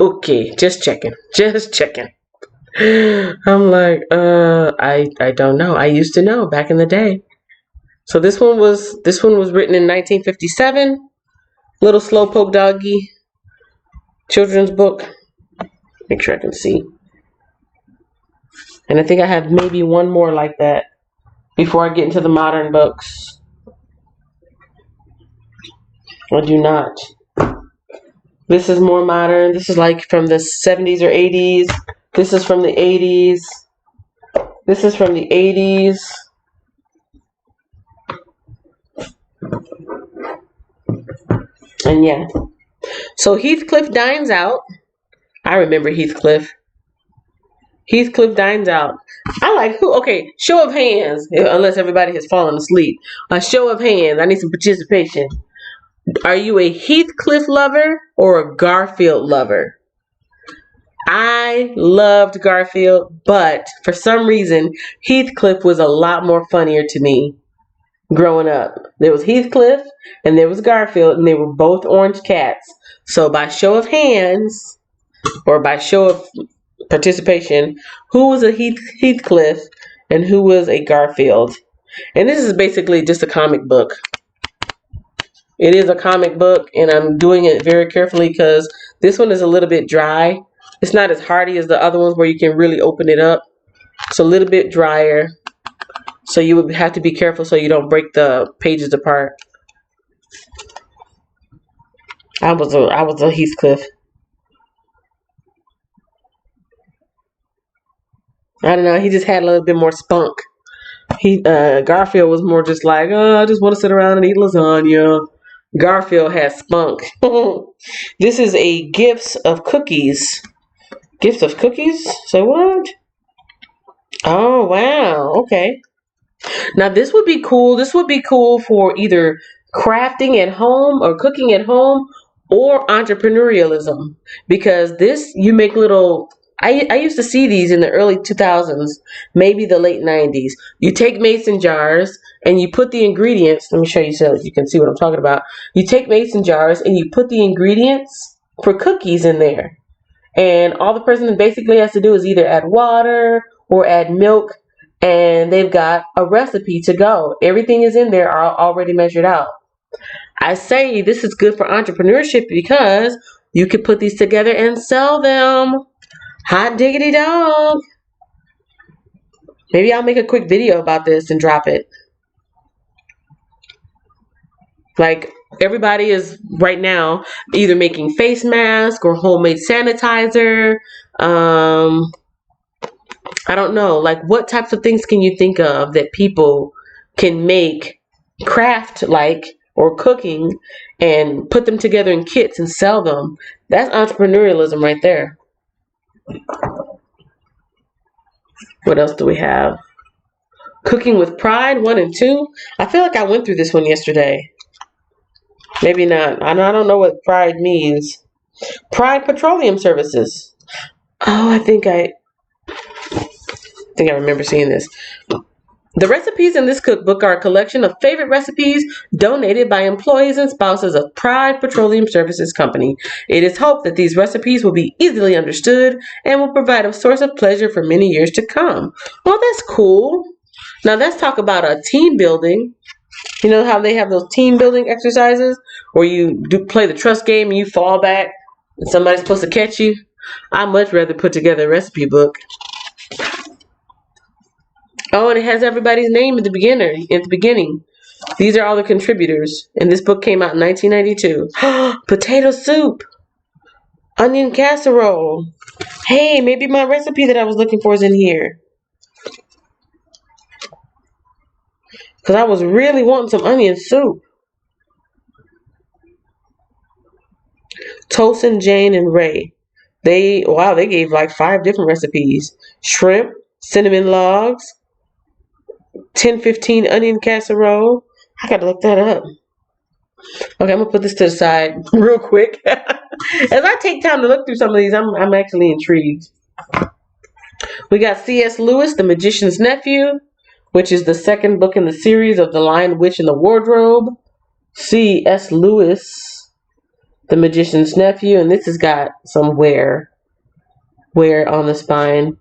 Okay, just checking. I'm like, I don't know. I used to know back in the day. So this one was written in 1957. Little Slowpoke doggy. children's book. Make sure I can see. And I think I have maybe one more like that before I get into the modern books. I do not. This is more modern. This is like from the 70s or 80s. This is from the 80s. This is from the 80s. And yeah. So Heathcliff dines out. I remember Heathcliff. Heathcliff dines out. I like who? Okay, show of hands. Unless everybody has fallen asleep. A show of hands. I need some participation. Are you a Heathcliff lover or a Garfield lover? I loved Garfield, but for some reason, Heathcliff was a lot more funnier to me growing up. There was Heathcliff and there was Garfield, and they were both orange cats. So by show of hands, or by show of participation, who was a Heathcliff and who was a Garfield? And this is basically just a comic book. It is a comic book, and I'm doing it very carefully because this one is a little bit dry. It's not as hardy as the other ones where you can really open it up. It's a little bit drier. So you would have to be careful so you don't break the pages apart. I was a Heathcliff. I don't know. He just had a little bit more spunk. Garfield was more just like, oh, I just want to sit around and eat lasagna. Garfield has spunk. This is a Gifts of Cookies. Gifts of Cookies? So what? Oh, wow. Okay. Now this would be cool. This would be cool for either crafting at home or cooking at home or entrepreneurialism. Because this, you make little... I used to see these in the early 2000s, maybe the late 90s. You take mason jars and you put the ingredients. Let me show you so you can see what I'm talking about. You take mason jars and you put the ingredients for cookies in there. And all the person basically has to do is either add water or add milk, and they've got a recipe to go. Everything is in there already measured out. I say this is good for entrepreneurship because you can put these together and sell them. Hot diggity dog. Maybe I'll make a quick video about this and drop it. Like, everybody is right now either making face masks or homemade sanitizer. I don't know. Like, what types of things can you think of that people can make, craft like, or cooking, and put them together in kits and sell them? That's entrepreneurialism right there. What else do we have? Cooking with Pride 1 and 2. I feel like I went through this one yesterday. Maybe not. I don't know what Pride means. Pride Petroleum Services. Oh, I think I remember seeing this. The recipes in this cookbook are a collection of favorite recipes donated by employees and spouses of Pride Petroleum Services Company. It is hoped that these recipes will be easily understood and will provide a source of pleasure for many years to come. Well, that's cool. Now let's talk about a team building. You know how they have those team building exercises where you play the trust game and you fall back and somebody's supposed to catch you? I'd much rather put together a recipe book. Oh, and it has everybody's name at the beginning. These are all the contributors. And this book came out in 1992. Potato soup. Onion casserole. Hey, maybe my recipe that I was looking for is in here. Because I was really wanting some onion soup. Tosin, Jane, and Ray. They gave like 5 different recipes. Shrimp, cinnamon logs, 10-15 onion casserole. I gotta look that up. Okay, I'm gonna put this to the side real quick. As I take time to look through some of these, I'm actually intrigued. We got C.S. Lewis, The Magician's Nephew, which is the second book in the series of The Lion, Witch, and the Wardrobe. C.S. Lewis, The Magician's Nephew, and this has got some wear on the spine.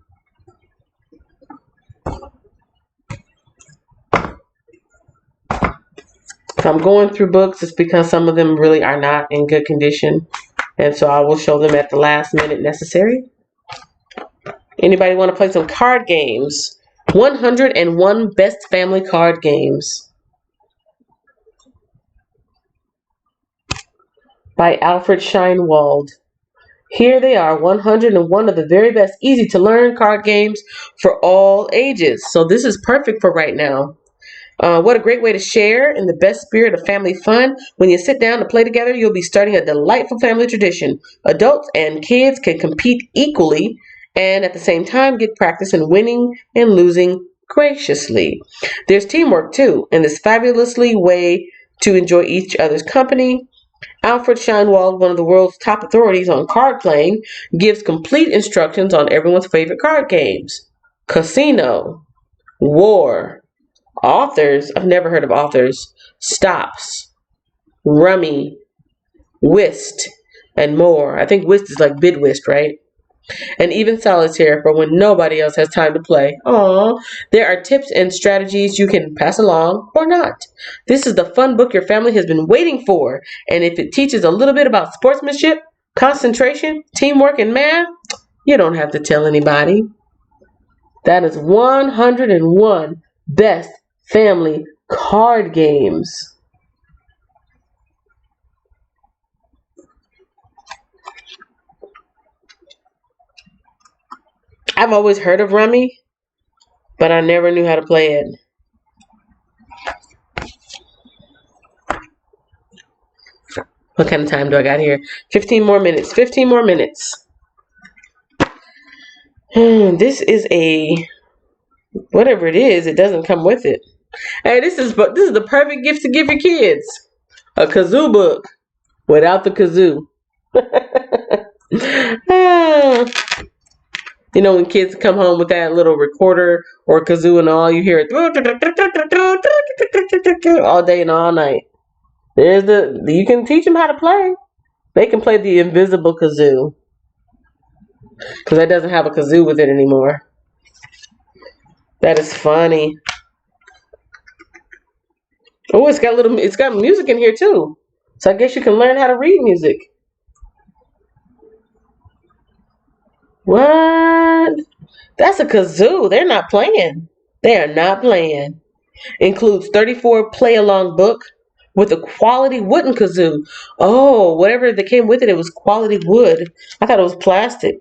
If I'm going through books, it's because some of them really are not in good condition. And so I will show them at the last minute necessary. Anybody want to play some card games? 101 best family card games by Alfred Scheinwald. Here they are, 101 of the very best easy to learn card games for all ages. So this is perfect for right now. What a great way to share in the best spirit of family fun. When you sit down to play together, you'll be starting a delightful family tradition. Adults and kids can compete equally and at the same time get practice in winning and losing graciously. There's teamwork too, in this fabulously way to enjoy each other's company. Alfred Scheinwald, one of the world's top authorities on card playing, gives complete instructions on everyone's favorite card games. Casino, War, Authors, I've never heard of Authors, Stops, Rummy, Whist, and more. I think Whist is like bid whist, right? And even Solitaire for when nobody else has time to play. Aww. There are tips and strategies you can pass along or not. This is the fun book your family has been waiting for. And if it teaches a little bit about sportsmanship, concentration, teamwork, and math, you don't have to tell anybody. That is 101 best family card games. I've always heard of Rummy, but I never knew how to play it. What kind of time do I got here? 15 more minutes. 15 more minutes. This is a, whatever it is, it doesn't come with it. Hey, this is the perfect gift to give your kids. A Kazoo book without the kazoo. You know, when kids come home with that little recorder or kazoo and all you hear it all day and all night. You can teach them how to play. They can play the invisible kazoo because that doesn't have a kazoo with it anymore. That is funny. Oh, it's got music in here too. So I guess you can learn how to read music. What? That's a kazoo. They're not playing. They are not playing. Includes 34 play-along book with a quality wooden kazoo. Oh, whatever that came with it, it was quality wood. I thought it was plastic.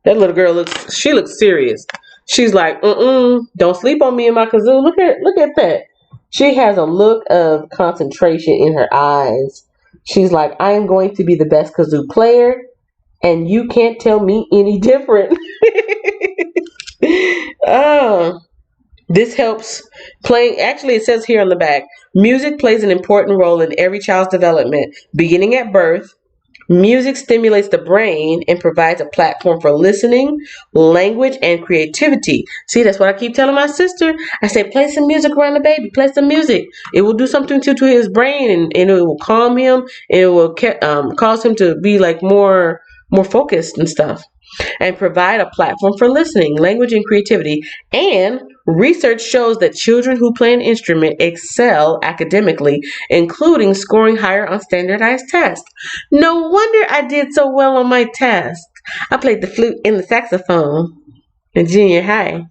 That little girl she looks serious. She's like, don't sleep on me and my kazoo. Look at that. She has a look of concentration in her eyes. She's like, I am going to be the best kazoo player, and you can't tell me any different. This helps playing. Actually, it says here on the back, music plays an important role in every child's development, beginning at birth. Music stimulates the brain and provides a platform for listening, language, and creativity. See, that's what I keep telling my sister. I say, play some music around the baby. Play some music. It will do something to his brain, and it will calm him. And it will cause him to be like more focused and stuff. And provide a platform for listening, language, and creativity. And research shows that children who play an instrument excel academically, including scoring higher on standardized tests. No wonder I did so well on my test. I played the flute and the saxophone in junior high.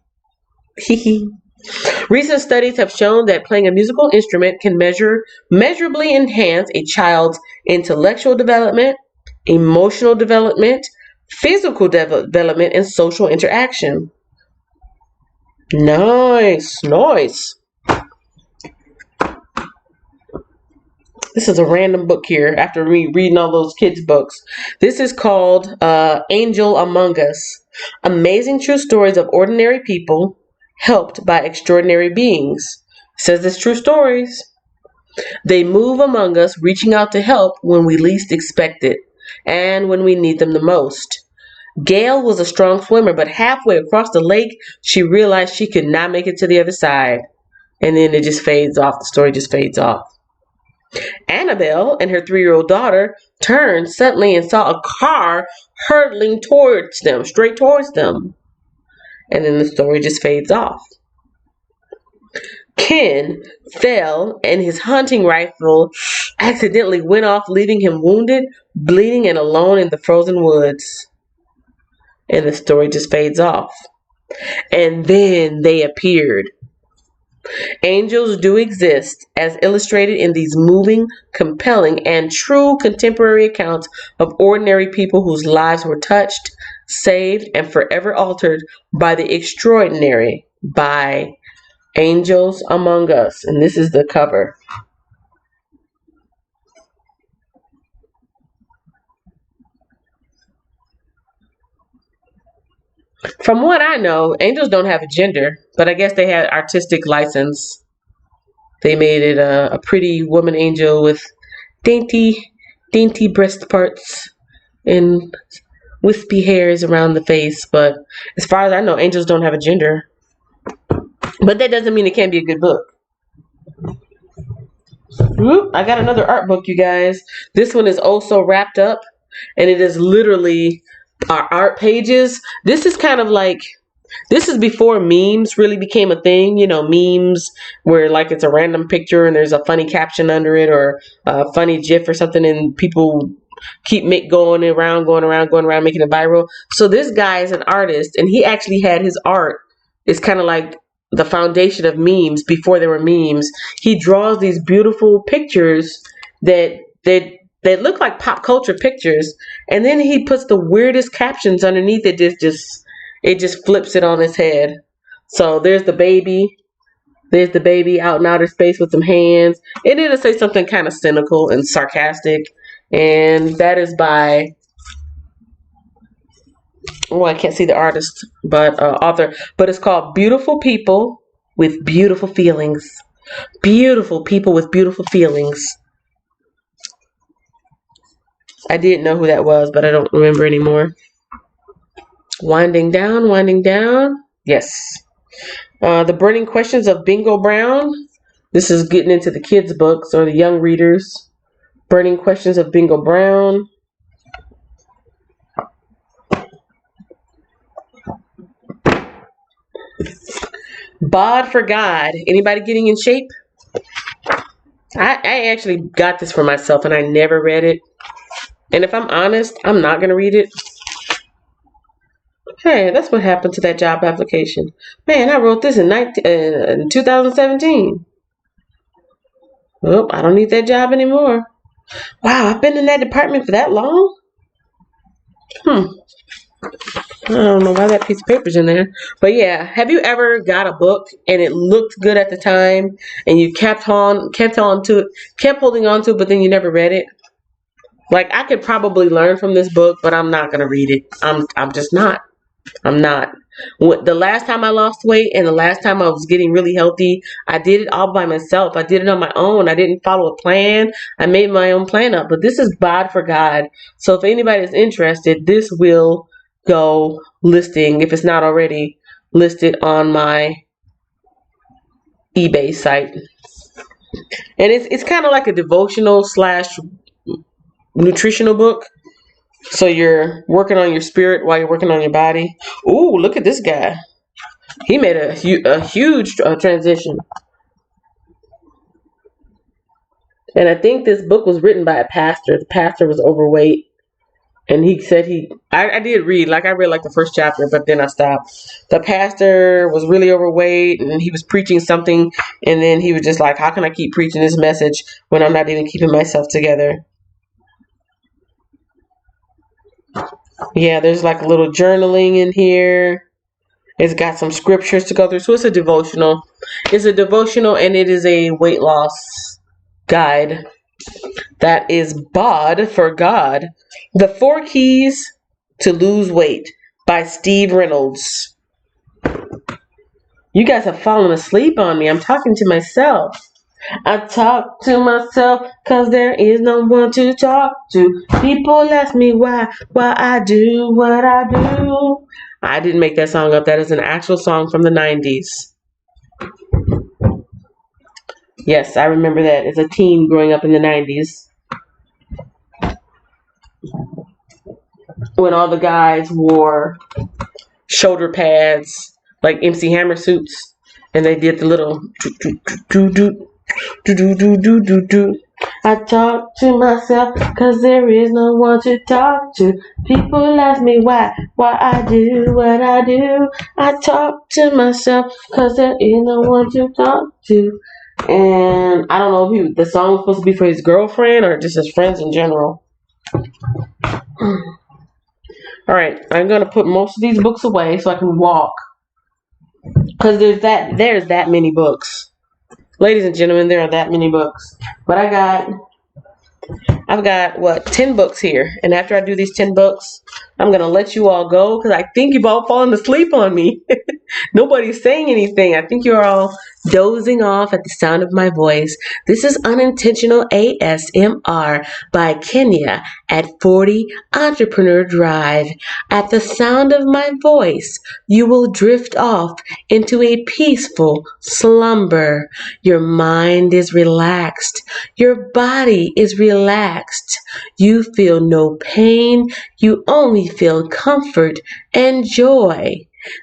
Recent studies have shown that playing a musical instrument can measurably enhance a child's intellectual development, emotional development, physical development, and social interaction. Nice. This is a random book here after me reading all those kids' books. This is called Angel Among Us. Amazing true stories of ordinary people helped by extraordinary beings. It says it's true stories. They move among us, reaching out to help when we least expect it and when we need them the most. Gail was a strong swimmer, but halfway across the lake, she realized she could not make it to the other side. And then it just fades off. The story just fades off. Annabelle and her 3-year-old daughter turned suddenly and saw a car hurtling towards them, straight towards them. And then the story just fades off. Ken fell and his hunting rifle accidentally went off, leaving him wounded, bleeding, and alone in the frozen woods. And the story just fades off. And then they appeared. Angels do exist, as illustrated in these moving, compelling, and true contemporary accounts of ordinary people whose lives were touched, saved, and forever altered by the extraordinary, by Angels Among Us. And this is the cover. From what I know, angels don't have a gender, but I guess they had artistic license. They made it a pretty woman angel with dainty breast parts and wispy hairs around the face. But as far as I know, angels don't have a gender. But that doesn't mean it can't be a good book. Whoop, I got another art book, you guys. This one is also wrapped up, and it is literally our art pages. This is kind of like, this is before memes really became a thing. You know, memes where like it's a random picture and there's a funny caption under it, or a funny GIF or something, and people keep going around, making it viral. So this guy is an artist, and he actually had his art. It's kind of like the foundation of memes before there were memes. He draws these beautiful pictures that look like pop culture pictures, and then he puts the weirdest captions underneath it. It just flips it on its head. So there's the baby. There's the baby out in outer space with some hands. And it'll say something kind of cynical and sarcastic. And that is by, oh, I can't see the artist, but author. But it's called Beautiful People with Beautiful Feelings. Beautiful people with beautiful feelings. I didn't know who that was, but I don't remember anymore. Winding down. Yes. The Burning Questions of Bingo Brown. This is getting into the kids' books or the young readers. Burning Questions of Bingo Brown. Bod for God. Anybody getting in shape? I actually got this for myself and I never read it. And if I'm honest, I'm not going to read it. Hey, that's what happened to that job application. Man, I wrote this in 2017. Oh, I don't need that job anymore. Wow, I've been in that department for that long? I don't know why that piece of paper's in there. But yeah, have you ever got a book and it looked good at the time and you kept holding on to it, but then you never read it? Like, I could probably learn from this book, but I'm not going to read it. I'm just not. I'm not. The last time I lost weight and the last time I was getting really healthy, I did it all by myself. I did it on my own. I didn't follow a plan. I made my own plan up. But this is Bod for God. So if anybody is interested, this will go listing, if it's not already listed, on my eBay site. And it's kind of like a devotional / nutritional book. So you're working on your spirit while you're working on your body. Ooh, look at this guy. He made a huge transition. And I think this book was written by a pastor. The pastor was overweight. And he said I did read, like I read like the first chapter, but then I stopped. The pastor was really overweight and he was preaching something. And then he was just like, how can I keep preaching this message when I'm not even keeping myself together? Yeah, there's like a little journaling in here. It's got some scriptures to go through. So it's a devotional. It's a devotional and it is a weight loss guide. That is Bod for God. The 4 Keys to Lose Weight by Steve Reynolds. You guys have fallen asleep on me. I'm talking to myself. I talk to myself because there is no one to talk to. People ask me why I do what I do. I didn't make that song up. That is an actual song from the 90s. Yes, I remember that as a teen growing up in the 90s. When all the guys wore shoulder pads, like MC Hammer suits. And they did the little do do do do do do do do. I talk to myself cause there is no one to talk to. People ask me why I do what I do. I talk to myself cause there is no one to talk to. And I don't know if the song was supposed to be for his girlfriend or just his friends in general. Alright, I'm going to put most of these books away so I can walk. Because there's that many books. Ladies and gentlemen, there are that many books. But I've got 10 books here. And after I do these 10 books, I'm going to let you all go because I think you've all fallen asleep on me. Nobody's saying anything. I think you're all dozing off at the sound of my voice. This is Unintentional ASMR by Kenya at 40 Entrepreneur Drive. At the sound of my voice, you will drift off into a peaceful slumber. Your mind is relaxed. Your body is relaxed. You feel no pain. You only feel comfort and joy.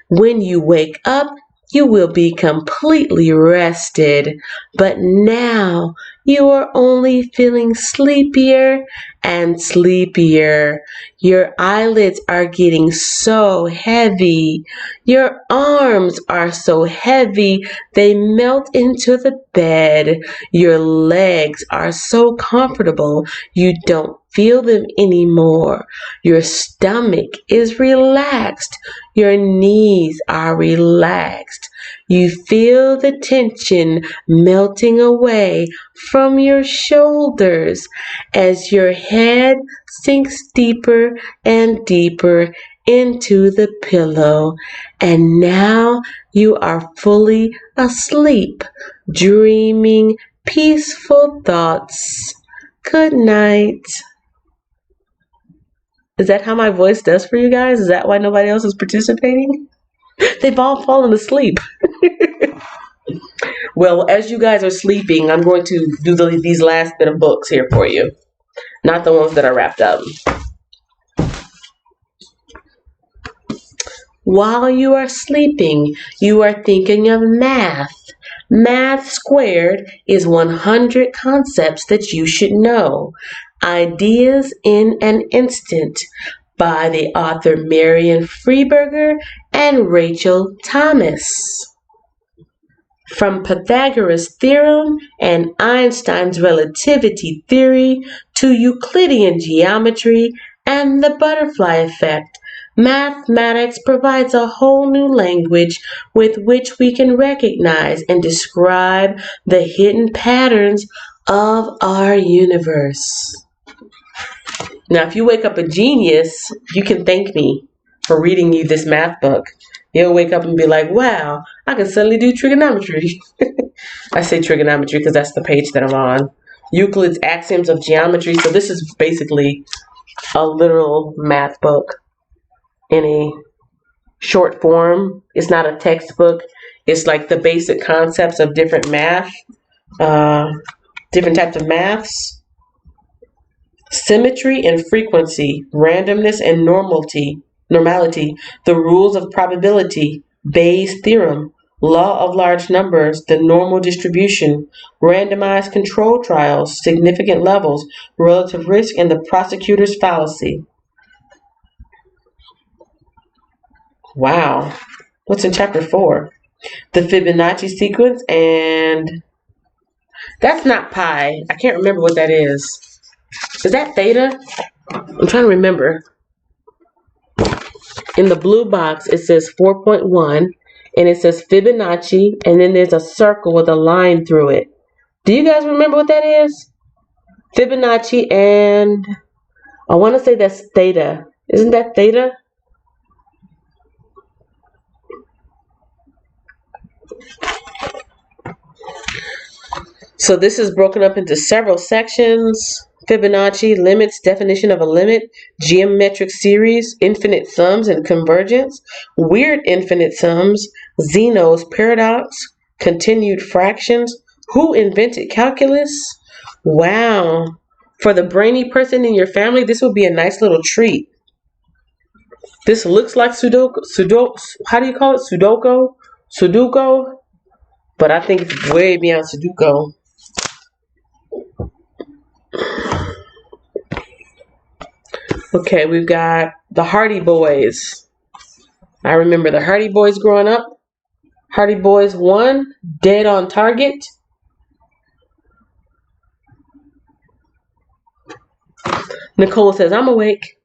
When you wake up, you will be completely rested. But now you are only feeling sleepier and sleepier. Your eyelids are getting so heavy. Your arms are so heavy they melt into the bed. Your legs are so comfortable you don't feel them anymore. Your stomach is relaxed. Your knees are relaxed. You feel the tension melting away from your shoulders as your head sinks deeper and deeper into the pillow. And now you are fully asleep, dreaming peaceful thoughts. Good night. Is that how my voice does for you guys? Is that why nobody else is participating? They've all fallen asleep. Well, as you guys are sleeping, I'm going to do these last bit of books here for you. Not the ones that are wrapped up. While you are sleeping, you are thinking of math. Math squared is 100 concepts that you should know. Ideas in an Instant by the author Marian Freeberger and Rachel Thomas. From Pythagoras' theorem and Einstein's relativity theory to Euclidean geometry and the butterfly effect, mathematics provides a whole new language with which we can recognize and describe the hidden patterns of our universe. Now, if you wake up a genius, you can thank me for reading you this math book. You'll wake up and be like, wow, I can suddenly do trigonometry. I say trigonometry because that's the page that I'm on. Euclid's Axioms of Geometry. So this is basically a literal math book in a short form. It's not a textbook. It's like the basic concepts of different math, different types of maths. Symmetry and frequency, randomness and normality, the rules of probability, Bayes' theorem, law of large numbers, the normal distribution, randomized control trials, significant levels, relative risk, and the prosecutor's fallacy. Wow. What's in chapter 4? The Fibonacci Sequence, and that's not pi. I can't remember what that is. Is that theta? I'm trying to remember. In the blue box, it says 4.1, and it says Fibonacci, and then there's a circle with a line through it. Do you guys remember what that is? Fibonacci, and I want to say that's theta. Isn't that theta? So this is broken up into several sections. Fibonacci, limits, definition of a limit, geometric series, infinite sums and convergence, weird infinite sums, Zeno's paradox, continued fractions, who invented calculus? Wow. For the brainy person in your family, this would be a nice little treat. This looks like Sudoku. How do you call it? Sudoku? but I think it's way beyond Sudoku. Okay, we've got the Hardy Boys. I remember the Hardy Boys growing up. Hardy Boys 1, Dead on Target. Nicole says, I'm awake.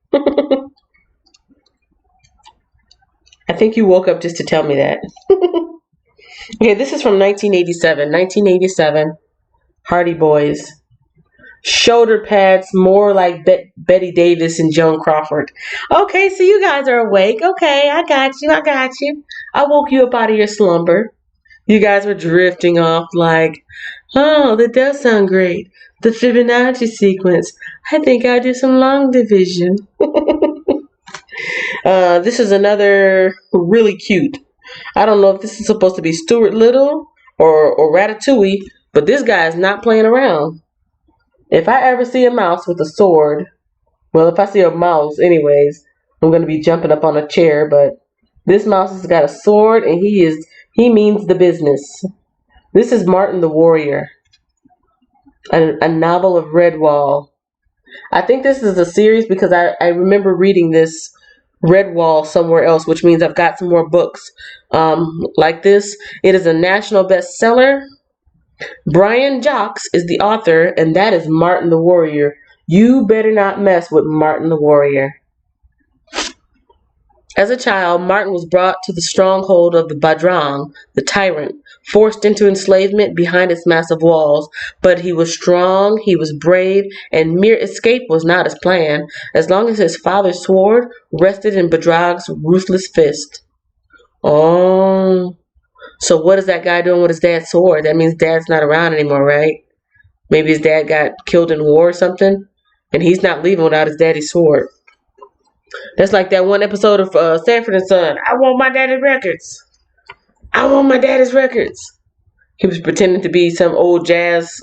I think you woke up just to tell me that. Okay, this is from 1987. 1987, Hardy Boys. Shoulder pads, more like Betty Davis and Joan Crawford. Okay, so you guys are awake. Okay, I got you. I woke you up out of your slumber. You guys were drifting off like, oh, that does sound great. The Fibonacci Sequence. I think I'll do some long division. This is another really cute. I don't know if this is supposed to be Stuart Little or Ratatouille, but this guy is not playing around. If I ever see a mouse with a sword, well, if I see a mouse anyways, I'm going to be jumping up on a chair, but this mouse has got a sword and he means the business. This is Martin the Warrior, a novel of Redwall. I think this is a series because I remember reading this Redwall somewhere else, which means I've got some more books like this. It is a national bestseller. Brian Jocks is the author, and that is Martin the Warrior. You better not mess with Martin the Warrior. As a child, Martin was brought to the stronghold of the Badrang, the tyrant, forced into enslavement behind its massive walls. But he was strong, he was brave, and mere escape was not his plan, as long as his father's sword rested in Badrang's ruthless fist. Oh, so what is that guy doing with his dad's sword? That means dad's not around anymore, right? Maybe his dad got killed in war or something, and he's not leaving without his daddy's sword. That's like that one episode of Sanford and Son. I want my daddy's records. I want my daddy's records. He was pretending to be some old jazz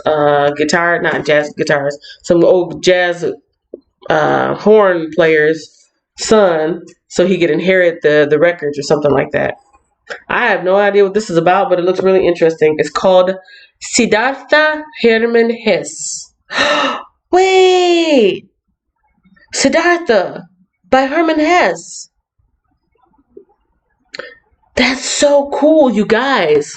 guitar, not jazz guitars, some old jazz horn player's son, so he could inherit the records or something like that. I have no idea what this is about, but it looks really interesting. It's called Siddhartha Hermann Hesse. Wait! Siddhartha by Hermann Hesse. That's so cool, you guys.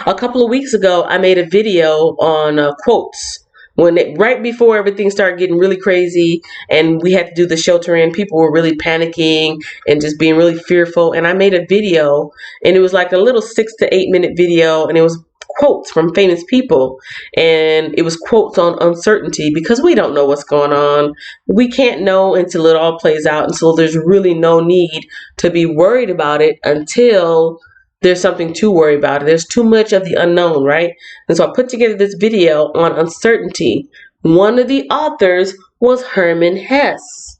A couple of weeks ago, I made a video on quotes. Right before everything started getting really crazy and we had to do the shelter in, people were really panicking and just being really fearful. And I made a video, and it was like a little 6 to 8 minute video, and it was quotes from famous people, and it was quotes on uncertainty, because we don't know what's going on. We can't know until it all plays out, and so there's really no need to be worried about it until there's something to worry about. There's too much of the unknown, right? And so I put together this video on uncertainty. One of the authors was Hermann Hesse.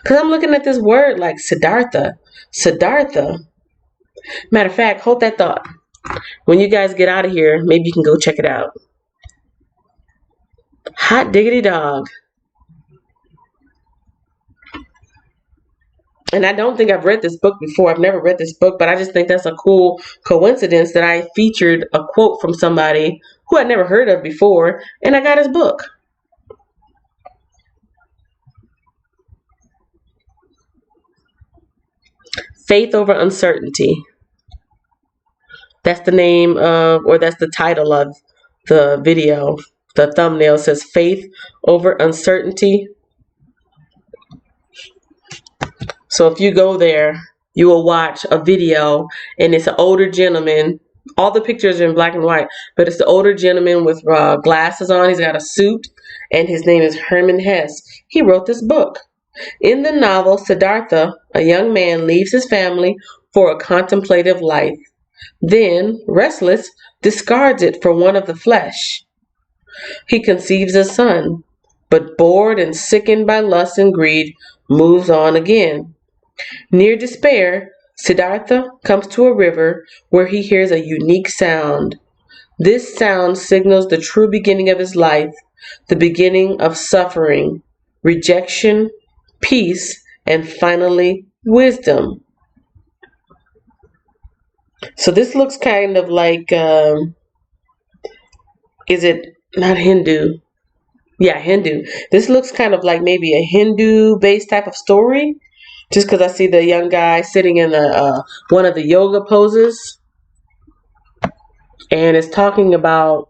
Because I'm looking at this word like Siddhartha. Siddhartha. Matter of fact, hold that thought. When you guys get out of here, maybe you can go check it out. Hot diggity dog. And I don't think I've read this book before. I've never read this book, but I just think that's a cool coincidence that I featured a quote from somebody who I'd never heard of before, and I got his book. Faith over uncertainty. That's the name of, or that's the title of the video. The thumbnail says Faith over Uncertainty. So if you go there, you will watch a video, and it's an older gentleman. All the pictures are in black and white, but it's the older gentleman with glasses on. He's got a suit, and his name is Hermann Hesse. He wrote this book. In the novel, Siddhartha, a young man, leaves his family for a contemplative life. Then, restless, discards it for one of the flesh. He conceives a son, but bored and sickened by lust and greed, moves on again. Near despair, Siddhartha comes to a river where he hears a unique sound. This sound signals the true beginning of his life, the beginning of suffering, rejection, peace, and finally, wisdom. So this looks kind of like, is it not Hindu? Yeah, Hindu. This looks kind of like maybe a Hindu-based type of story, just because I see the young guy sitting in one of the yoga poses, and it's talking about.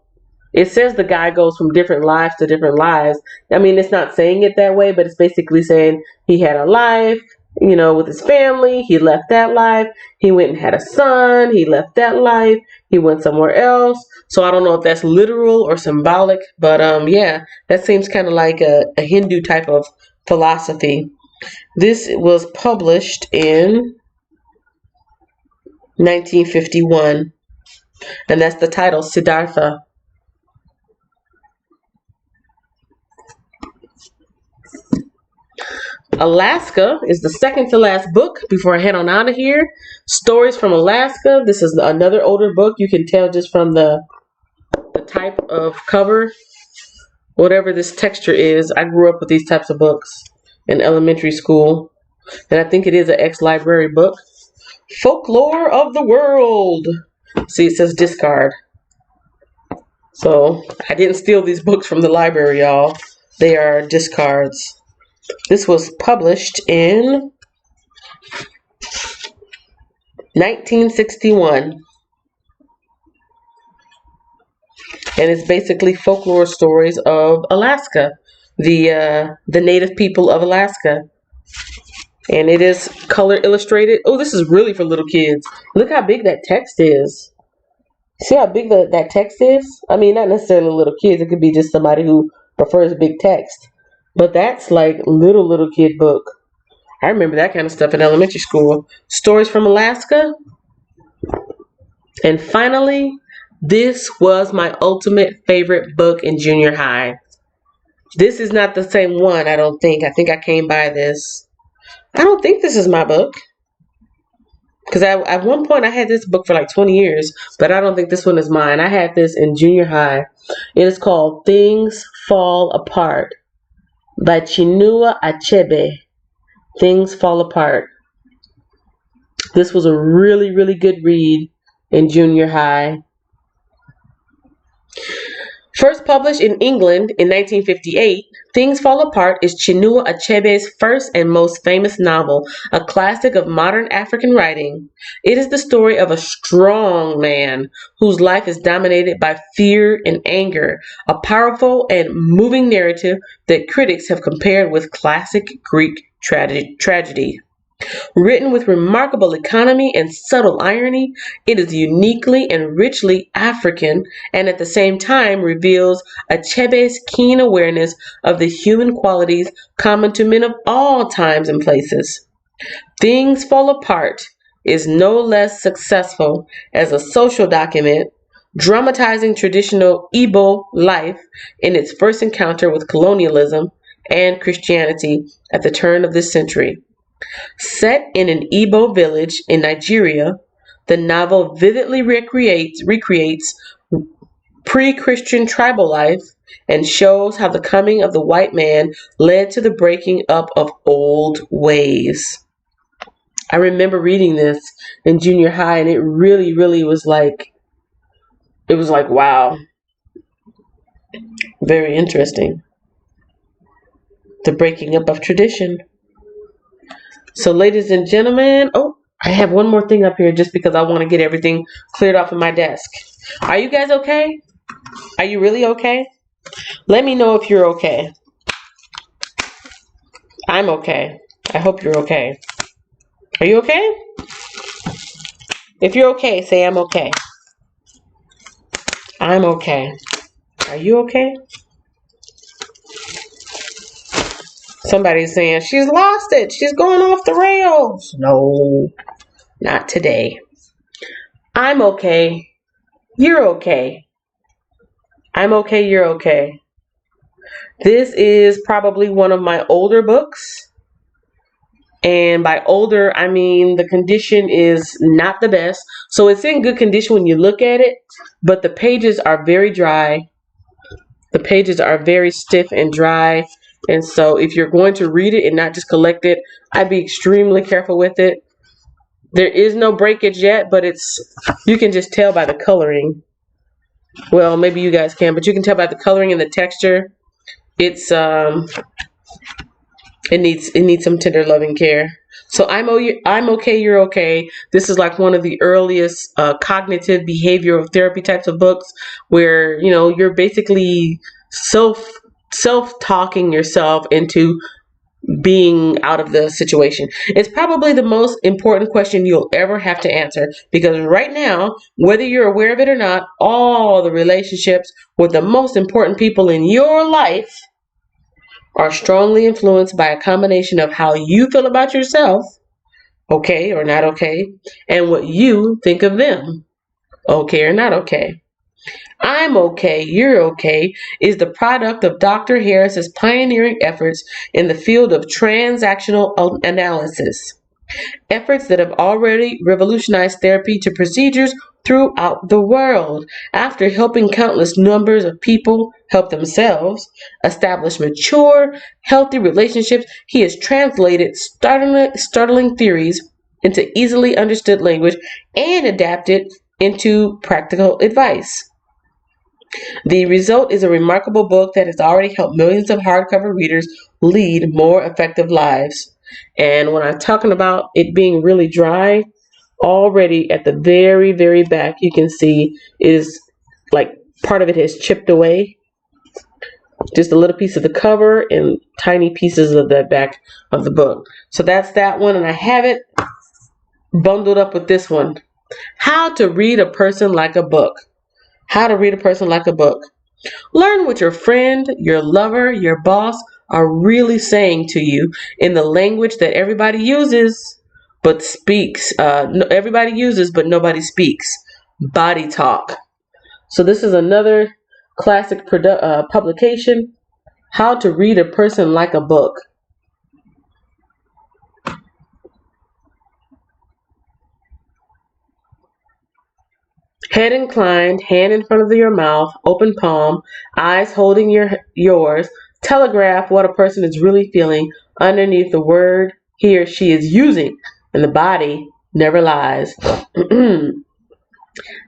It says the guy goes from different lives to different lives. I mean, it's not saying it that way, but it's basically saying he had a life, with his family. He left that life. He went and had a son. He left that life. He went somewhere else. So I don't know if that's literal or symbolic, but yeah, that seems kind of like a Hindu type of philosophy. This was published in 1951, and that's the title, Siddhartha. Alaska is the second to last book before I head on out of here. Stories from Alaska. This is another older book. You can tell just from the type of cover, whatever this texture is. I grew up with these types of books in elementary school, and I think it is an ex-library book. Folklore of the World. See, it says discard. So I didn't steal these books from the library, y'all. They are discards. This was published in 1961. And it's basically folklore stories of Alaska, the native people of Alaska. And it is color illustrated. Oh, this is really for little kids. Look how big that text is. See how big that text is? I mean, not necessarily little kids. It could be just somebody who prefers big text. But that's like little kid book. I remember that kind of stuff in elementary school. Stories from Alaska. And finally, this was my ultimate favorite book in junior high. This is not the same one, I don't think. I think I came by this. I don't think this is my book. Because at one point I had this book for like 20 years, but I don't think this one is mine. I had this in junior high. It is called Things Fall Apart by Chinua Achebe. Things Fall Apart. This was a really, really good read in junior high. First published in England in 1958, Things Fall Apart is Chinua Achebe's first and most famous novel, a classic of modern African writing. It is the story of a strong man whose life is dominated by fear and anger, a powerful and moving narrative that critics have compared with classic Greek tragedy. Written with remarkable economy and subtle irony, it is uniquely and richly African and at the same time reveals Achebe's keen awareness of the human qualities common to men of all times and places. Things Fall Apart is no less successful as a social document, dramatizing traditional Igbo life in its first encounter with colonialism and Christianity at the turn of this century. Set in an Igbo village in Nigeria, the novel vividly recreates pre-Christian tribal life and shows how the coming of the white man led to the breaking up of old ways. I remember reading this in junior high, and it really, really was like, wow, very interesting. The breaking up of tradition. So, ladies and gentlemen, I have one more thing up here just because I want to get everything cleared off of my desk. Are you guys okay? Are you really okay? Let me know if you're okay. I'm okay. I hope you're okay. Are you okay? If you're okay, say I'm okay. I'm okay. Are you okay? Somebody's saying, she's lost it. She's going off the rails. No, not today. I'm okay. You're okay. I'm okay. You're okay. This is probably one of my older books. And by older, I mean the condition is not the best. So it's in good condition when you look at it, but the pages are very dry. The pages are very stiff and dry. And so if you're going to read it and not just collect it, I'd be extremely careful with it. There is no breakage yet, but you can just tell by the coloring. Well, maybe you guys can, but you can tell by the coloring and the texture. It needs some tender loving care. So I'm okay, you're okay. This is like one of the earliest cognitive behavioral therapy types of books where, you're basically self-talking yourself into being out of the situation. It's probably the most important question you'll ever have to answer, because right now, whether you're aware of it or not, all the relationships with the most important people in your life are strongly influenced by a combination of how you feel about yourself, okay or not okay, and what you think of them, okay or not okay. I'm okay, you're okay is the product of Dr. Harris's pioneering efforts in the field of transactional analysis. Efforts that have already revolutionized therapy to procedures throughout the world. After helping countless numbers of people help themselves establish mature, healthy relationships, he has translated startling theories into easily understood language and adapted into practical advice. The result is a remarkable book that has already helped millions of hardcover readers lead more effective lives. And when I'm talking about it being really dry, already at the very, very back, you can see is like part of it has chipped away. Just a little piece of the cover and tiny pieces of the back of the book. So that's that one. And I have it bundled up with this one. How to read a person like a book. How to read a person like a book. Learn what your friend, your lover, your boss are really saying to you in the language that everybody uses but speaks. Everybody uses but nobody speaks. Body talk. So this is another classic publication. How to read a person like a book. Head inclined, hand in front of your mouth, open palm, eyes holding yours. Telegraph what a person is really feeling underneath the word he or she is using, and the body never lies.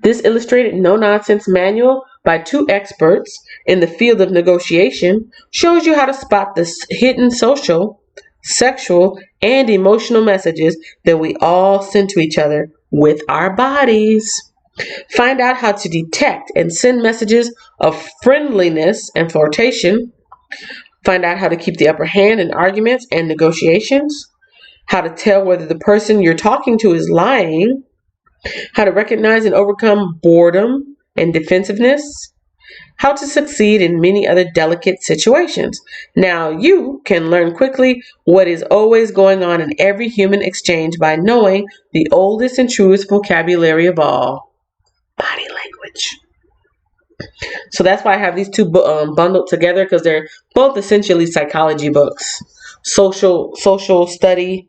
This illustrated no-nonsense manual by two experts in the field of negotiation shows you how to spot the hidden social, sexual, and emotional messages that we all send to each other with our bodies. Find out how to detect and send messages of friendliness and flirtation. Find out how to keep the upper hand in arguments and negotiations. How to tell whether the person you're talking to is lying. How to recognize and overcome boredom and defensiveness. How to succeed in many other delicate situations. Now you can learn quickly what is always going on in every human exchange by knowing the oldest and truest vocabulary of all. Body language. So that's why I have these two bundled together, because they're both essentially psychology books. Social study,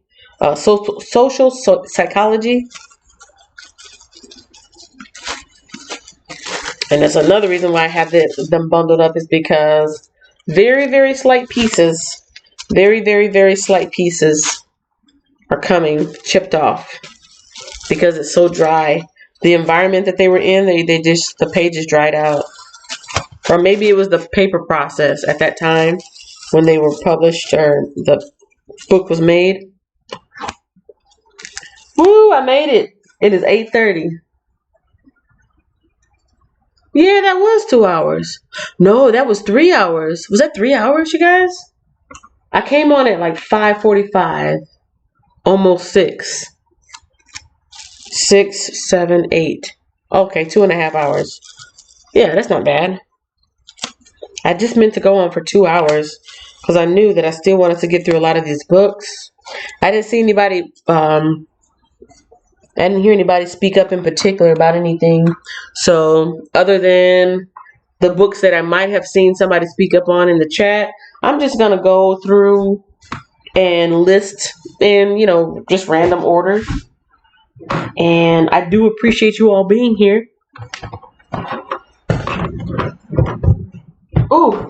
social psychology. And that's another reason why I have them bundled up, is because very, very slight pieces, very, very, very slight pieces are coming chipped off because it's so dry. The environment that they were in, the pages dried out. Or maybe it was the paper process at that time when they were published or the book was made. Woo, I made it. It is 8:30. Yeah, that was 2 hours. No, that was 3 hours. Was that 3 hours, you guys? I came on at like 5:45. Almost 6. 6, 7, 8. Okay, 2.5 hours. Yeah, that's not bad. I just meant to go on for 2 hours because I knew that I still wanted to get through a lot of these books. I didn't see anybody, I didn't hear anybody speak up in particular about anything. So other than the books that I might have seen somebody speak up on in the chat, I'm just going to go through and list in, just random order. And I do appreciate you all being here. Oh,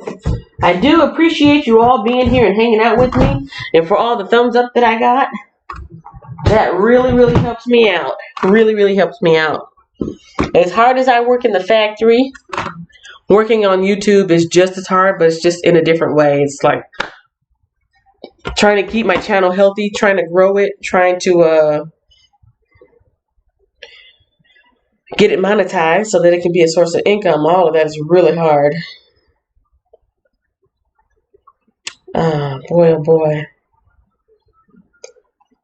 I do appreciate you all being here and hanging out with me, and for all the thumbs up that I got. That really helps me out. Really helps me out. As hard as I work in the factory, working on YouTube is just as hard, but it's just in a different way. It's like trying to keep my channel healthy, trying to grow it, trying to get it monetized so that it can be a source of income. All of that is really hard. Boy, oh boy.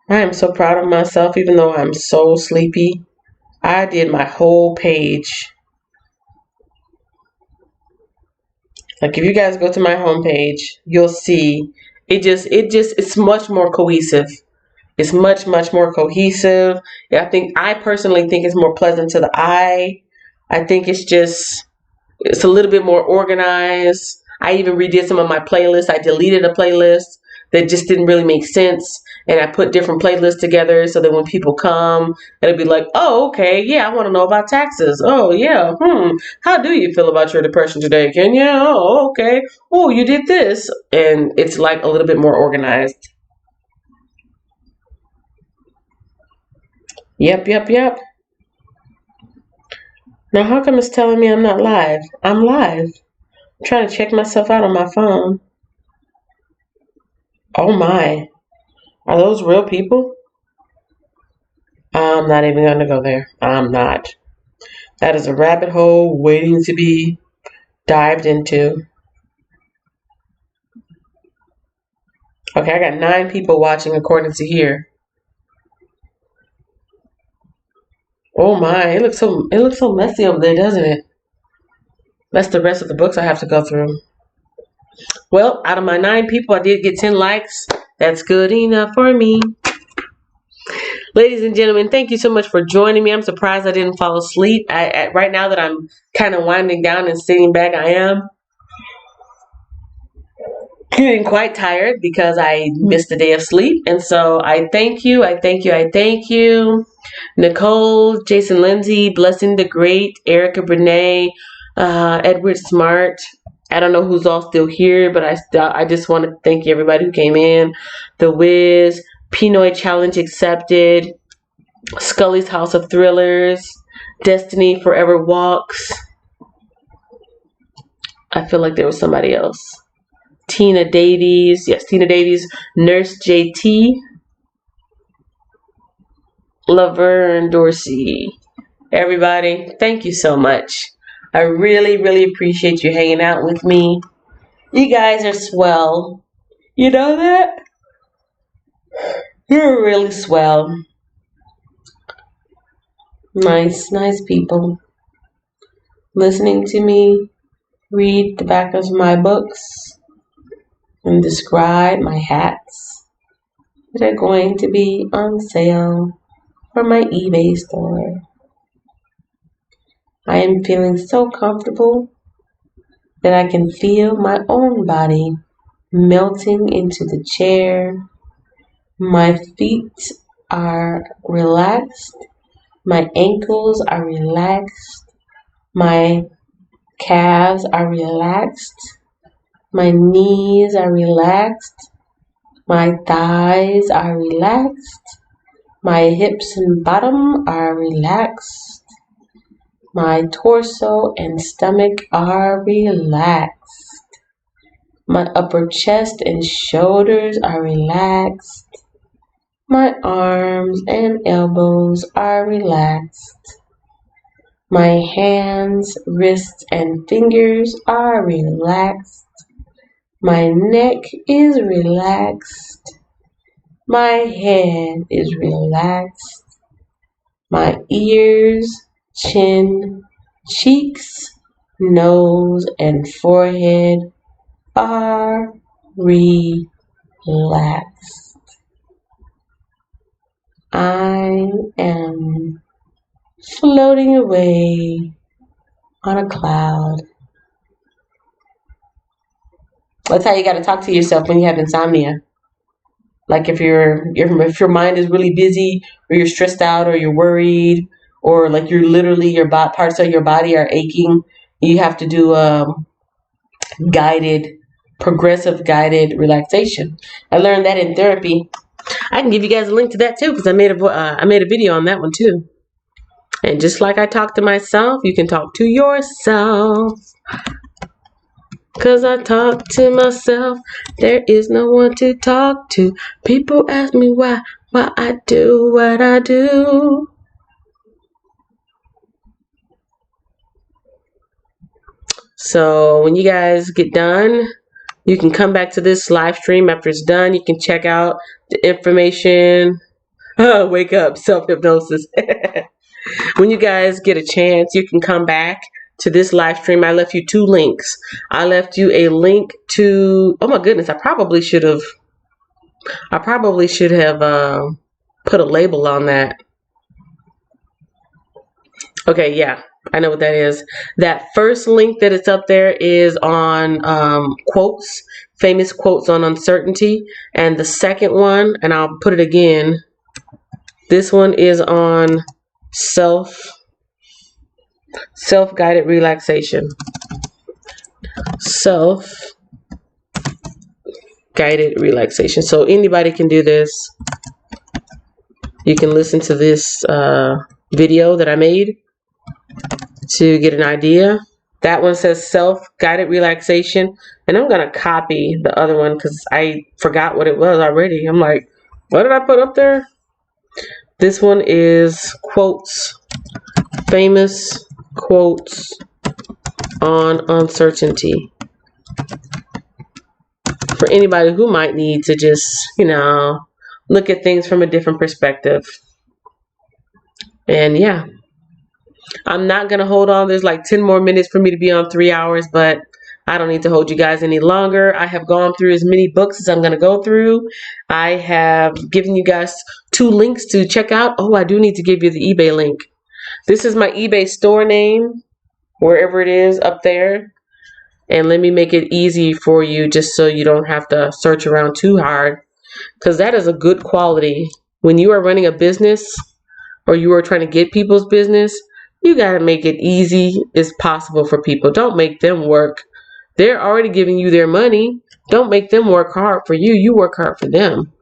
I am so proud of myself, even though I'm so sleepy. I did my whole page. Like if you guys go to my homepage, you'll see it's much more cohesive. It's much more cohesive. I personally think it's more pleasant to the eye. I think it's a little bit more organized. I even redid some of my playlists. I deleted a playlist that just didn't really make sense. And I put different playlists together so that when people come, it'll be like, oh, okay, yeah, I want to know about taxes. Oh, yeah, how do you feel about your depression today, Kenya? Oh, okay. Oh, you did this. And it's like a little bit more organized. Yep. Now, how come it's telling me I'm not live? I'm live. I'm trying to check myself out on my phone. Oh, my. Are those real people? I'm not even going to go there. I'm not. That is a rabbit hole waiting to be dived into. Okay, I got 9 people watching according to here. Oh my, it looks so messy over there, doesn't it? That's the rest of the books I have to go through. Well, out of my 9 people, I did get 10 likes. That's good enough for me. Ladies and gentlemen, thank you so much for joining me. I'm surprised I didn't fall asleep. Right now that I'm kind of winding down and sitting back, I am getting quite tired because I missed a day of sleep. And so I thank you. Nicole, Jason Lindsay, Blessing the Great, Erica Brene, Edward Smart. I don't know who's all still here, but I just want to thank everybody who came in. The Wiz, Pinoy Challenge Accepted, Scully's House of Thrillers, Destiny Forever Walks. I feel like there was somebody else. Tina Davies, Nurse JT, Laverne Dorsey. Everybody, thank you so much. I really appreciate you hanging out with me. You guys are swell. You know that? You're really swell. Nice people. Listening to me read the back of my books and describe my hats that are going to be on sale for my eBay store. I am feeling so comfortable that I can feel my own body melting into the chair. My feet are relaxed. My ankles are relaxed. My calves are relaxed. My knees are relaxed. My thighs are relaxed. My hips and bottom are relaxed. My torso and stomach are relaxed. My upper chest and shoulders are relaxed. My arms and elbows are relaxed. My hands, wrists, and fingers are relaxed. My neck is relaxed. My head is relaxed. My ears, chin, cheeks, nose, and forehead are relaxed. I am floating away on a cloud. That's how you got to talk to yourself when you have insomnia. Like if your mind is really busy, or you're stressed out, or you're worried, or like you're literally parts of your body are aching, you have to do progressive guided relaxation. I learned that in therapy. I can give you guys a link to that too, because I made a video on that one too. And just like I talk to myself, you can talk to yourself. Cause I talk to myself, there is no one to talk to. People ask me why I do what I do. So when you guys get done, you can come back to this live stream after it's done. You can check out the information. Oh, wake up, self-hypnosis. When you guys get a chance, you can come back to this live stream. I left you 2 links. I left you a link to, oh my goodness, I probably should have put a label on that. Okay, yeah, I know what that is. That first link that is up there is on quotes, famous quotes on uncertainty. And the second one, and I'll put it again, this one is on self-guided relaxation. Self-guided relaxation. So anybody can do this. You can listen to this video that I made to get an idea. That one says self-guided relaxation. And I'm going to copy the other one because I forgot what it was already. I'm like, what did I put up there? This one is quotes, famous quotes on uncertainty. For anybody who might need to just, look at things from a different perspective. And yeah, I'm not going to hold on. There's like 10 more minutes for me to be on 3 hours, but I don't need to hold you guys any longer. I have gone through as many books as I'm going to go through. I have given you guys 2 links to check out. Oh, I do need to give you the eBay link. This is my eBay store name, wherever it is up there. And let me make it easy for you just so you don't have to search around too hard. Because that is a good quality. When you are running a business or you are trying to get people's business, you got to make it easy as possible for people. Don't make them work. They're already giving you their money. Don't make them work hard for you. You work hard for them.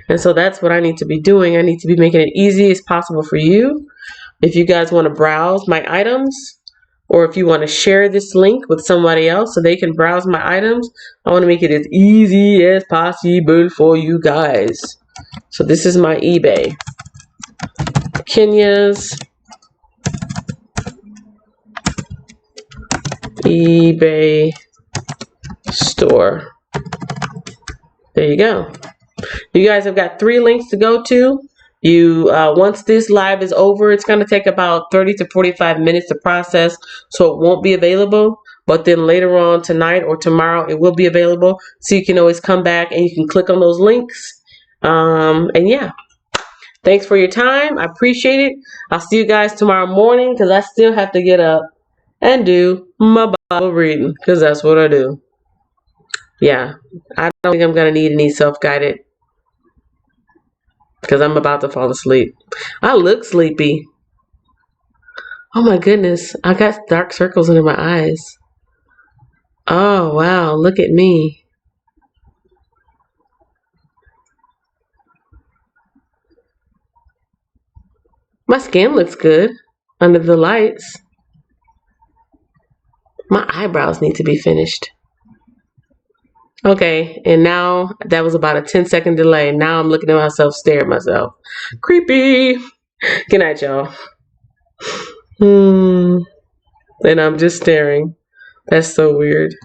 And so that's what I need to be doing. I need to be making it easy as possible for you. If you guys want to browse my items, or if you want to share this link with somebody else so they can browse my items, I want to make it as easy as possible for you guys. So this is my eBay. Kenya's eBay store. There you go. You guys have got 3 links to go to. Once this live is over, it's going to take about 30 to 45 minutes to process, so it won't be available. But then later on tonight or tomorrow, it will be available. So you can always come back and you can click on those links. And yeah, thanks for your time. I appreciate it. I'll see you guys tomorrow morning because I still have to get up and do my Bible reading because that's what I do. Yeah, I don't think I'm going to need any self-guided because I'm about to fall asleep. I look sleepy. Oh my goodness, I got dark circles under my eyes. Oh wow, look at me. My skin looks good under the lights. My eyebrows need to be finished. Okay, and now that was about a 10-second delay. Now I'm looking at myself, stare at myself. Creepy. Good night, y'all. And I'm just staring. That's so weird.